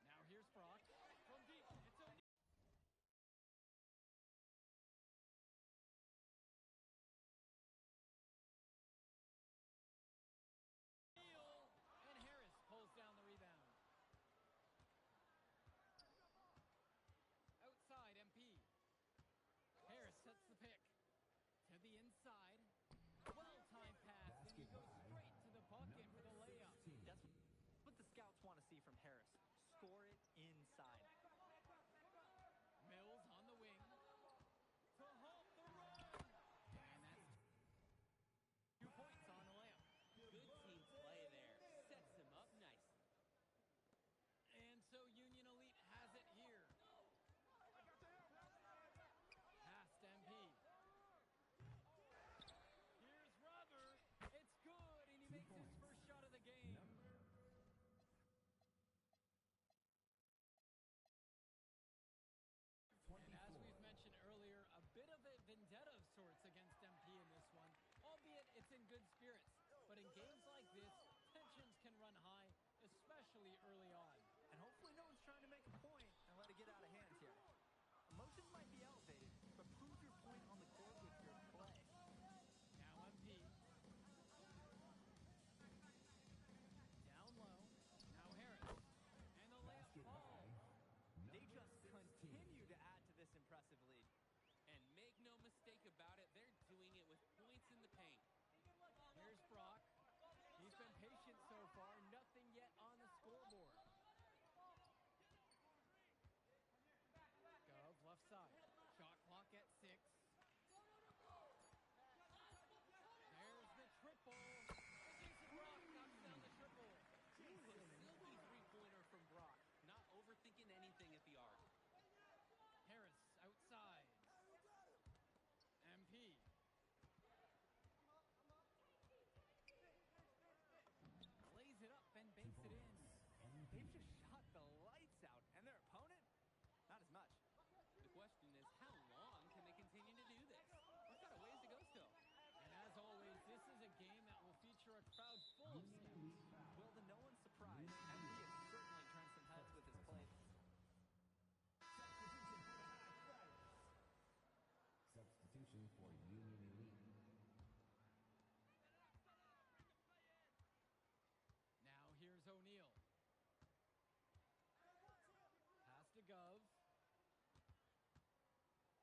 Now here's Brock. From deep, it's O'Neal. And Harris pulls down the rebound. Outside, MP. Harris sets the pick. To the inside. Well-timed pass, and he goes straight to the bucket for the layup. That's what the scouts want to see from Harris. Score it inside. Mills on the wing. To halt the run. And that's 2 points on the layup. Good team play there. Sets him up nicely. And so Union Elite has it here. Past MP. Here's Robert. It's good, and he makes his first shot of the game. And as we've mentioned earlier, a bit of a vendetta of sorts against MP in this one, albeit it's in good spirits. But in games like this, tensions can run high, especially early on. And hopefully no one's trying to make a point and let it get out of hand here. Emotions might be elevated, but prove your point on the court with your play. Now MP. Down low. Now Harris. And the layup falls. They just continue to add to this impressive lead. And make no mistake about it, they're doing it with points in the paint. Here's Brock. He's been patient so far. Nothing yet on the scoreboard. Gov, left side. Shot clock at 6. There's the triple. And Jason Brock knocks down the triple. Ooh, a silky three-pointer from Brock. Not overthinking anything at the arc. Harris outside. MP. Lays it up and banks it in. They've just shot the lights out, and their opponent, not as much. The question is, how long can they continue to do this? We've got a ways to go still. And as always, this is a game that will feature a crowd full of scouts. Well, to no one's surprise, MP has certainly turned some heads with his play. Substitution for Union Elite. Now here's O'Neal. Pass to Gov.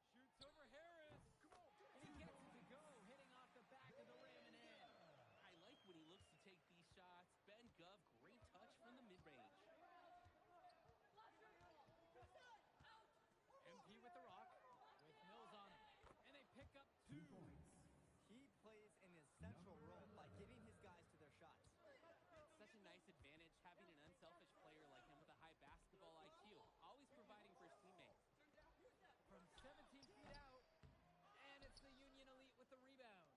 Shoots over Harris. And he gets it to go, hitting off the back of the rim and in. I like when he looks to take these shots. Ben Gov, great touch from the mid-range. MP with the rock, with Mills on him. And they pick up 2. He plays an essential role by getting his guys to their shots. Such a nice advantage having an unselfish player like him with a high basketball IQ, always providing for his teammates. From 17 feet out, and it's the Union Elite with the rebound.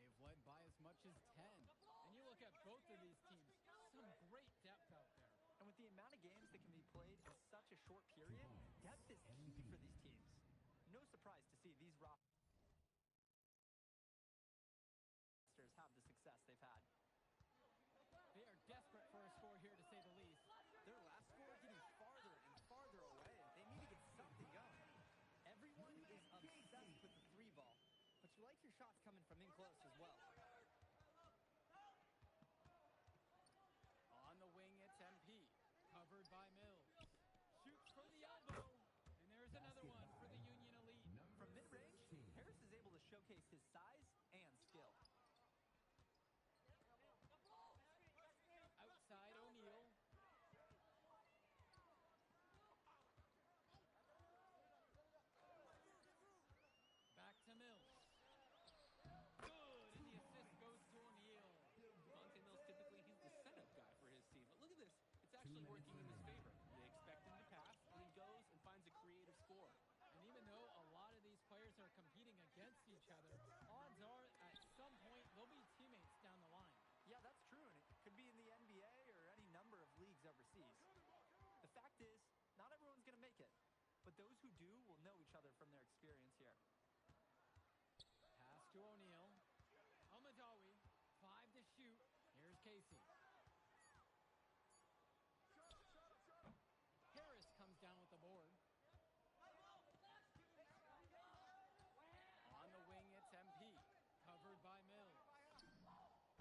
They've led by as much as 10. And you look at both of these teams, some great depth out there. And with the amount of games that can be played in such a short period, depth is key for these teams. No surprise to see these rosters have the success they've had. They are desperate for a score here, to say the least. Their last score getting farther and farther away. They need to get something going. Everyone is obsessed with the 3 ball, but you like your shots coming from in close as well. On the wing, it's MP, covered by Mills. Shoots from the elbow, and there's another one for the Union Elite. From mid-range, Harris is able to showcase his size and skill. Outside O'Neal. Back to Mills. Good, and the but those who do will know each other from their experience here. Pass to O'Neal. Amadawi, 5 to shoot. Here's Casey. Harris comes down with the board. On the wing, it's MP. Covered by Mills.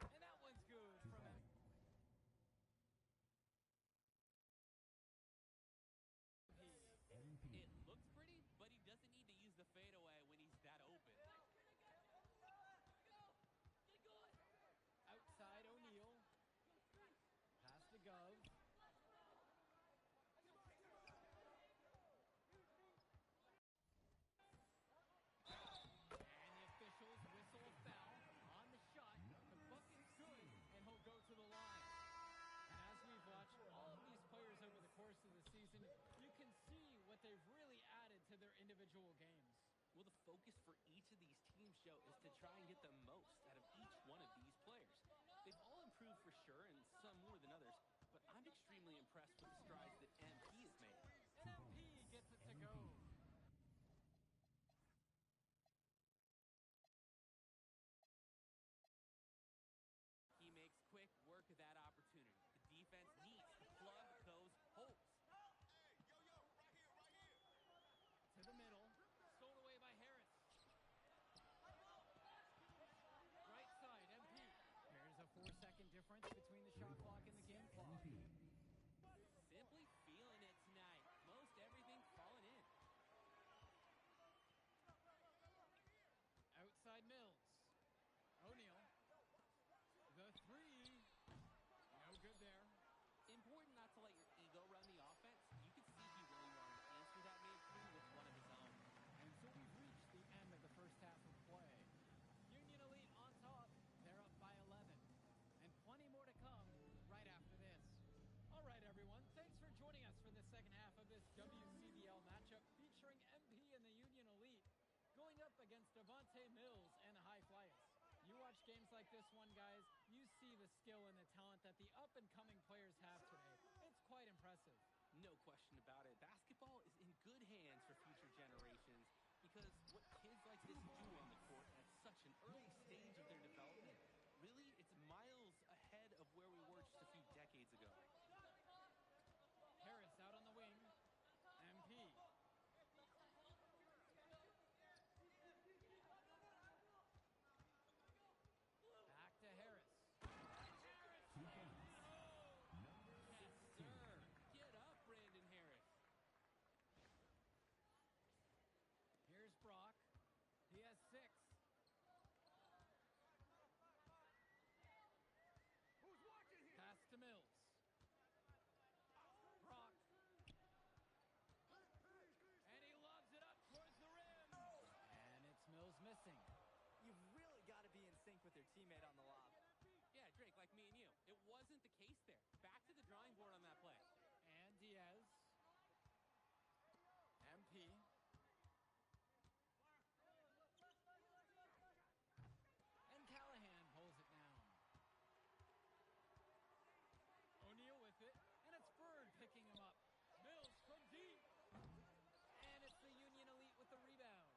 And that one's good from MP. It looks pretty, but he doesn't need to use the fadeaway when he's that open. Outside O'Neal. Pass to Gov. And the officials whistle a foul on the shot. The bucket's good, and he'll go to the line. And as we've watched all of these players over the course of the season, you can see what they've really added to their individual games. Well, the focus for each of these teams, Joe, is to try and get the most out of each one of these players. They've all improved for sure, and some more than others, but I'm extremely impressed with the strides that MP has made. And MP gets it to go. He makes quick work of that opportunity. The defense needs to plug those holes. To the middle. Stolen away by Harris. Right side, MP. There's a 4-second difference between the shot clock and the game clock. Simply feeling it tonight. Most everything falling in. Outside Mills. O'Neal. The three. No good there. Important not to let your ego run the offense. You could see he really wanted to answer that mid-three with one of his own. And so we've reached the end of the first half of play. Union Elite on top. They're up by 11. And plenty more to come right after this. All right, everyone. Thanks for joining us for the second half of this WCBL matchup featuring MP and the Union Elite going up against Devontae Mills and the High Flyers. You watch games like this one, guys, you see the skill and the talent that the up-and-coming players have today. It's quite impressive. No question about it. Basketball is in good hands for future generations because what kids like this do on the court at such an early stage of their development, really, it's miles ahead of where we were just a few decades ago. Harris out on the wing. MP. Back to Harris. Yes, sir. Get up, Brandon Harris. Here's Brock. He has 6. Pass to Mills. Brock. And he lobs it up towards the rim. And it's Mills missing. You've really got to be in sync with your teammate on the lob. Yeah, Drake, like me and you. It wasn't the case there. Back to the drawing board on that play. And Diaz. MP. And Callahan pulls it down. O'Neal with it. And it's Bird picking him up. Mills from deep. And it's the Union Elite with the rebound.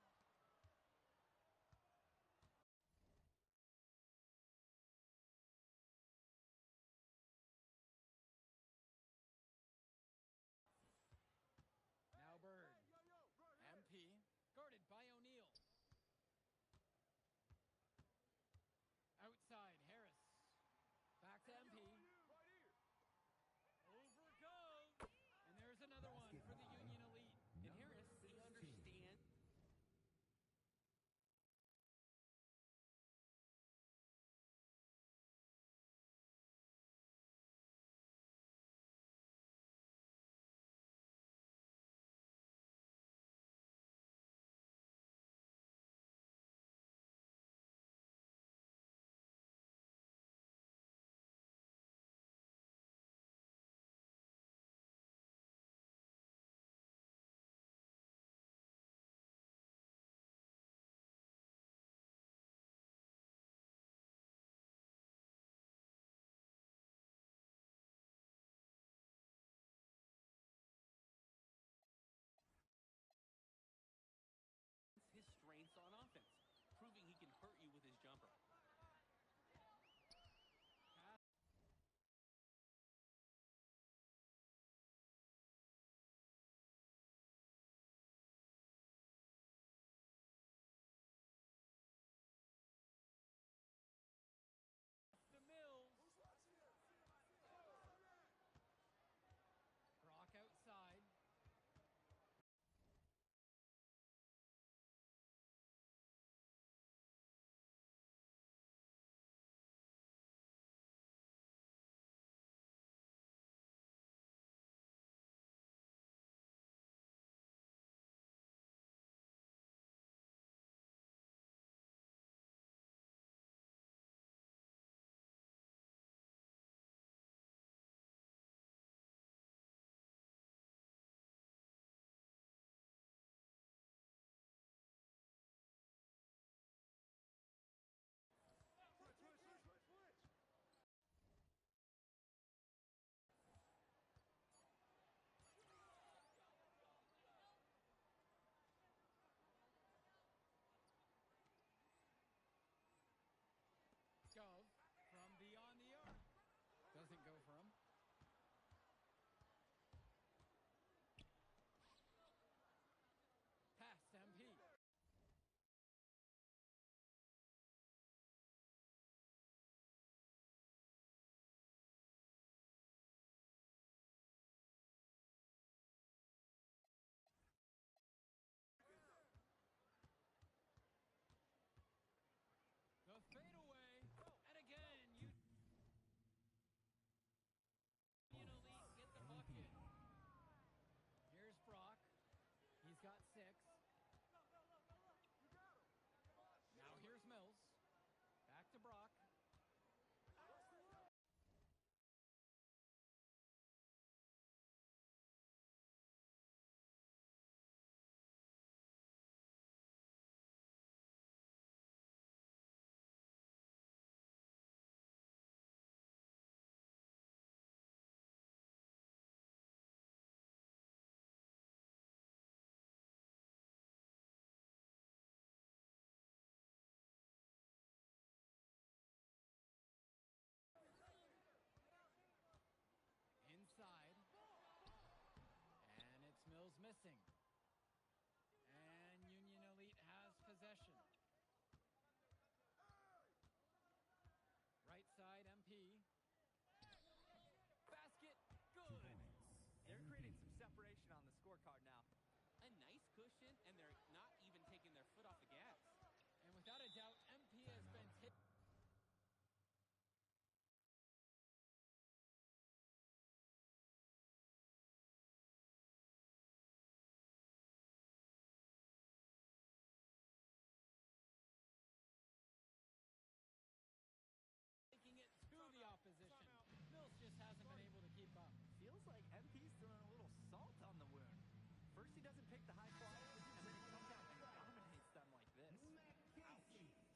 the high flyers, and then he comes out and dominates them like this.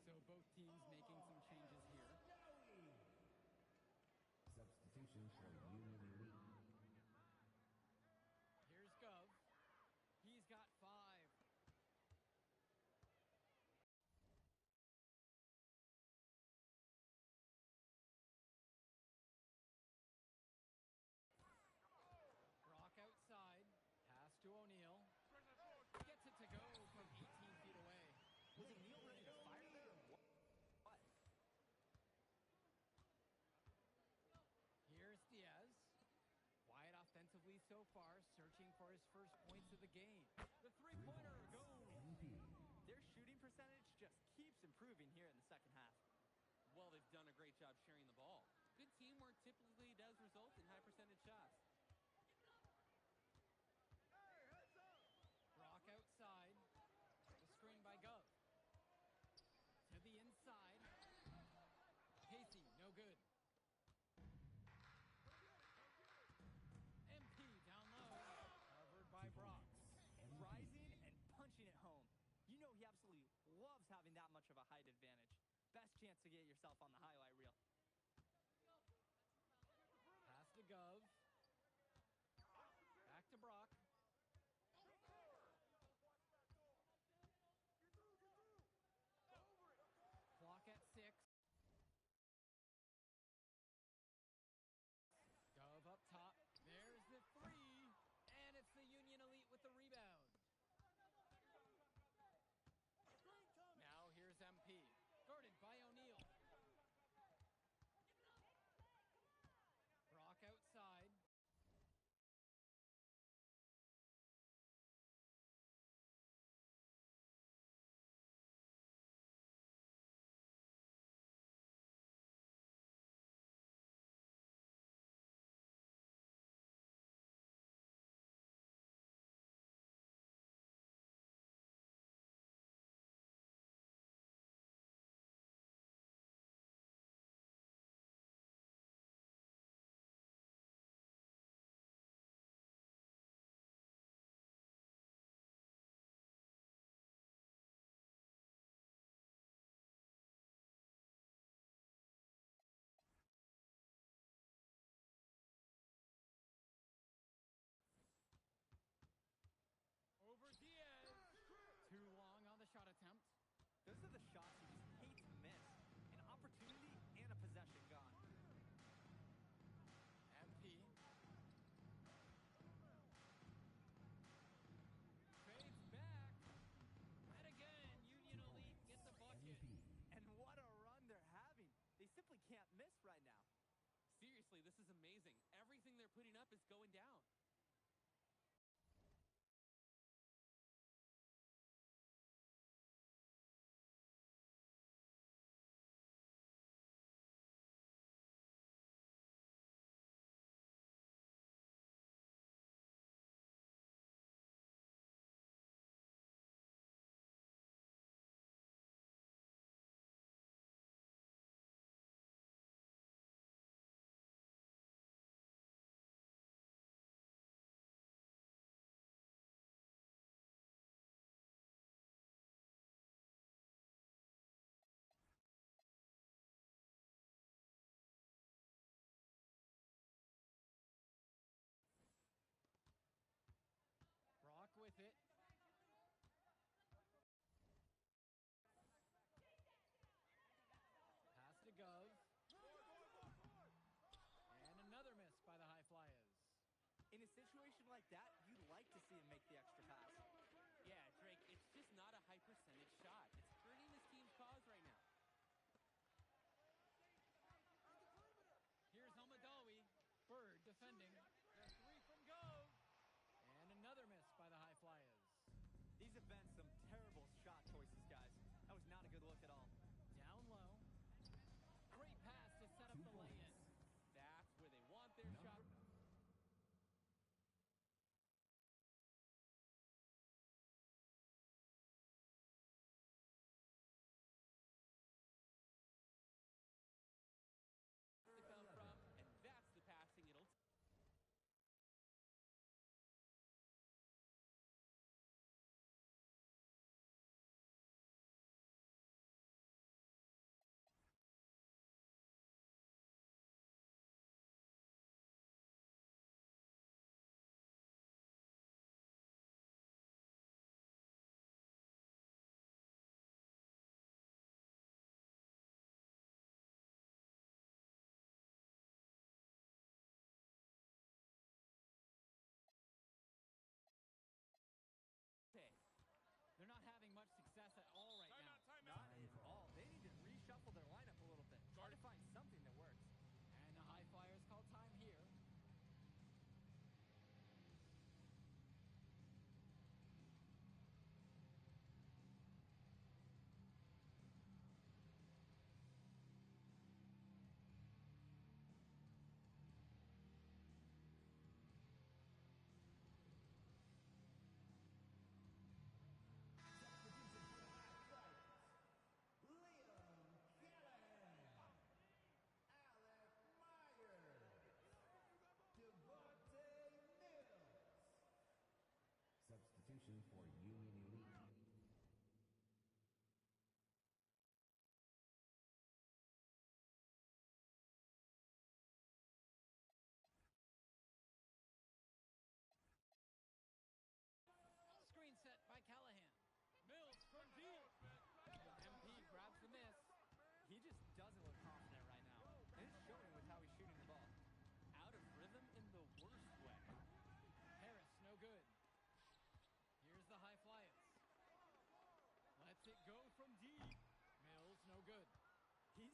So both teams making some changes here. Substitution for Union Elite. Here's Gov. He's got 5. Brock outside. Pass to O'Neal. Gets it to go from 18 feet away. Was O'Neal ready to fire there or what? Here's Diaz. Quiet offensively so far, searching for his first points of the game. The three-pointer goes. Their shooting percentage just keeps improving here in the second half. Well, they've done a great job sharing the ball. Good teamwork typically does result in high percentage shots. Brock outside. The screen by Gov. To the inside. Casey, no good. MP down low. Covered by Brock. Rising and punching it home. You know he absolutely loves having that much of a height advantage. Best chance to get yourself on the highlight reel. Pass to Gov. Back to Brock. Clock at 6. Gov up top. There's the 3. And it's the Union Elite with the rebound. Now here's MP. Guarded by O'Neal. Brock outside. Over Diaz. Too long on the shot attempt. Those are the shots you just hate to miss. An opportunity and a possession gone. MP. Fades back. And again, Union Elite get the bucket. And what a run they're having. They simply can't miss right now. Seriously, this is amazing. Everything they're putting up is going down. Brock with it. Pass to Gov. And another miss by the High Flyers. In a situation like that, you'd like to see him make the extra pass. Yeah, Drake, it's just not a high percentage shot. It's hurting his team's cause right now. Here's Hamadawi. Bird defending. The 3 from Gov. And another miss by the High Flyers. These have been some terrible shot choices, guys. That was not a good look at all. Down low. Great pass to set up the lay-in. That's where they want their shot.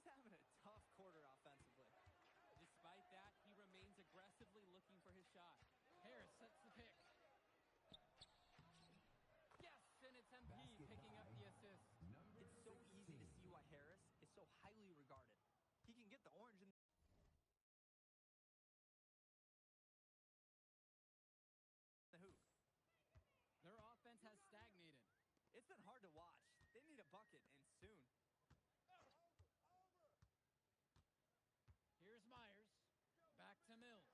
He's having a tough quarter offensively. Despite that, he remains aggressively looking for his shot. Harris sets the pick. Yes, and it's MP picking up the assist. It's so easy to see why Harris is so highly regarded. He can get the orange in the hoop. Their offense has stagnated. It's been hard to watch. They need a bucket, and soon. Here's Myers. Back to Mills.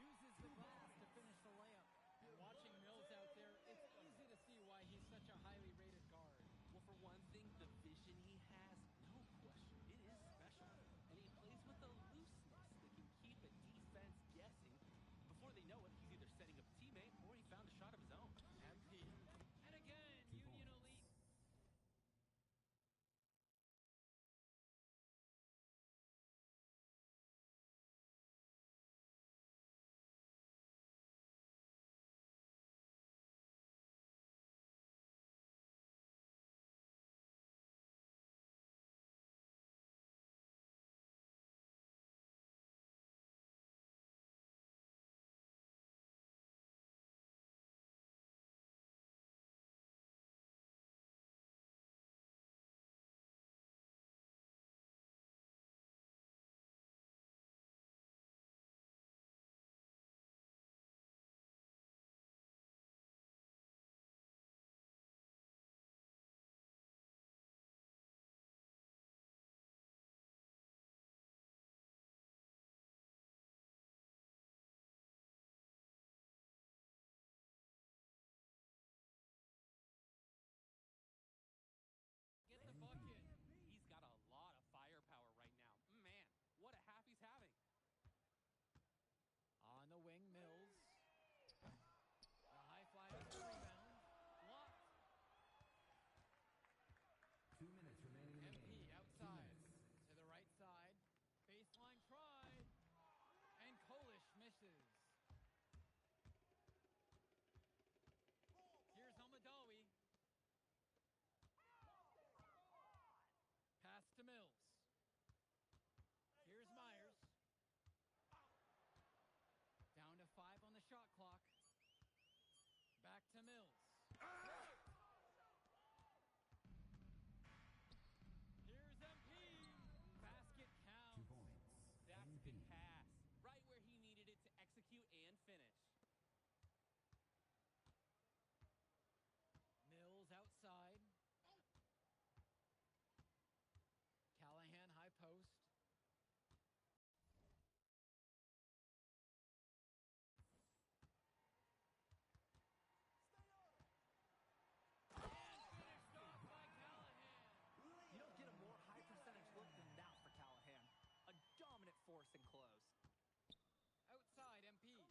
Uses the glass to finish the layup. And watching Mills out there, it's easy to see why he's such a highly rated guard. Well, for one thing, the vision he has, no question, it is special. And he plays with a looseness that can keep a defense guessing. Before they know it, he's either setting up a teammate or he found a shot of his own. MP. And again, Union Elite. Get the bucket. He's got a lot of firepower right now. Man, what a half he's having. On the wing, Mills. The high flyer for the rebound. Blocked. 2 minutes remaining in the MP game. outside. To the right side. Baseline try. And Kolish misses. Here's Almadawi. Pass to Mills. Here's Myers. Down to 5 on the shot clock. Back to Mills. Here's MP. Basket 2 counts. points. That's a good pass. Right where he needed it to execute and finish. Mills outside. Callahan high post. And finished off by Callahan. You don't get a more high percentage look than that for Callahan. A dominant force in close. Outside MP.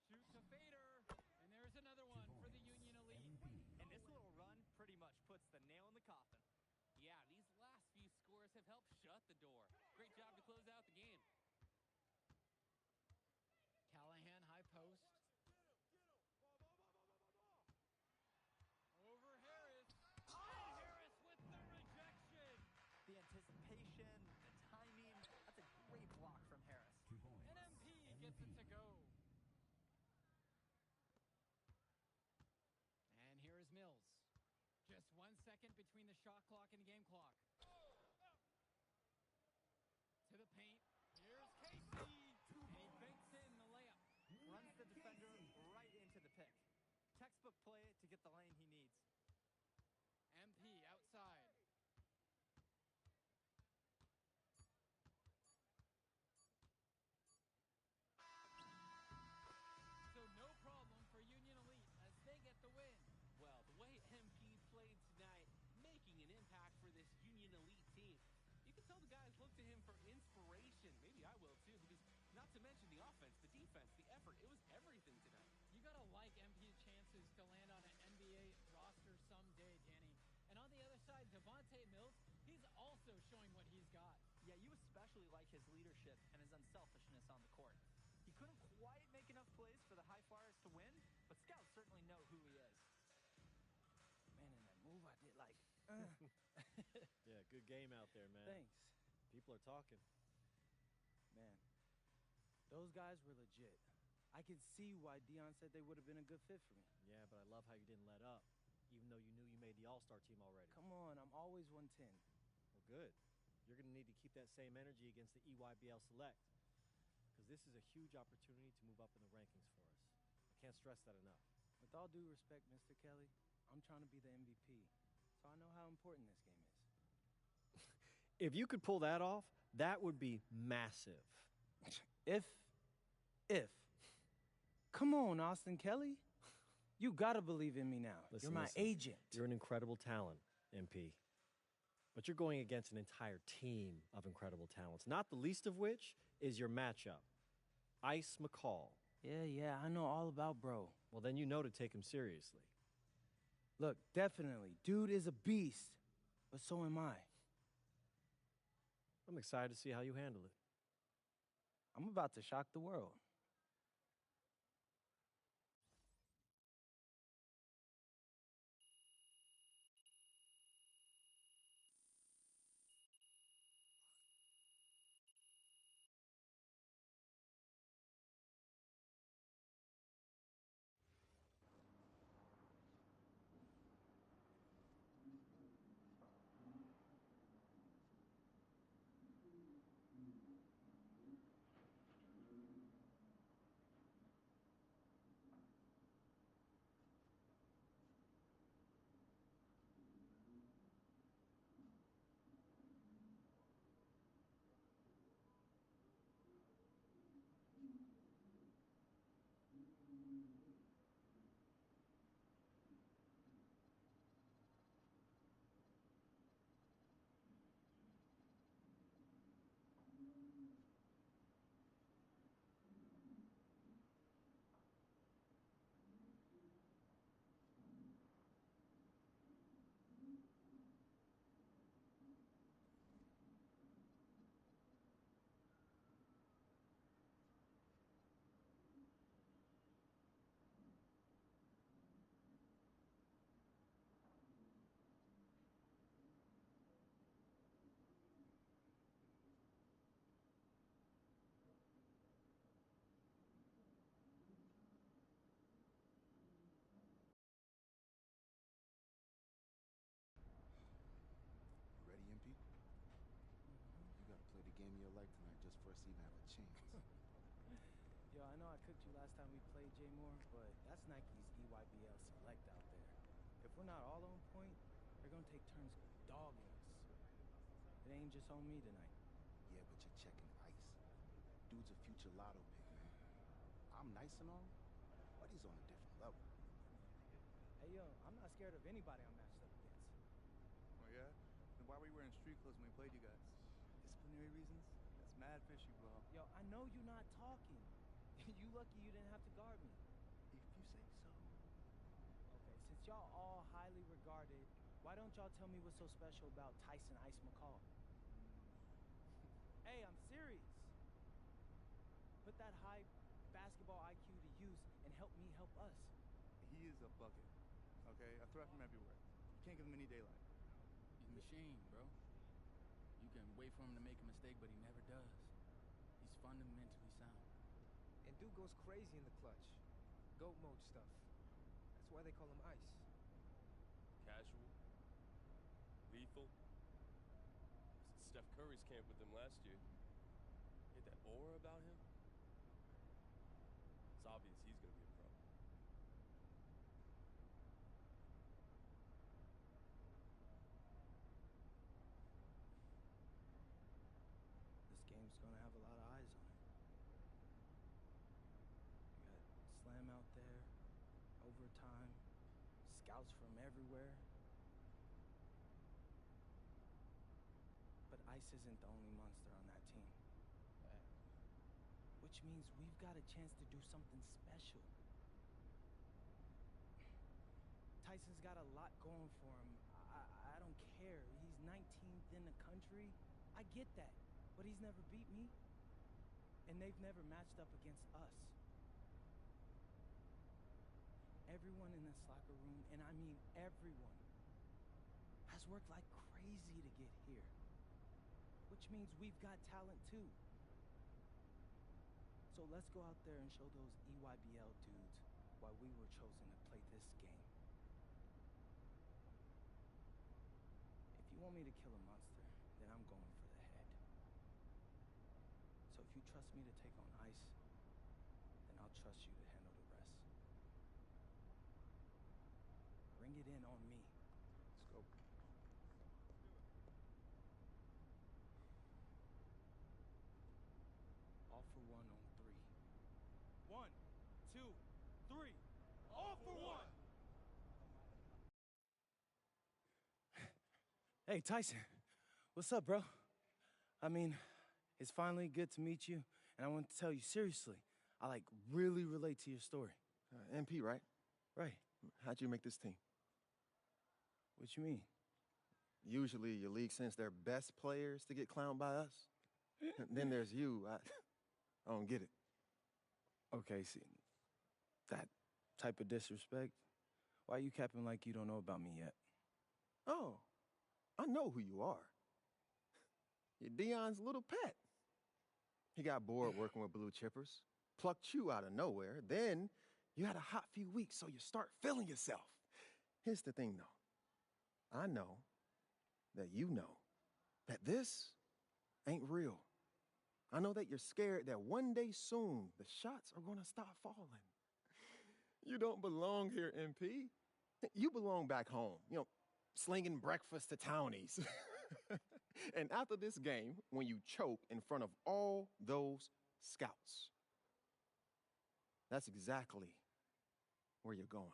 Shoots a fader. And there's another one for the Union Elite. And this little run pretty much puts the nail in the coffin. Yeah, these last few scores have helped shut the door. Great job to close out the game. Callahan high post. Over Harris. And Harris with the rejection. The anticipation, the timing, that's a great block from Harris. 2 points. And MP gets it to go. And here is Mills. Just 1 second between the shot clock and the game clock. To the paint. Here's Casey. And he banks in the layup. Runs the defender right into the pick. Textbook play to get the lane he needs. MP outside. So no problem for Union Elite as they get the win. Well, the way MP played tonight, making an impact for this Union Elite team. You can tell the guys look to him for inspiration. Maybe I will too, because not to mention the offense, the defense, the effort. It was everything tonight. You gotta like MP's chances to land on an NBA roster someday, Danny. And on the other side, Devontae Mills, he's also showing what he's got. Yeah, you especially like his leadership and his unselfishness on the court. He couldn't quite make enough plays for the High Flyers to win, but scouts certainly know who he is. Man, in that move I did like. Yeah, good game out there, man. Thanks. People are talking. Man, those guys were legit. I could see why Dion said they would have been a good fit for me. Yeah, but I love how you didn't let up, even though you knew you made the All-Star team already. Come on, I'm always 110. Well, good. You're going to need to keep that same energy against the EYBL Select, because this is a huge opportunity to move up in the rankings for us. I can't stress that enough. With all due respect, Mr. Kelly, I'm trying to be the MVP, so I know how important this game is. If you could pull that off, that would be massive. If. Come on, Austin Kelly. You gotta believe in me now. Listen, You're my agent. You're an incredible talent, MP. But you're going against an entire team of incredible talents, not the least of which is your matchup, Ice McCall. Yeah, I know all about bro. Well, then you know to take him seriously. Look, definitely. Dude is a beast, but so am I. I'm excited to see how you handle it. I'm about to shock the world. Ready, MP? You gotta play the game of your life tonight just for us to even have a chance. Yo, I know I cooked you last time we played, J Moore, but that's Nike's EYBL Select out there. If we're not all on point, they're gonna take turns dogging us. It ain't just on me tonight. Yeah, but you're checking Ice. Dude's a future lotto pick, man. I'm nice and all, but he's on a different level. Hey, yo, I'm not scared of anybody I'm matched up against. Oh, yeah? Then why were you wearing street clothes when we played you guys? Disciplinary reasons? That's mad fishy, bro. Yo, I know you're not talking. You lucky you didn't have to guard me. If you say so. Okay, since y'all all highly regarded, why don't y'all tell me what's so special about Tyson Ice McCall? Hey, I'm serious. Put that high basketball IQ to use and help me help us. He is a bucket, okay? A threat from everywhere. You can't give him any daylight. He's a machine, bro. You can wait for him to make a mistake, but he never does. He's fundamentally sound. And dude goes crazy in the clutch. Goat mode stuff. That's why they call him Ice. Casual. Lethal. Steph Curry's camp with him last year. He had that aura about him. It's obvious he's going to be a pro. This game's gonna have a lot of eyes on it. You got Slam out there, overtime, scouts from everywhere. But Ice isn't the only monster on that team. Which means we've got a chance to do something special. Tyson's got a lot going for him. I don't care. He's 19th in the country. I get that. But he's never beat me. And they've never matched up against us. Everyone in this locker room, and I mean everyone, guys work like crazy to get here, which means we've got talent too. So let's go out there and show those EYBL dudes why we were chosen to play this game. If you want me to kill a monster, then I'm going for the head. So if you trust me to take on Ice, then I'll trust you to handle the rest. Bring it in on me. Let's go. All for one on three. 1, 2, 3. All for one! Hey, Tyson. What's up, bro? I mean, it's finally good to meet you, and I want to tell you seriously, I really relate to your story. MP, right? Right. How'd you make this team? What you mean? Usually your league sends their best players to get clowned by us. Then there's you. I don't get it. Okay, see, that type of disrespect, why are you capping like you don't know about me yet? Oh, I know who you are. You're Dion's little pet. He got bored working with blue chippers, plucked you out of nowhere, then you had a hot few weeks, so you start feeling yourself. Here's the thing, though. I know that you know that this ain't real. I know that you're scared that one day soon the shots are going to stop falling. You don't belong here, MP. You belong back home, slinging breakfast to townies. And after this game, when you choke in front of all those scouts, that's exactly where you're going.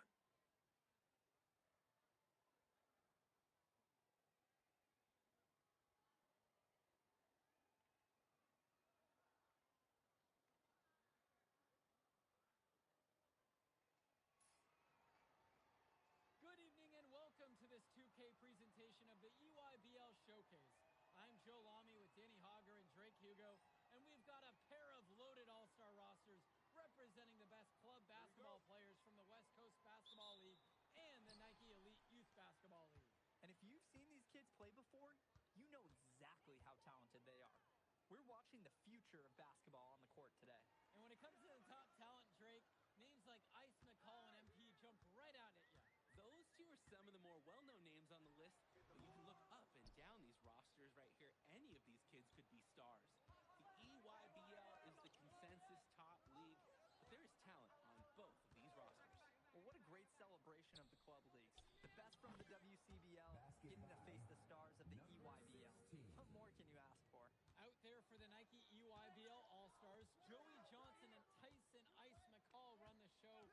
Good evening and welcome to this 2K presentation of the EYBL Showcase. I'm Joe Lamy with Danny Hogger and Drake Hugo, and we've got a pair of loaded all-star rosters representing the best club basketball players from the West Coast Basketball League and the Nike Elite Youth Basketball League. And if you've seen these kids play before, you know exactly how talented they are. We're watching the future of basketball on the court today. And when it comes to the top talent, Drake, names like Ice McCall and MP jump right out at you. Those two are some of the more well-known names on the list, but you can look up and down these rosters right here. Any of these kids could be stars. The EYBL is the consensus top league, but there is talent on both of these rosters. Well, what a great celebration of the club leagues. The best from the WCBL getting to face the stars of the EYBL. What more can you ask for? Out there for the Nike EYBL All-Stars, Joey Johnson and Tyson Ice McCall run the show.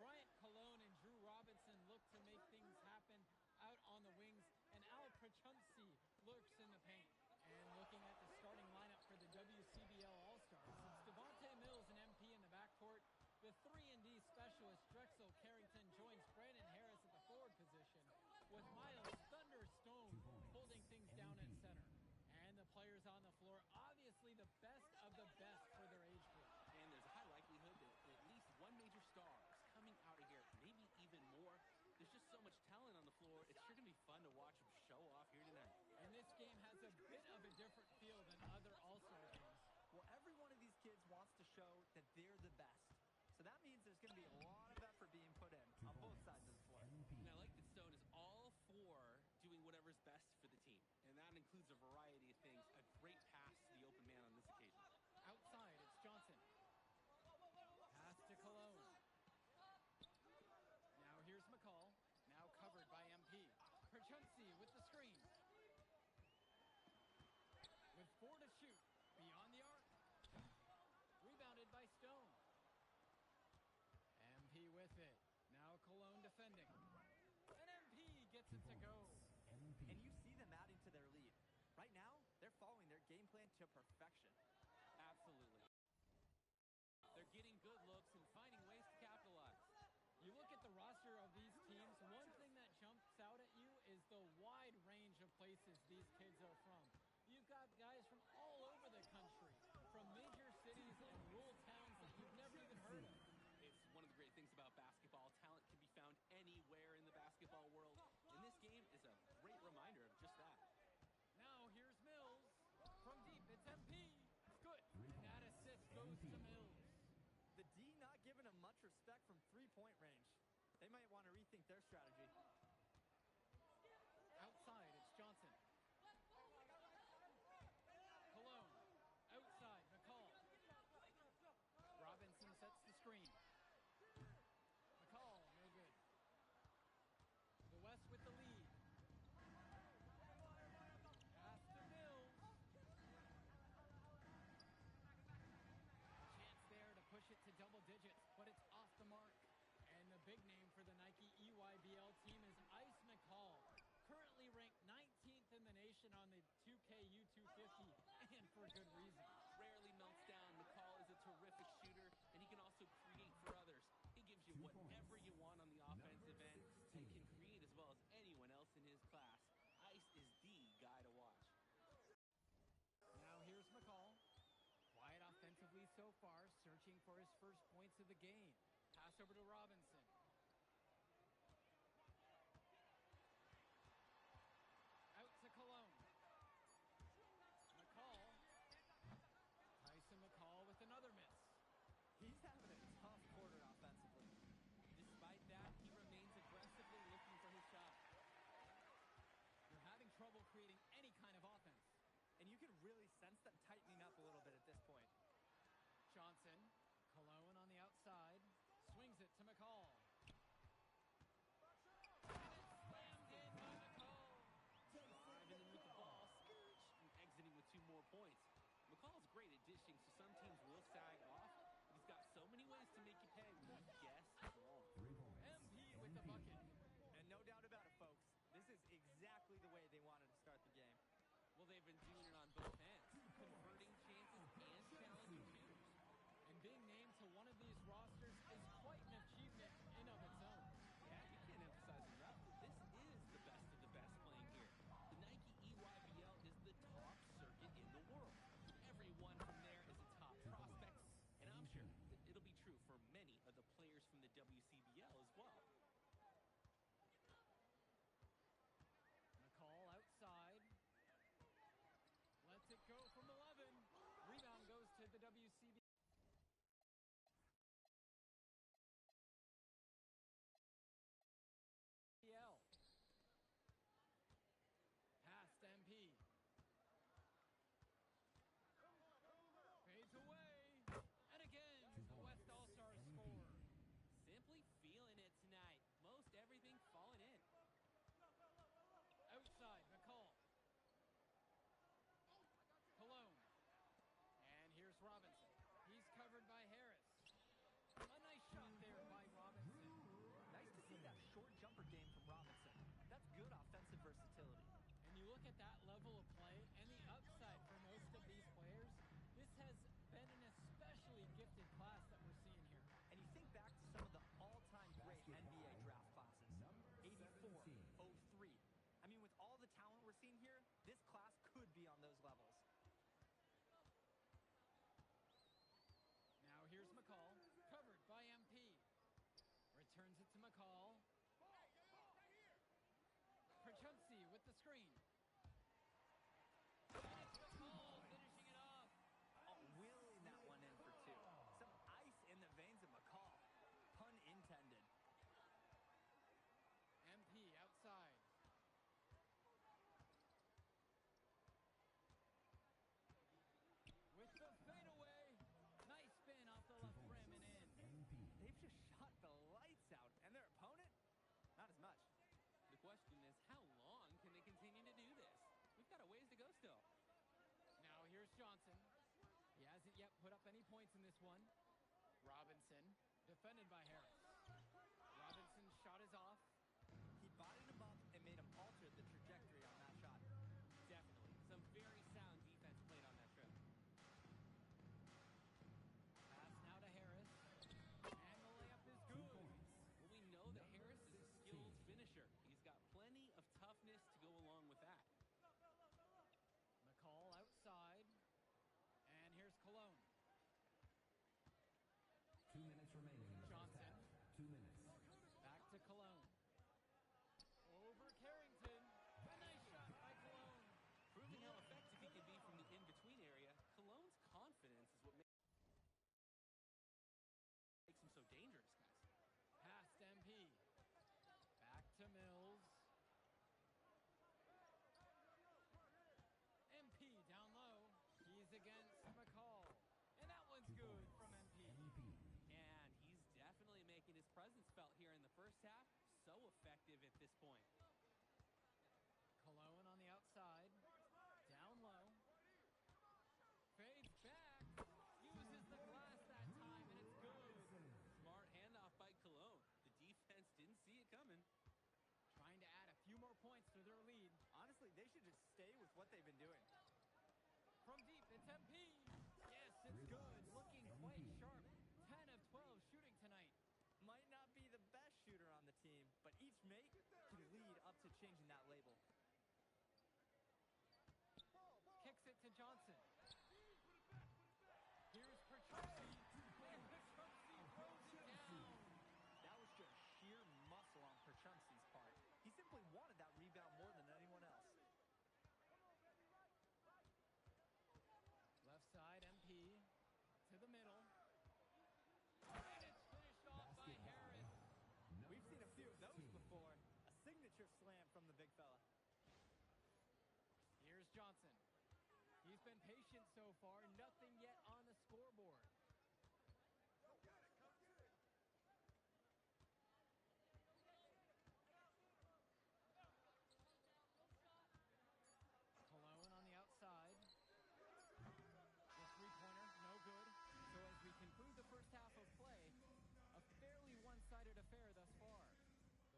Bryant Cologne and Drew Robinson look to make things happen out on the wings, and Al Prachunsi lurks in the paint. And looking at the starting lineup for the WCBL All-Stars, it's Devontae Mills and MP in the backcourt. The 3-and-D specialist Drexel Carrington joins Brandon Harris at the forward position, with Miles Thunderstone holding things down at center. And the players on the floor, obviously the best of the best for their age group. And there's a high likelihood that at least one major star is coming out of here, maybe even more. There's just so much talent on the floor. It's sure going to be fun to watch them show off here tonight. And this game has a bit of a different feel than other All-Star games. Well, every one of these kids wants to show that they're the best. So that means there's going to be a lot of effort being put in on both sides of the floor. And I like that Stone is all for doing whatever's best for the team. And that includes a variety of things. A great pass to the open man on this occasion. Outside, it's Johnson. Pass to Cologne. Now here's McCall. Now covered by MP. Prachunsi with the screen. With 4 to shoot. Beyond the arc. Rebounded by Stone. MP with it. Now Cologne defending. And MP gets it to go. And you see them adding to their lead. Right now, they're following their game plan to perfection. Absolutely. They're getting good looks and finding ways to capitalize. You look at the roster of these teams, one thing that jumps out at you is the wide range of places these kids are from. You've got guys from all over the country, from major cities and rural towns that you've never even heard of. It's one of the great things about basketball. Talent can be found anywhere in the basketball world. And this game is a respect from three-point range. They might want to rethink their strategy. Outside, it's Johnson. Cologne. Outside, McCall. Robinson sets the screen. McCall, no good. The West with the lead. Pass to Mills. Chance there to push it to double digits, but it's off the mark. And the big name for the Nike EYBL team is Ice McCall, currently ranked 19th in the nation on the 2K U250, and for good reason. Rarely melts down. McCall is a terrific shooter, and he can also create for others. He gives you whatever you want on the offensive end and can create as well as anyone else in his class. Ice is the guy to watch. Now here's McCall. Quiet offensively so far, searching for his first points of the game. Pass over to Robinson. Out to Cologne. McCall. Tyson McCall with another miss. He's having a tough quarter offensively. Despite that, he remains aggressively looking for his shot. You're having trouble creating any kind of offense. And you can really sense them tightening up a little bit at this point. Johnson. Cologne on the outside. Swings it to McCall. And it's slammed in by McCall. Driving in with the ball, skirch, and exiting with 2 more points. McCall's great at dishing, so some teams will sag off, but he's got so many ways to make you pay when you guess wrong. MP with the bucket. And no doubt about it, folks. This is exactly the way they wanted to start the game. Well, they've been doing it on both ends, converting chances and challenging shooters. And being named to one of these rosters is quite an achievement in of its own. Yeah, you can't emphasize enough that this is the best of the best playing here. The Nike EYBL is the top circuit in the world. Everyone from there is a top prospect, and I'm sure that it'll be true for many of the players from the WCBL as well. McCall outside. Lets it go from 11. Rebound goes to the WCBL. Pass to MP. Fades away. And again, the West All-Stars score. Simply feeling it tonight. Most everything falling in. Outside, McCall. Cologne. And here's Robinson. He's covered by Harris. A nice shot there by Robinson. Nice to see that short jumper game from Robinson. That's good offensive versatility. And you look at that level of play and the upside for most of these players, this has been an especially gifted class that we're seeing here. And you think back to some of the all-time great NBA draft classes. 84, 03. I mean, with all the talent we're seeing here, this class could be on those levels. Now here's McCall, covered by MP. Returns it to McCall. Prachumsi with the screen. And it's McCall finishing it off. Oh, wheeling that one in for 2. Some ice in the veins of McCall. Pun intended. MP outside. With the fadeaway. Nice spin off the left rim and in. They've just shot the lights out. And their opponent? Not as much. The question is, how long can they continue to do this? We've got a ways to go still. Now here's Johnson. He hasn't yet put up any points in this one. Robinson, defended by Harris. Robinson's shot is off. He bodied him up and made him alter the trajectory on that shot. Definitely. Some very sound defense played on that trip. Pass now to Harris. And the layup is good. Well, we know that Harris is a skilled finisher. He's got plenty of toughness to go along with that. McCall outside. And here's Cologne. 2 minutes remaining. Johnson. first half, so effective at this point. Cologne on the outside. Down low. Fades back. Uses the glass that time, and it's good. Smart handoff by Cologne. The defense didn't see it coming. Trying to add a few more points to their lead. Honestly, they should just stay with what they've been doing. From deep, it's MP. Yes, it's good. Looking quite sharp. 10 of 12 shooting tonight. Might not be the best shooter on the team, but each make can lead up to changing that label. Kicks it to Johnson. Here's Perchowski. And Perchowski throws it down. That was just sheer muscle on Perchowski's part. He simply wanted that rebound more than anyone else. Left side, MP. To the middle. And it's finished off by Harris. We've seen a few of those before. A signature slam from the big fella. Here's Johnson. He's been patient so far. Nothing yet on the scoreboard. Cologne on the outside. The three-pointer, no good. So as we conclude the first half of play, a fairly one-sided affair thus far.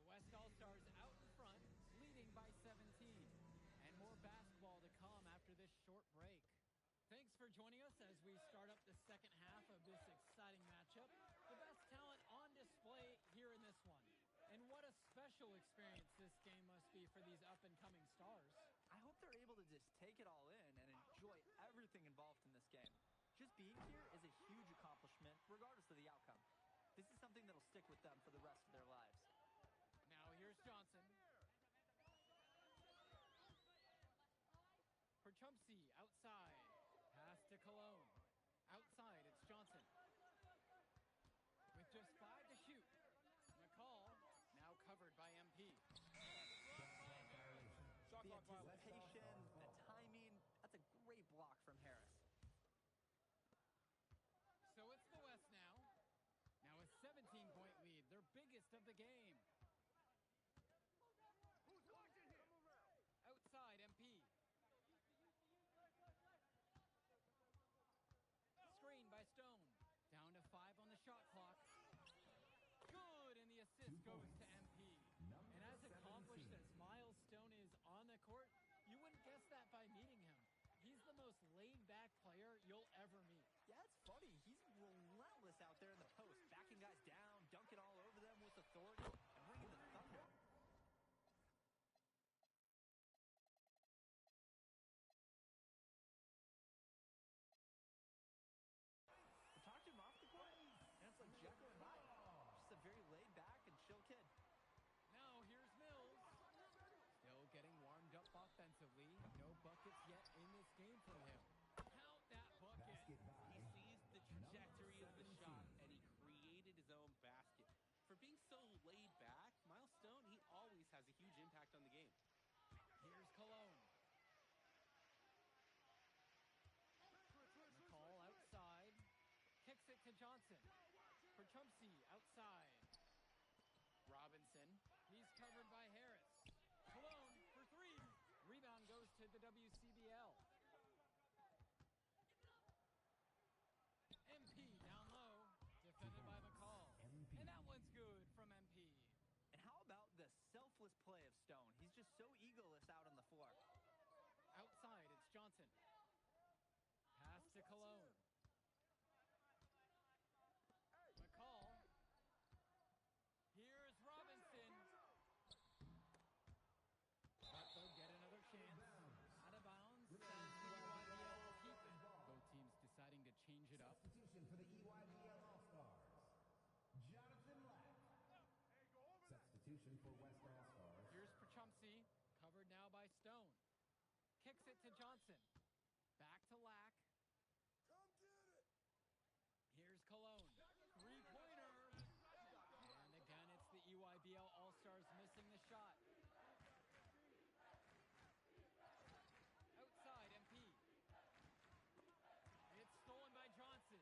The West All-Stars out in front, leading by 17. And more basketball to come after this short break. Thanks for joining us as we start up the second half of this exciting matchup. The best talent on display here in this one. And what a special experience this game must be for these up-and-coming stars. I hope they're able to just take it all in and enjoy everything involved in this game. Just being here is a huge accomplishment, regardless of the outcome. This is something that'll stick with them for the rest of their lives. Now here's Johnson. For Chumpsy, outside. Pass to Cologne. Outside, it's Johnson. With just 5 to shoot. McCall, now covered by MP. The anticipation, the timing, that's a great block from Harris. So it's the West now. Now a 17-point lead, their biggest of the game. Outside, MP. Screen by Stone. Down to 5 on the shot clock. Good, and the assist goes to MP. And as accomplished as Miles Stone is on the court, you wouldn't guess that by meeting him. He's the most laid-back player you'll ever meet. Yeah, it's funny. He's relentless out there in the post, backing guys down, dunking all over them with authority, and bringing the thunder. Talk to him off the court, and it's like Jekyll and Hyde. Just a very laid-back and chill kid. Now here's Mills. Still getting warmed up offensively. No buckets yet in this game from him. Count that bucket. He sees the trajectory of the shot, and he created his own basket. For being so laid back, Miles Stone, he always has a huge impact on the game. Here's Cologne. McCall outside. Kicks it to Johnson. For Chumpsy, outside. Robinson. He's covered by Harris. Cologne for 3. Rebound goes to the WCBL. MP down low. Defended by McCall. And that one's good from MP. And how about the selfless play of Stone? He's just so egoless out on the floor. Outside, it's Johnson. Pass to Cologne. McCall. Here's Robinson. But they'll get another chance. Out of bounds, says the EYBL will keep it. Both teams deciding to change it up. Substitution for the EYBL All-Stars, Jonathan Lack. Substitution for West All-Stars. Here's Perchumsey, covered now by Stone. Kicks it to Johnson. Back to Lack. Come get it! Here's Cologne. Three-pointer. And again, it's the EYBL All-Stars missing the shot. Outside, MP. It's stolen by Johnson.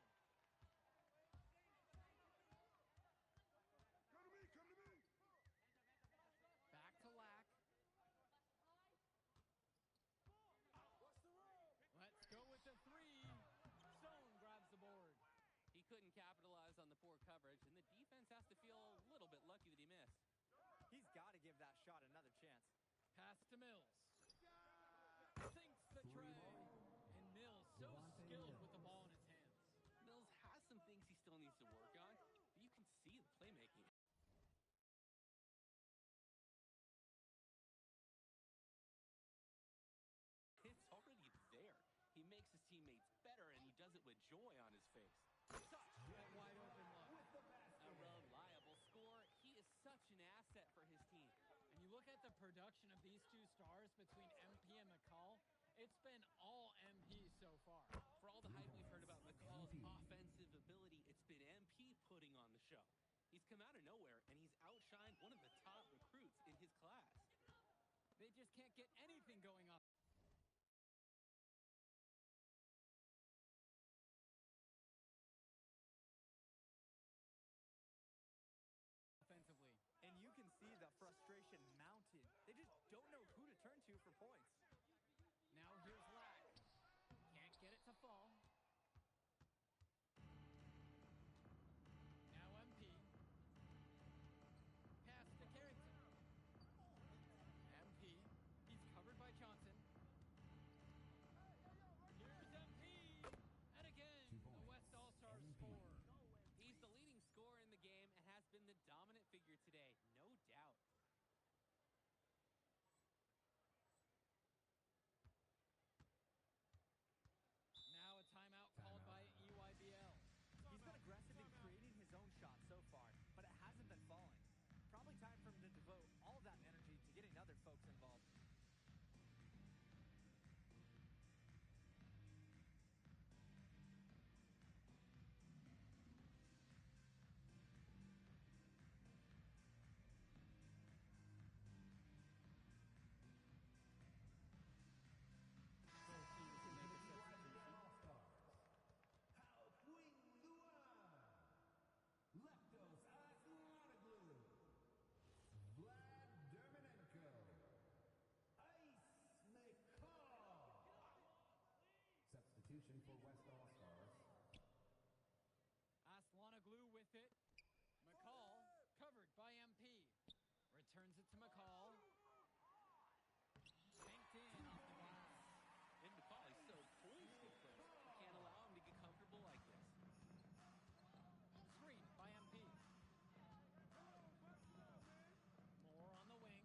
Come to me, come to me! couldn't capitalize on the poor coverage, and the defense has to feel a little bit lucky that he missed. He's got to give that shot another chance. Pass to Mills. Sinks the tray. And Mills so skilled with the ball in his hands. Mills has some things he still needs to work on, but you can see the playmaking. It's already there. He makes his teammates better, and he does it with joy on his face. Such a wide open look. A reliable score. He is such an asset for his team. And you look at the production of these two stars between MP and McCall, it's been all MP so far. For all the hype we've heard about McCall's offensive ability, it's been MP putting on the show. He's come out of nowhere, and he's outshined one of the top recruits in his class. They just can't get anything going on. Offensively. And you can see the frustration mounted. They just don't know who to turn to for points. Now here's Lack. Can't get it to fall. Now MP. Pass to Carrington. MP. He's covered by Johnson. Here's MP. And again, the West All-Stars score. He's the leading scorer in the game and has been the dominant figure today, no doubt. Now a timeout called by EniBiEi. He's been aggressive in creating his own shot so far, but it hasn't been falling. Probably time for him to devote all that energy to getting other folks involved. Substitution for West All-Stars. Aslanoglu with it. McCall covered by MP. Returns it to McCall. Tanked in off the glass. And McCall is so poised in place. You can't allow him to get comfortable like this. Screen by MP. More on the wing.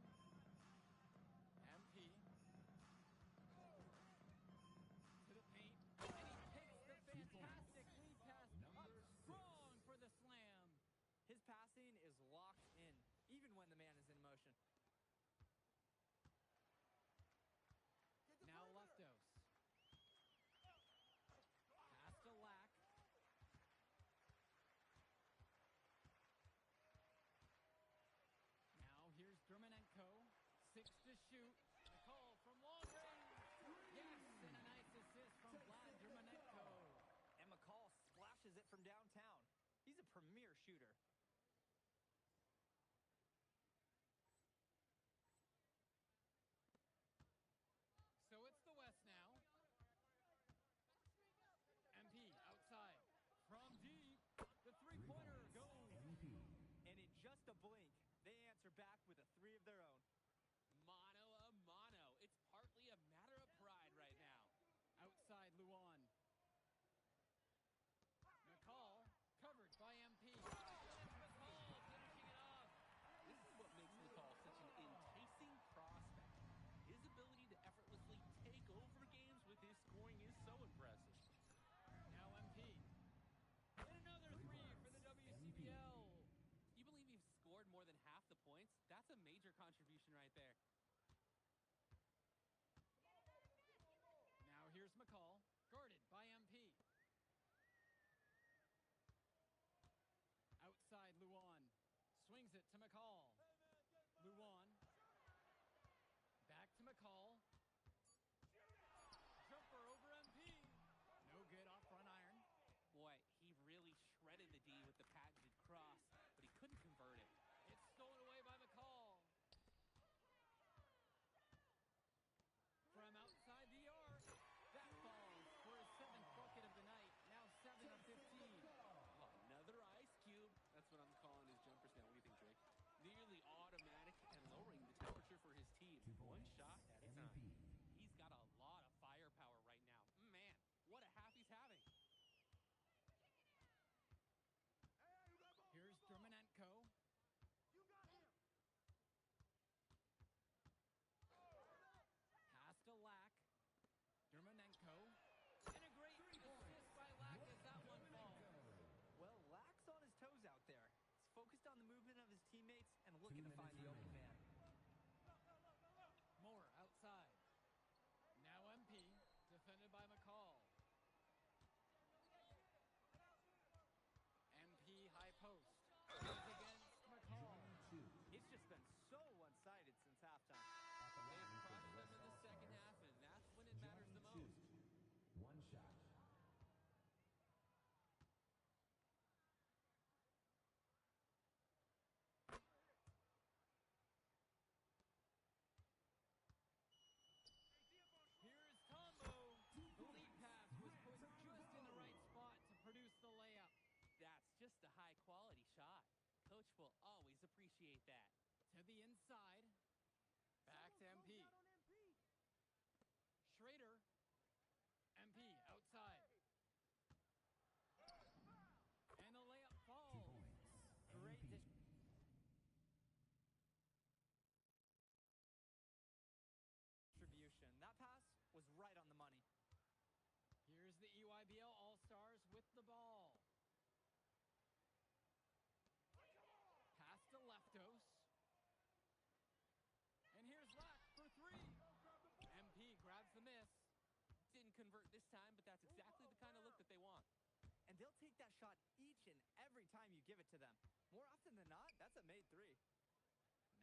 MP. To the paint. And he takes the fantastic lead pass up strong for the slam. His passing is locked in, even when the man is in motion. Now Leftos. Pass to Lack. Now here's Dermanenko. 6 to shoot. McCall from long range. Yes, and a nice assist from Vlad Dermanenko. And McCall splashes it from downtown. He's a premier shooter. So it's the West now. MP outside. From deep. The three-pointer goes. And in just a blink, they answer back with a three of their own. Mano a mano. It's partly a matter of pride right now. Outside Luan. McCall covered by MP. And it's McCall finishing it off. This is what makes McCall such an enticing prospect. His ability to effortlessly take over games with his scoring is so impressive. Now MP. And another three for the WCBL. You believe he's scored more than half the points? That's a major contribution right there. Now here's McCall, guarded by MP. Outside Luan. Swings it to McCall. Luan. Back to McCall. Jumper over MP. No good off front iron. Boy, he really shredded the D with the patented cross, but he couldn't convert it. It's stolen away by McCall. From outside the arc. That falls for his 7th bucket of the night. Now 7 of 15. looking to find the open man. Moore outside. Now MP, defended by McCall. MP high post. Goes against McCall. It's just been so one-sided since halftime. They've crushed them in the second half, and that's when it matters the most. One shot. Here's Tombo. The lead pass was put just in the right spot to produce the layup. That's just a high-quality shot. Coach will always appreciate that. To the inside. Back to MP. Schrader. MP outside. And the layup falls. Great distribution. That pass was right on the money. Here's the EYBL All-Stars with the ball. Pass to Leftos. And here's Lack for three. MP grabs the miss. Didn't convert this time, but that's exactly the kind of look that they want. And they'll take that shot each and every time you give it to them. More often than not, that's a made three.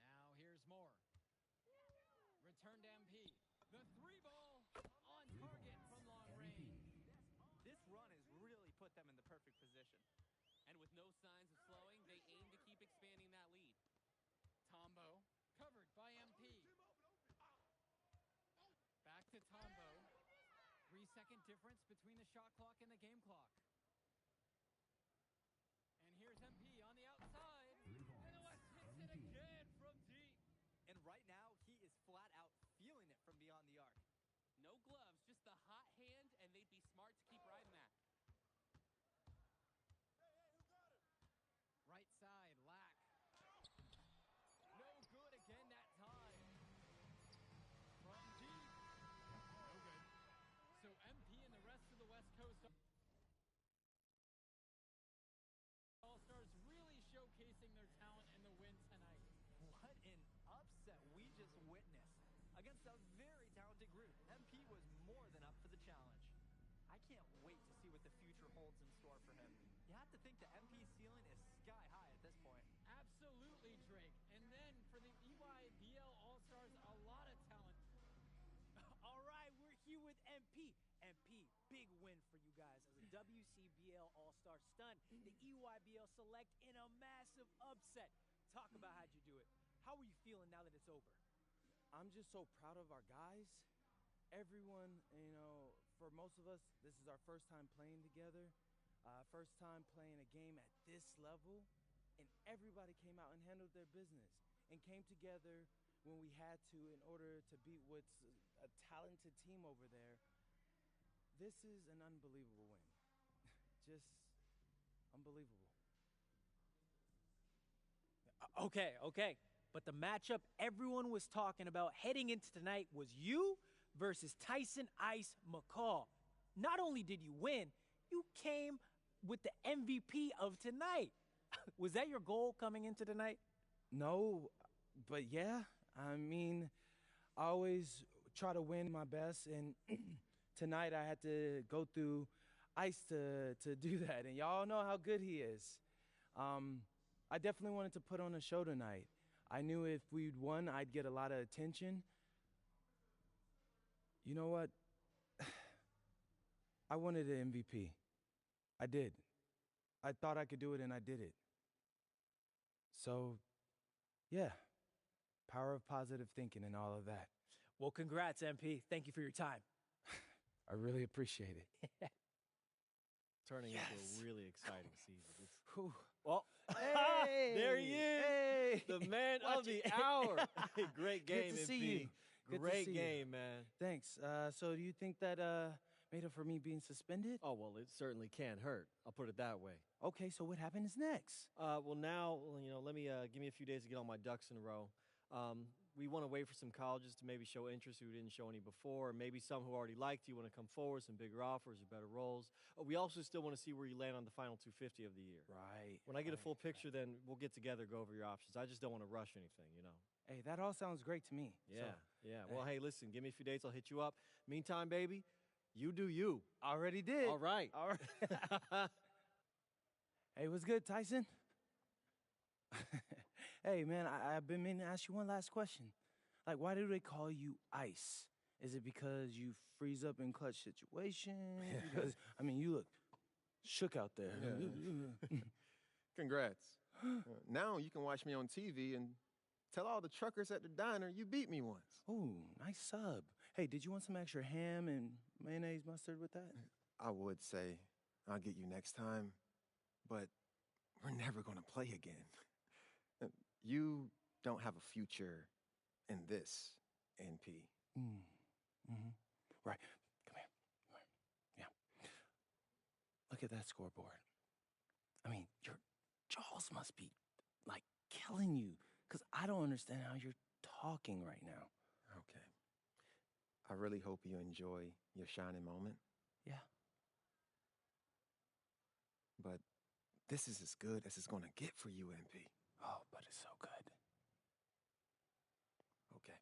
Now here's Moore. Return to MP. The three ball on target from long range. This run has really put them in the perfect position. And with no signs of slowing, they aim to keep expanding that lead. Tombo covered by MP. Back to Tombo. 3-second difference between the shot clock and the game clock. And here's MP on the outside. And West hits it again from deep. And right now, he is flat out feeling it from beyond the arc. No gloves, just the hot hand, and they'd be smart to keep riding that. Right side, Lack. No good again that time. From deep. No good. So MP and the rest of the West Coast All-Stars really showcasing their talent in the win tonight. What an upset we just witnessed. Against a very talented group, MP was more than up for the challenge. I can't wait to see what the future holds in store for him. You have to think that MP's ceiling is sky high at this point. Absolutely, Drake. And then for the EYBL All-Stars, a lot of talent. All right, we're here with MP. MP, big win for you guys as a WCBL All-Star stun. The EYBL select in a massive upset. Talk about how'd you do it. How are you feeling now that it's over? I'm just so proud of our guys. Everyone, for most of us, this is our first time playing together. First time playing a game at this level. And everybody came out and handled their business and came together when we had to in order to beat what's a talented team over there. This is an unbelievable win. Just unbelievable. Okay. But the matchup everyone was talking about heading into tonight was you versus Tyson Ice McCall. Not only did you win, you came with the MVP of tonight. Was that your goal coming into tonight? No, but yeah, I mean, I always try to win my best, and tonight I had to go through Ice to do that, and y'all know how good he is. I definitely wanted to put on a show tonight. I knew if we'd won, I'd get a lot of attention. You know what? I wanted an MVP. I did. I thought I could do it, and I did it. So, yeah, power of positive thinking and all of that. Well, congrats, MP. Thank you for your time. I really appreciate it. Turning into a really exciting season. Well, hey, there he is, hey. the man of the hour. Great game, Good to see MP. you. Good to Great see game, you. man. Thanks. So do you think that made up for me being suspended? Oh, well, it certainly can't hurt. I'll put it that way. Okay, so what happens next? Well, now, let me give me a few days to get all my ducks in a row. we want to wait for some colleges to maybe show interest who didn't show any before, or maybe some who already liked you want to come forward, some bigger offers or better roles. We also still want to see where you land on the final 250 of the year. Right. When I get a full picture, then we'll get together, go over your options. I just don't want to rush anything, you know. Hey, that all sounds great to me. Yeah, yeah. Well, hey, listen, give me a few dates. I'll hit you up. Meantime, baby, you do you. Already did. All right. All right. Hey, what's good, Tyson? Hey, man, I've been meaning to ask you one last question. Like, why do they call you Ice? Is it because you freeze up in clutch situations? Because, I mean, you look shook out there. Yeah. Congrats. Now you can watch me on TV and tell all the truckers at the diner you beat me once. Ooh, nice sub. Hey, did you want some extra ham and mayonnaise mustard with that? I would say I'll get you next time, but we're never going to play again. You don't have a future in this, NP. Right. Come here. Yeah. Look at that scoreboard. I mean, your jaws must be, like, killing you, because I don't understand how you're talking right now. Okay. I really hope you enjoy your shining moment. Yeah. But this is as good as it's going to get for you, NP. Oh, but it's so good. Okay.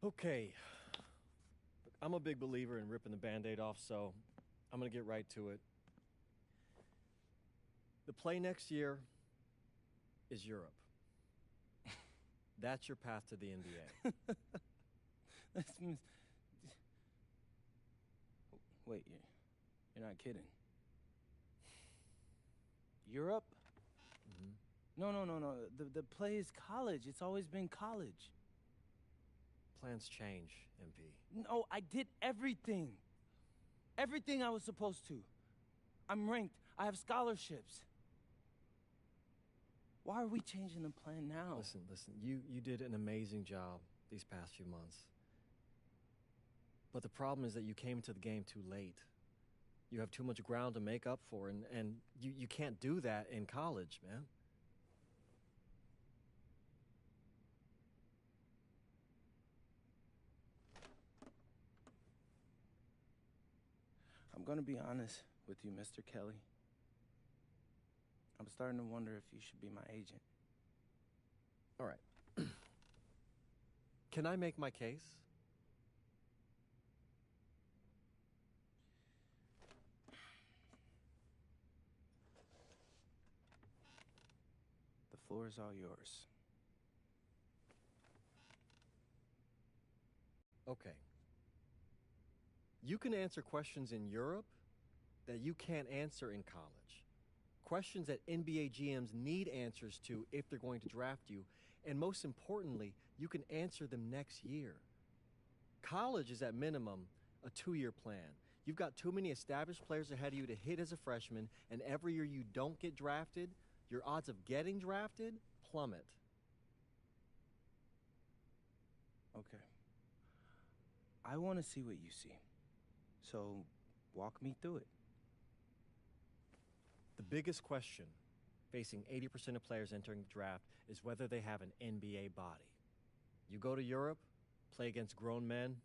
Okay. I'm a big believer in ripping the Band-Aid off, so I'm going to get right to it. The play next year is Europe. That's your path to the NBA. Wait, you're not kidding. Europe? No. The play is college. It's always been college. Plans change, MP. No, I did everything. Everything I was supposed to. I'm ranked. I have scholarships. Why are we changing the plan now? Listen. You did an amazing job these past few months. But the problem is that you came into the game too late. You have too much ground to make up for, and you can't do that in college, man. I'm gonna be honest with you, Mr. Kelly. I'm starting to wonder if you should be my agent. All right. Can I make my case? The floor is all yours. Okay. You can answer questions in Europe that you can't answer in college. Questions that NBA GMs need answers to if they're going to draft you. And most importantly, you can answer them next year. College is at minimum a 2-year plan. You've got too many established players ahead of you to hit as a freshman, and every year you don't get drafted, your odds of getting drafted plummet. Okay. I want to see what you see. So, walk me through it. The biggest question facing 80% of players entering the draft is whether they have an NBA body. You go to Europe, play against grown men,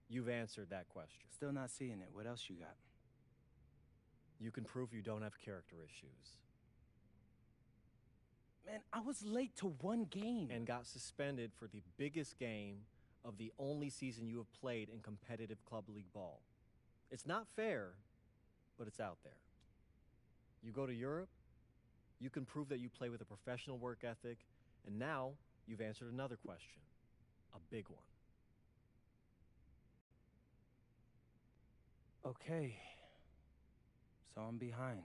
you've answered that question. Still not seeing it. What else you got? You can prove you don't have character issues. Man, I was late to one game. And got suspended for the biggest game of the only season you have played in competitive club league ball. It's not fair, but it's out there. You go to Europe, you can prove that you play with a professional work ethic, and now you've answered another question, a big one. Okay. So I'm behind.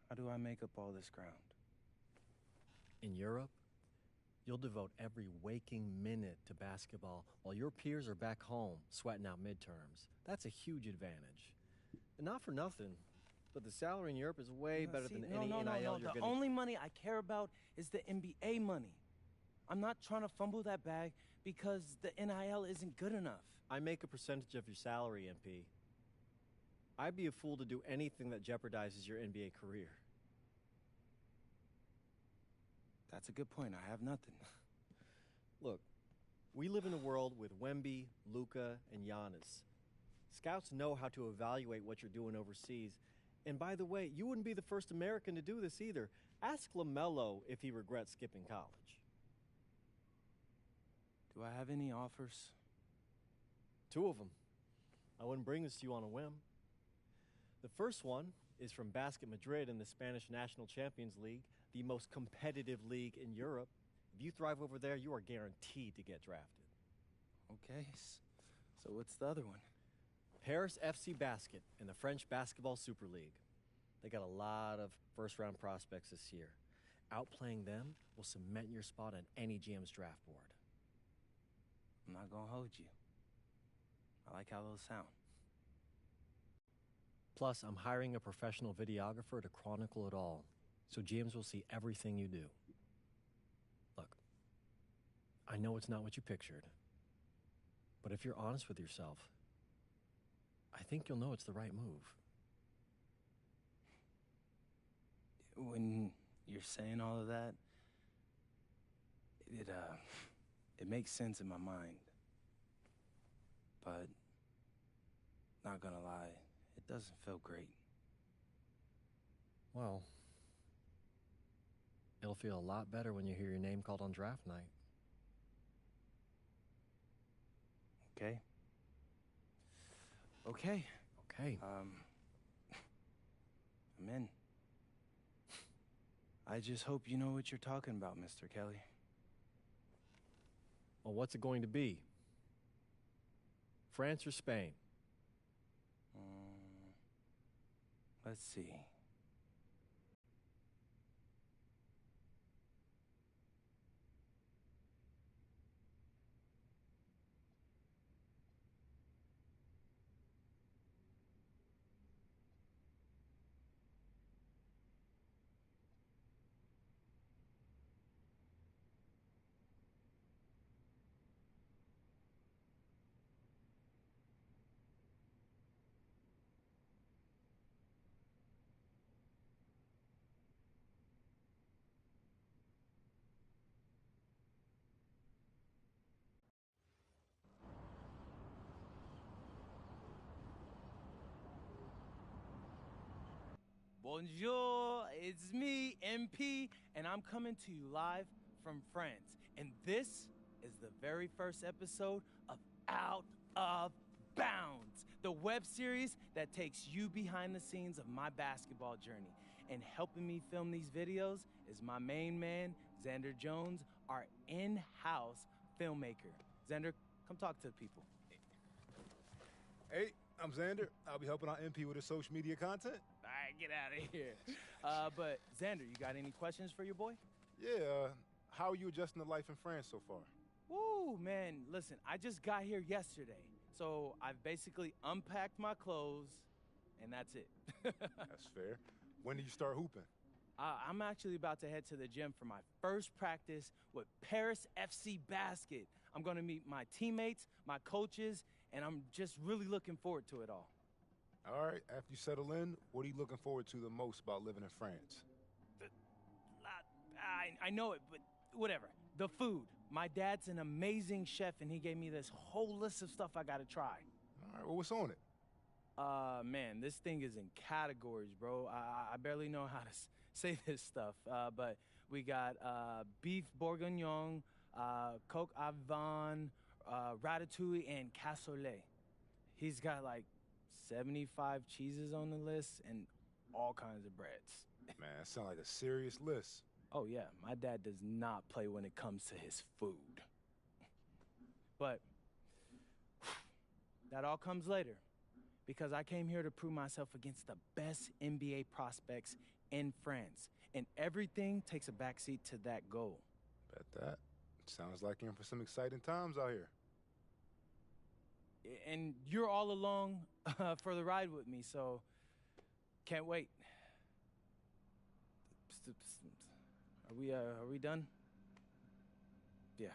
How do I make up all this ground? In Europe, you'll devote every waking minute to basketball while your peers are back home sweating out midterms. That's a huge advantage. And not for nothing, but the salary in Europe is way better than any NIL you're The getting. only money I care about is the NBA money. I'm not trying to fumble that bag because the NIL isn't good enough. I make a percentage of your salary, MP. I'd be a fool to do anything that jeopardizes your NBA career. That's a good point. I have nothing. Look, we live in a world with Wemby, Luka, and Giannis. Scouts know how to evaluate what you're doing overseas. And by the way, you wouldn't be the first American to do this either. Ask LaMelo if he regrets skipping college. Do I have any offers? 2 of them. I wouldn't bring this to you on a whim. The first one is from Basket Madrid in the Spanish National Champions League, the most competitive league in Europe. If you thrive over there, you are guaranteed to get drafted. Okay, so what's the other one? Paris FC Basket in the French Basketball Super League. They got a lot of first-round prospects this year. Outplaying them will cement your spot on any GM's draft board. I'm not gonna hold you. I like how those sound. Plus, I'm hiring a professional videographer to chronicle it all, so GMs will see everything you do. Look, I know it's not what you pictured, but if you're honest with yourself, I think you'll know it's the right move. When you're saying all of that, it makes sense in my mind. But, not gonna lie, it doesn't feel great. Well, it'll feel a lot better when you hear your name called on draft night. Okay. Okay. Okay. I'm in. I just hope you know what you're talking about, Mr. Kelly. Well, what's it going to be? France or Spain? Let's see. Bonjour, it's me, MP, and I'm coming to you live from France. And this is the very first episode of Out of Bounds, the web series that takes you behind the scenes of my basketball journey. And helping me film these videos is my main man, Xander Jones, our in-house filmmaker. Xander, come talk to the people. Hey, I'm Xander. I'll be helping out MP with his social media content. All right, get out of here. But Xander, you got any questions for your boy? Yeah, how are you adjusting to life in France so far? Woo, man, listen, I just got here yesterday. So I've basically unpacked my clothes, and that's it. That's fair. When do you start hooping? I'm actually about to head to the gym for my first practice with Paris FC Basket. I'm gonna meet my teammates, my coaches, and I'm just really looking forward to it all. All right, after you settle in, what are you looking forward to the most about living in France? I know it, but whatever. The food. My dad's an amazing chef, and he gave me this whole list of stuff I gotta try. All right, well, what's on it? Man, this thing is in categories, bro. I barely know how to say this stuff, but we got beef bourguignon, coq au vin, ratatouille, and cassoulet. He's got like 75 cheeses on the list and all kinds of breads. Man, that sounds like a serious list. Oh, yeah, my dad does not play when it comes to his food. But that all comes later, because I came here to prove myself against the best NBA prospects in France, and everything takes a backseat to that goal. Bet that. Sounds like you're in for some exciting times out here. And you're all along for the ride with me, so can't wait. Are we done? Yeah.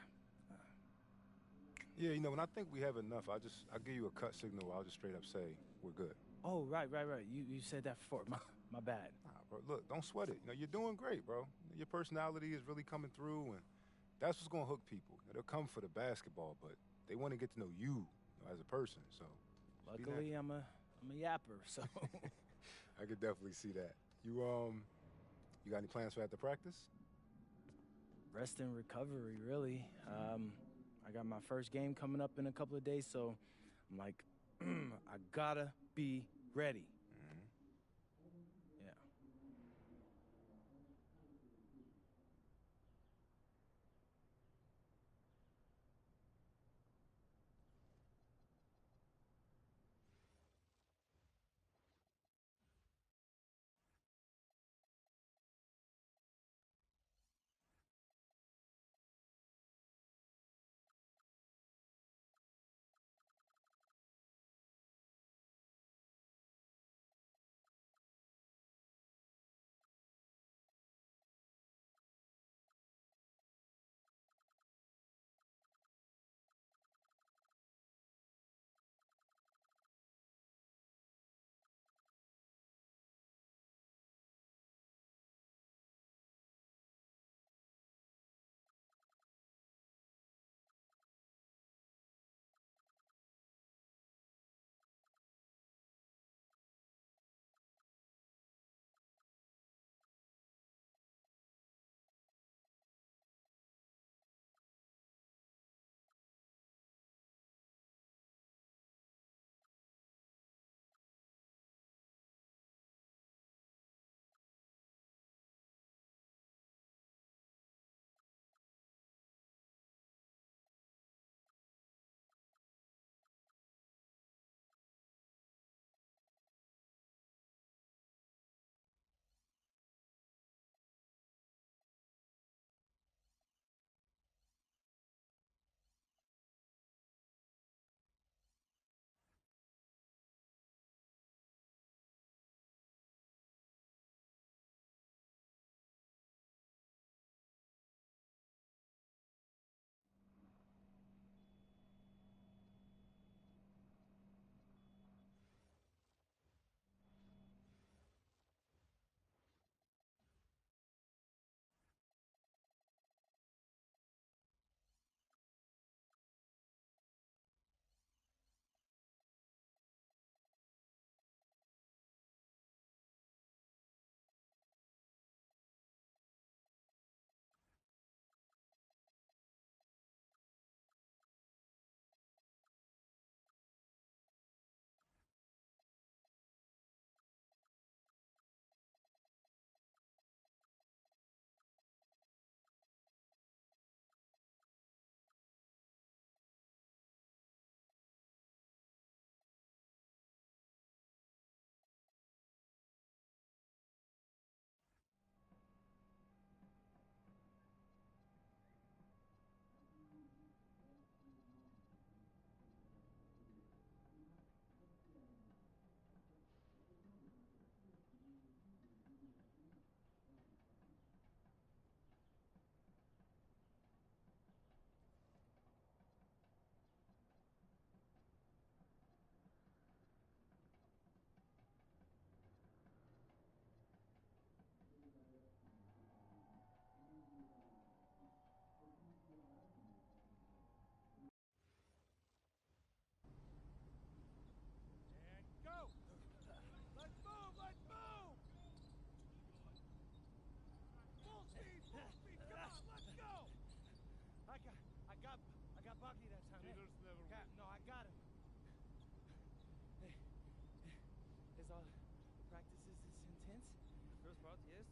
Yeah, you know, when I think we have enough, I'll give you a cut signal. I'll just straight up say we're good. Oh, right. You said that before. My bad. Nah, bro, look, don't sweat it. You know, you're doing great, bro. Your personality is really coming through, and that's what's gonna hook people. They'll come for the basketball, but they want to get to know you, as a person. So, luckily, I'm a yapper, so I could definitely see that. You got any plans for after practice? Rest and recovery, really. I got my first game coming up in a couple of days, so I'm like, I gotta be ready. Leaders never Cap, no, I got him. Hey, is all the practices this intense? The first part, yes.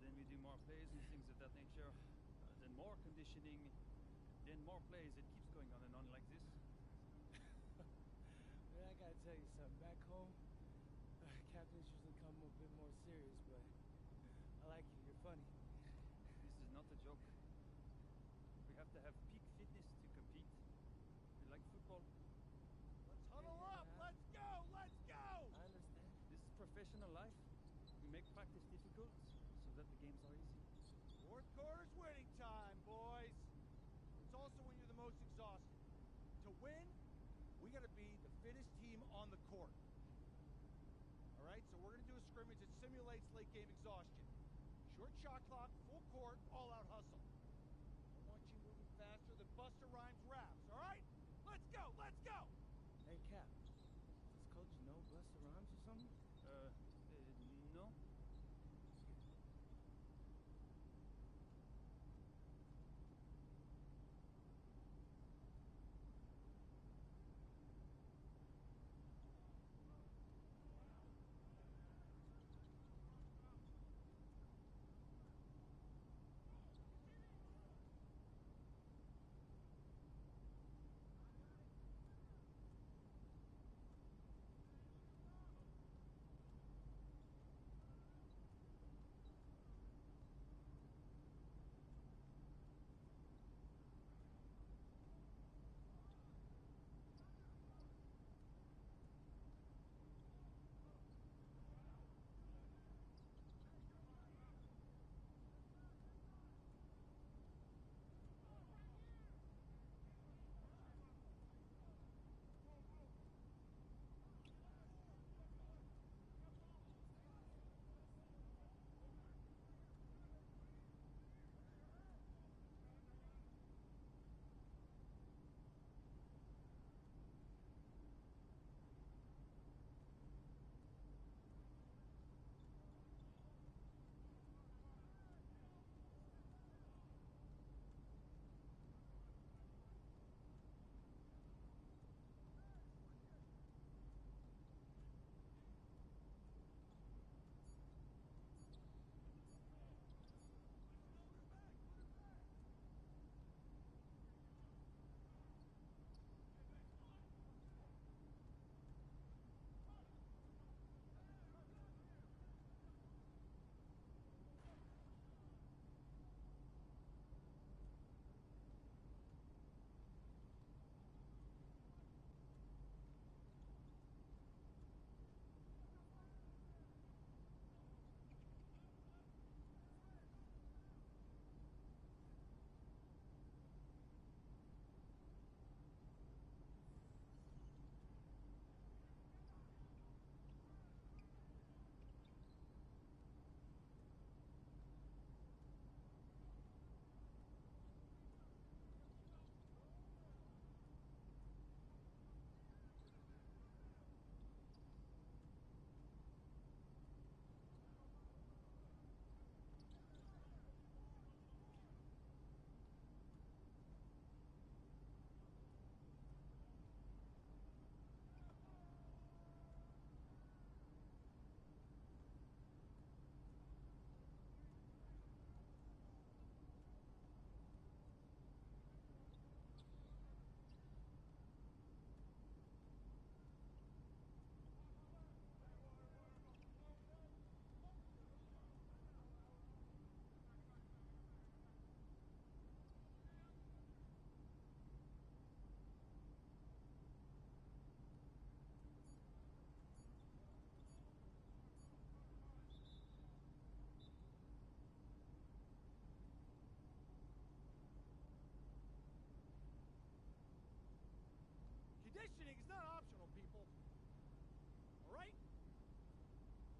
Then we do more plays and things of that nature. Then more conditioning. Then more plays. It keeps going on and on like this. Man, I gotta tell you something. Back home, captains usually come a bit more serious, but I like you. You're funny. This is not a joke. We have to have peak fitness to compete. We like football. Let's huddle up. Let's go. Let's go. I understand. This is professional life. We make practice difficult so that the games are easy. Fourth quarter's winning time, boys. It's also when you're the most exhausted. To win, we got to be the fittest team on the court. All right, so we're going to do a scrimmage that simulates late game exhaustion. Short shot clock, full court, all-out hustle. I want you moving faster than Busta Rhymes raps, all right? Let's go, let's go! Hey, Cap, does Coach know Busta Rhymes or something? No. Conditioning is not optional, people. All right?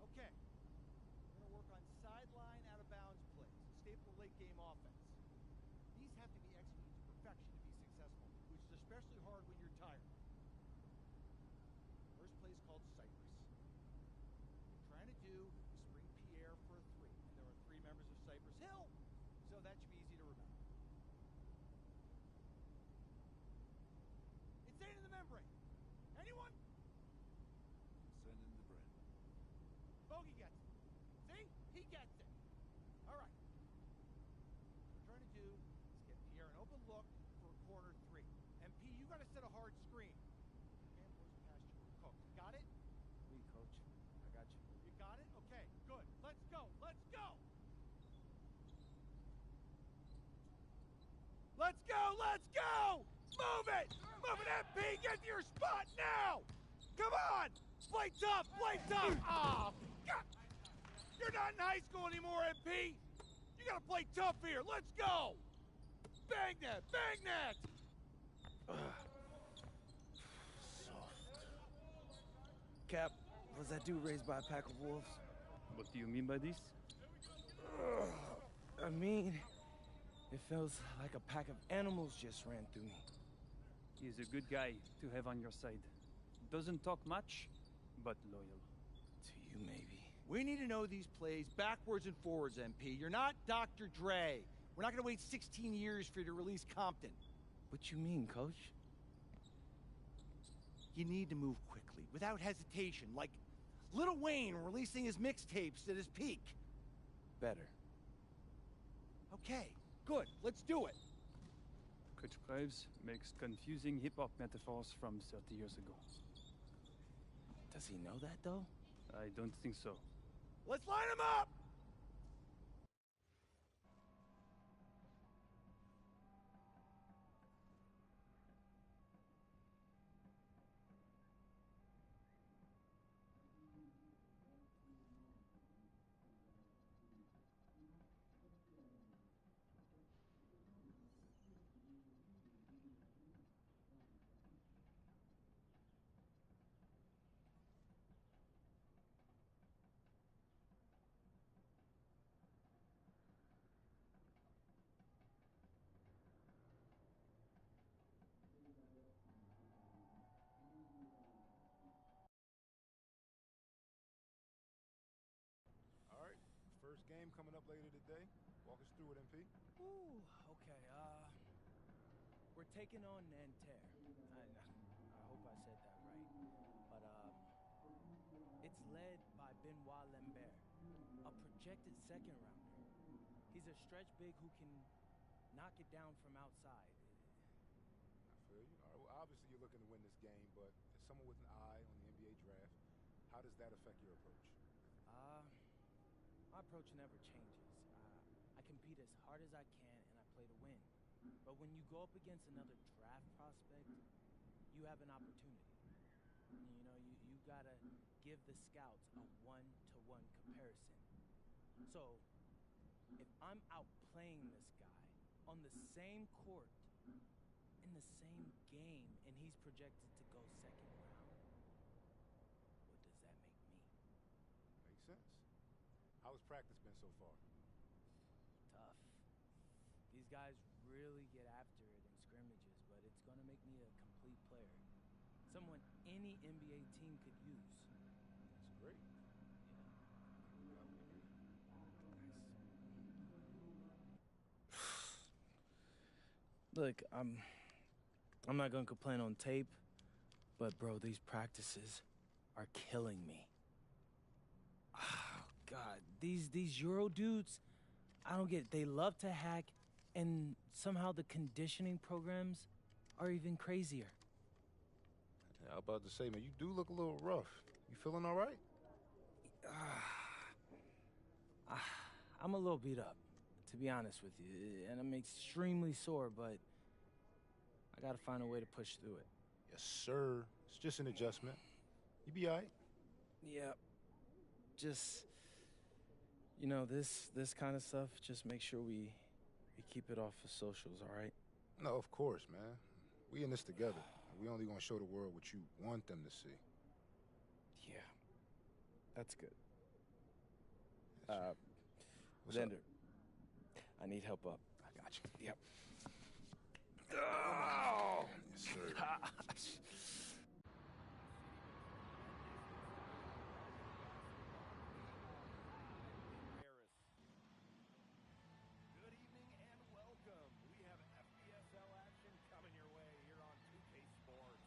Okay. We're going to work on sideline out-of-bounds plays, a staple of late-game offense. These have to be executed to perfection to be successful, which is especially hard when you're tired. First play is called Cypress. What we're trying to do is spring Pierre for a three, and there are three members of Cypress Hill, so that should be easy to remember. Let's go! Let's go! Move it! Move it, MP! Get to your spot now! Come on! Play tough! Play tough! Oh, God! You're not in high school anymore, MP! You gotta play tough here! Let's go! Bang that! Bang that! Cap, was that dude raised by a pack of wolves? What do you mean by this? I mean, it feels like a pack of animals just ran through me. He's a good guy to have on your side. Doesn't talk much, but loyal. To you, maybe. We need to know these plays backwards and forwards, MP. You're not Dr. Dre. We're not gonna wait 16 years for you to release Compton. What you mean, Coach? You need to move quickly, without hesitation, like Lil Wayne releasing his mixtapes at his peak. Better. Okay, good. Let's do it. Coach Graves makes confusing hip-hop metaphors from 30 years ago. Does he know that, though? I don't think so. Let's line him up! All right, first game coming up later today. Walk us through it, MP. Ooh, okay, we're taking on Nanterre. I hope I said that right. But, it's led by Benoit Lambert, a projected second rounder. He's a stretch big who can knock it down from outside. I feel you. All right, well, obviously you're looking to win this game, but as someone with an eye on the NBA draft, how does that affect your approach? My approach never changes. I compete as hard as I can and I play to win. But when you go up against another draft prospect, you have an opportunity. You know, you gotta give the scouts a one-to-one comparison. So, if I'm outplaying this guy on the same court, in the same game, and he's projected to go second round, what does that make me? Makes sense. How has practice been so far? Tough. These guys really get after it in scrimmages, but it's gonna make me a complete player. Someone any NBA team could use. That's great. Look, I'm not gonna complain on tape, but bro, these practices are killing me. Oh, God, these Euro dudes, I don't get it. They love to hack, and somehow the conditioning programs are even crazier. Yeah, I was about to say, man, you do look a little rough. You feeling all right? I'm a little beat up, to be honest with you, and I'm extremely sore, but I gotta find a way to push through it. Yes, sir. It's just an adjustment. You be all right. Yeah, just, you know, this kind of stuff, just make sure we keep it off of socials, all right? No, of course, man. We in this together. We only gonna show the world what you want them to see. Yeah, that's good. What's up? Xander, I need help up. I got you. Yep. Oh, yes, sir. Gosh. Good evening and welcome. We have FBSL action coming your way here on 2K Sports.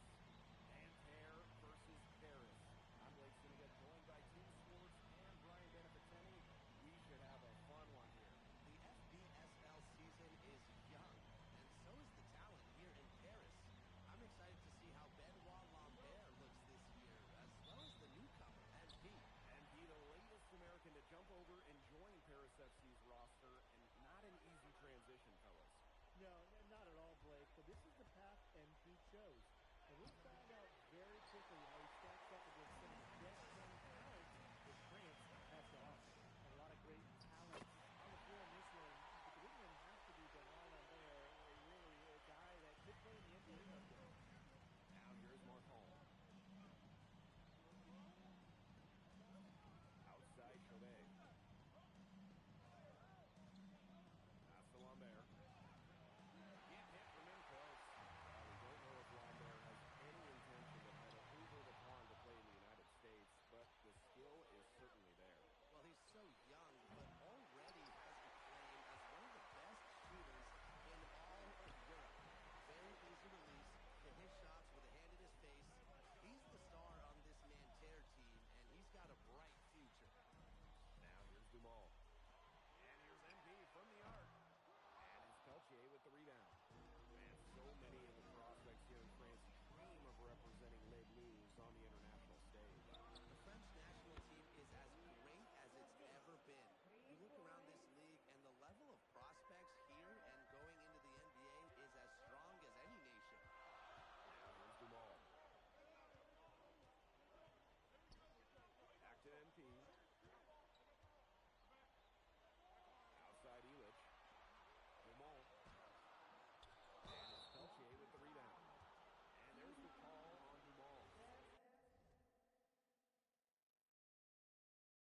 Nanterre versus Paris. I'm Blake Sinegat, joined by Team Sports and Brian Benefiteni. We should have a fun one here. The FBSL season is young, and so is the talent here in Paris. I'm excited to see how Benoit Lambert looks this year, as well as the newcomer, MP. MP, the latest American to jump over and join Paris FC's roster, and not an easy transition, fellas. No, not at all, Blake. But this is the path MP chose.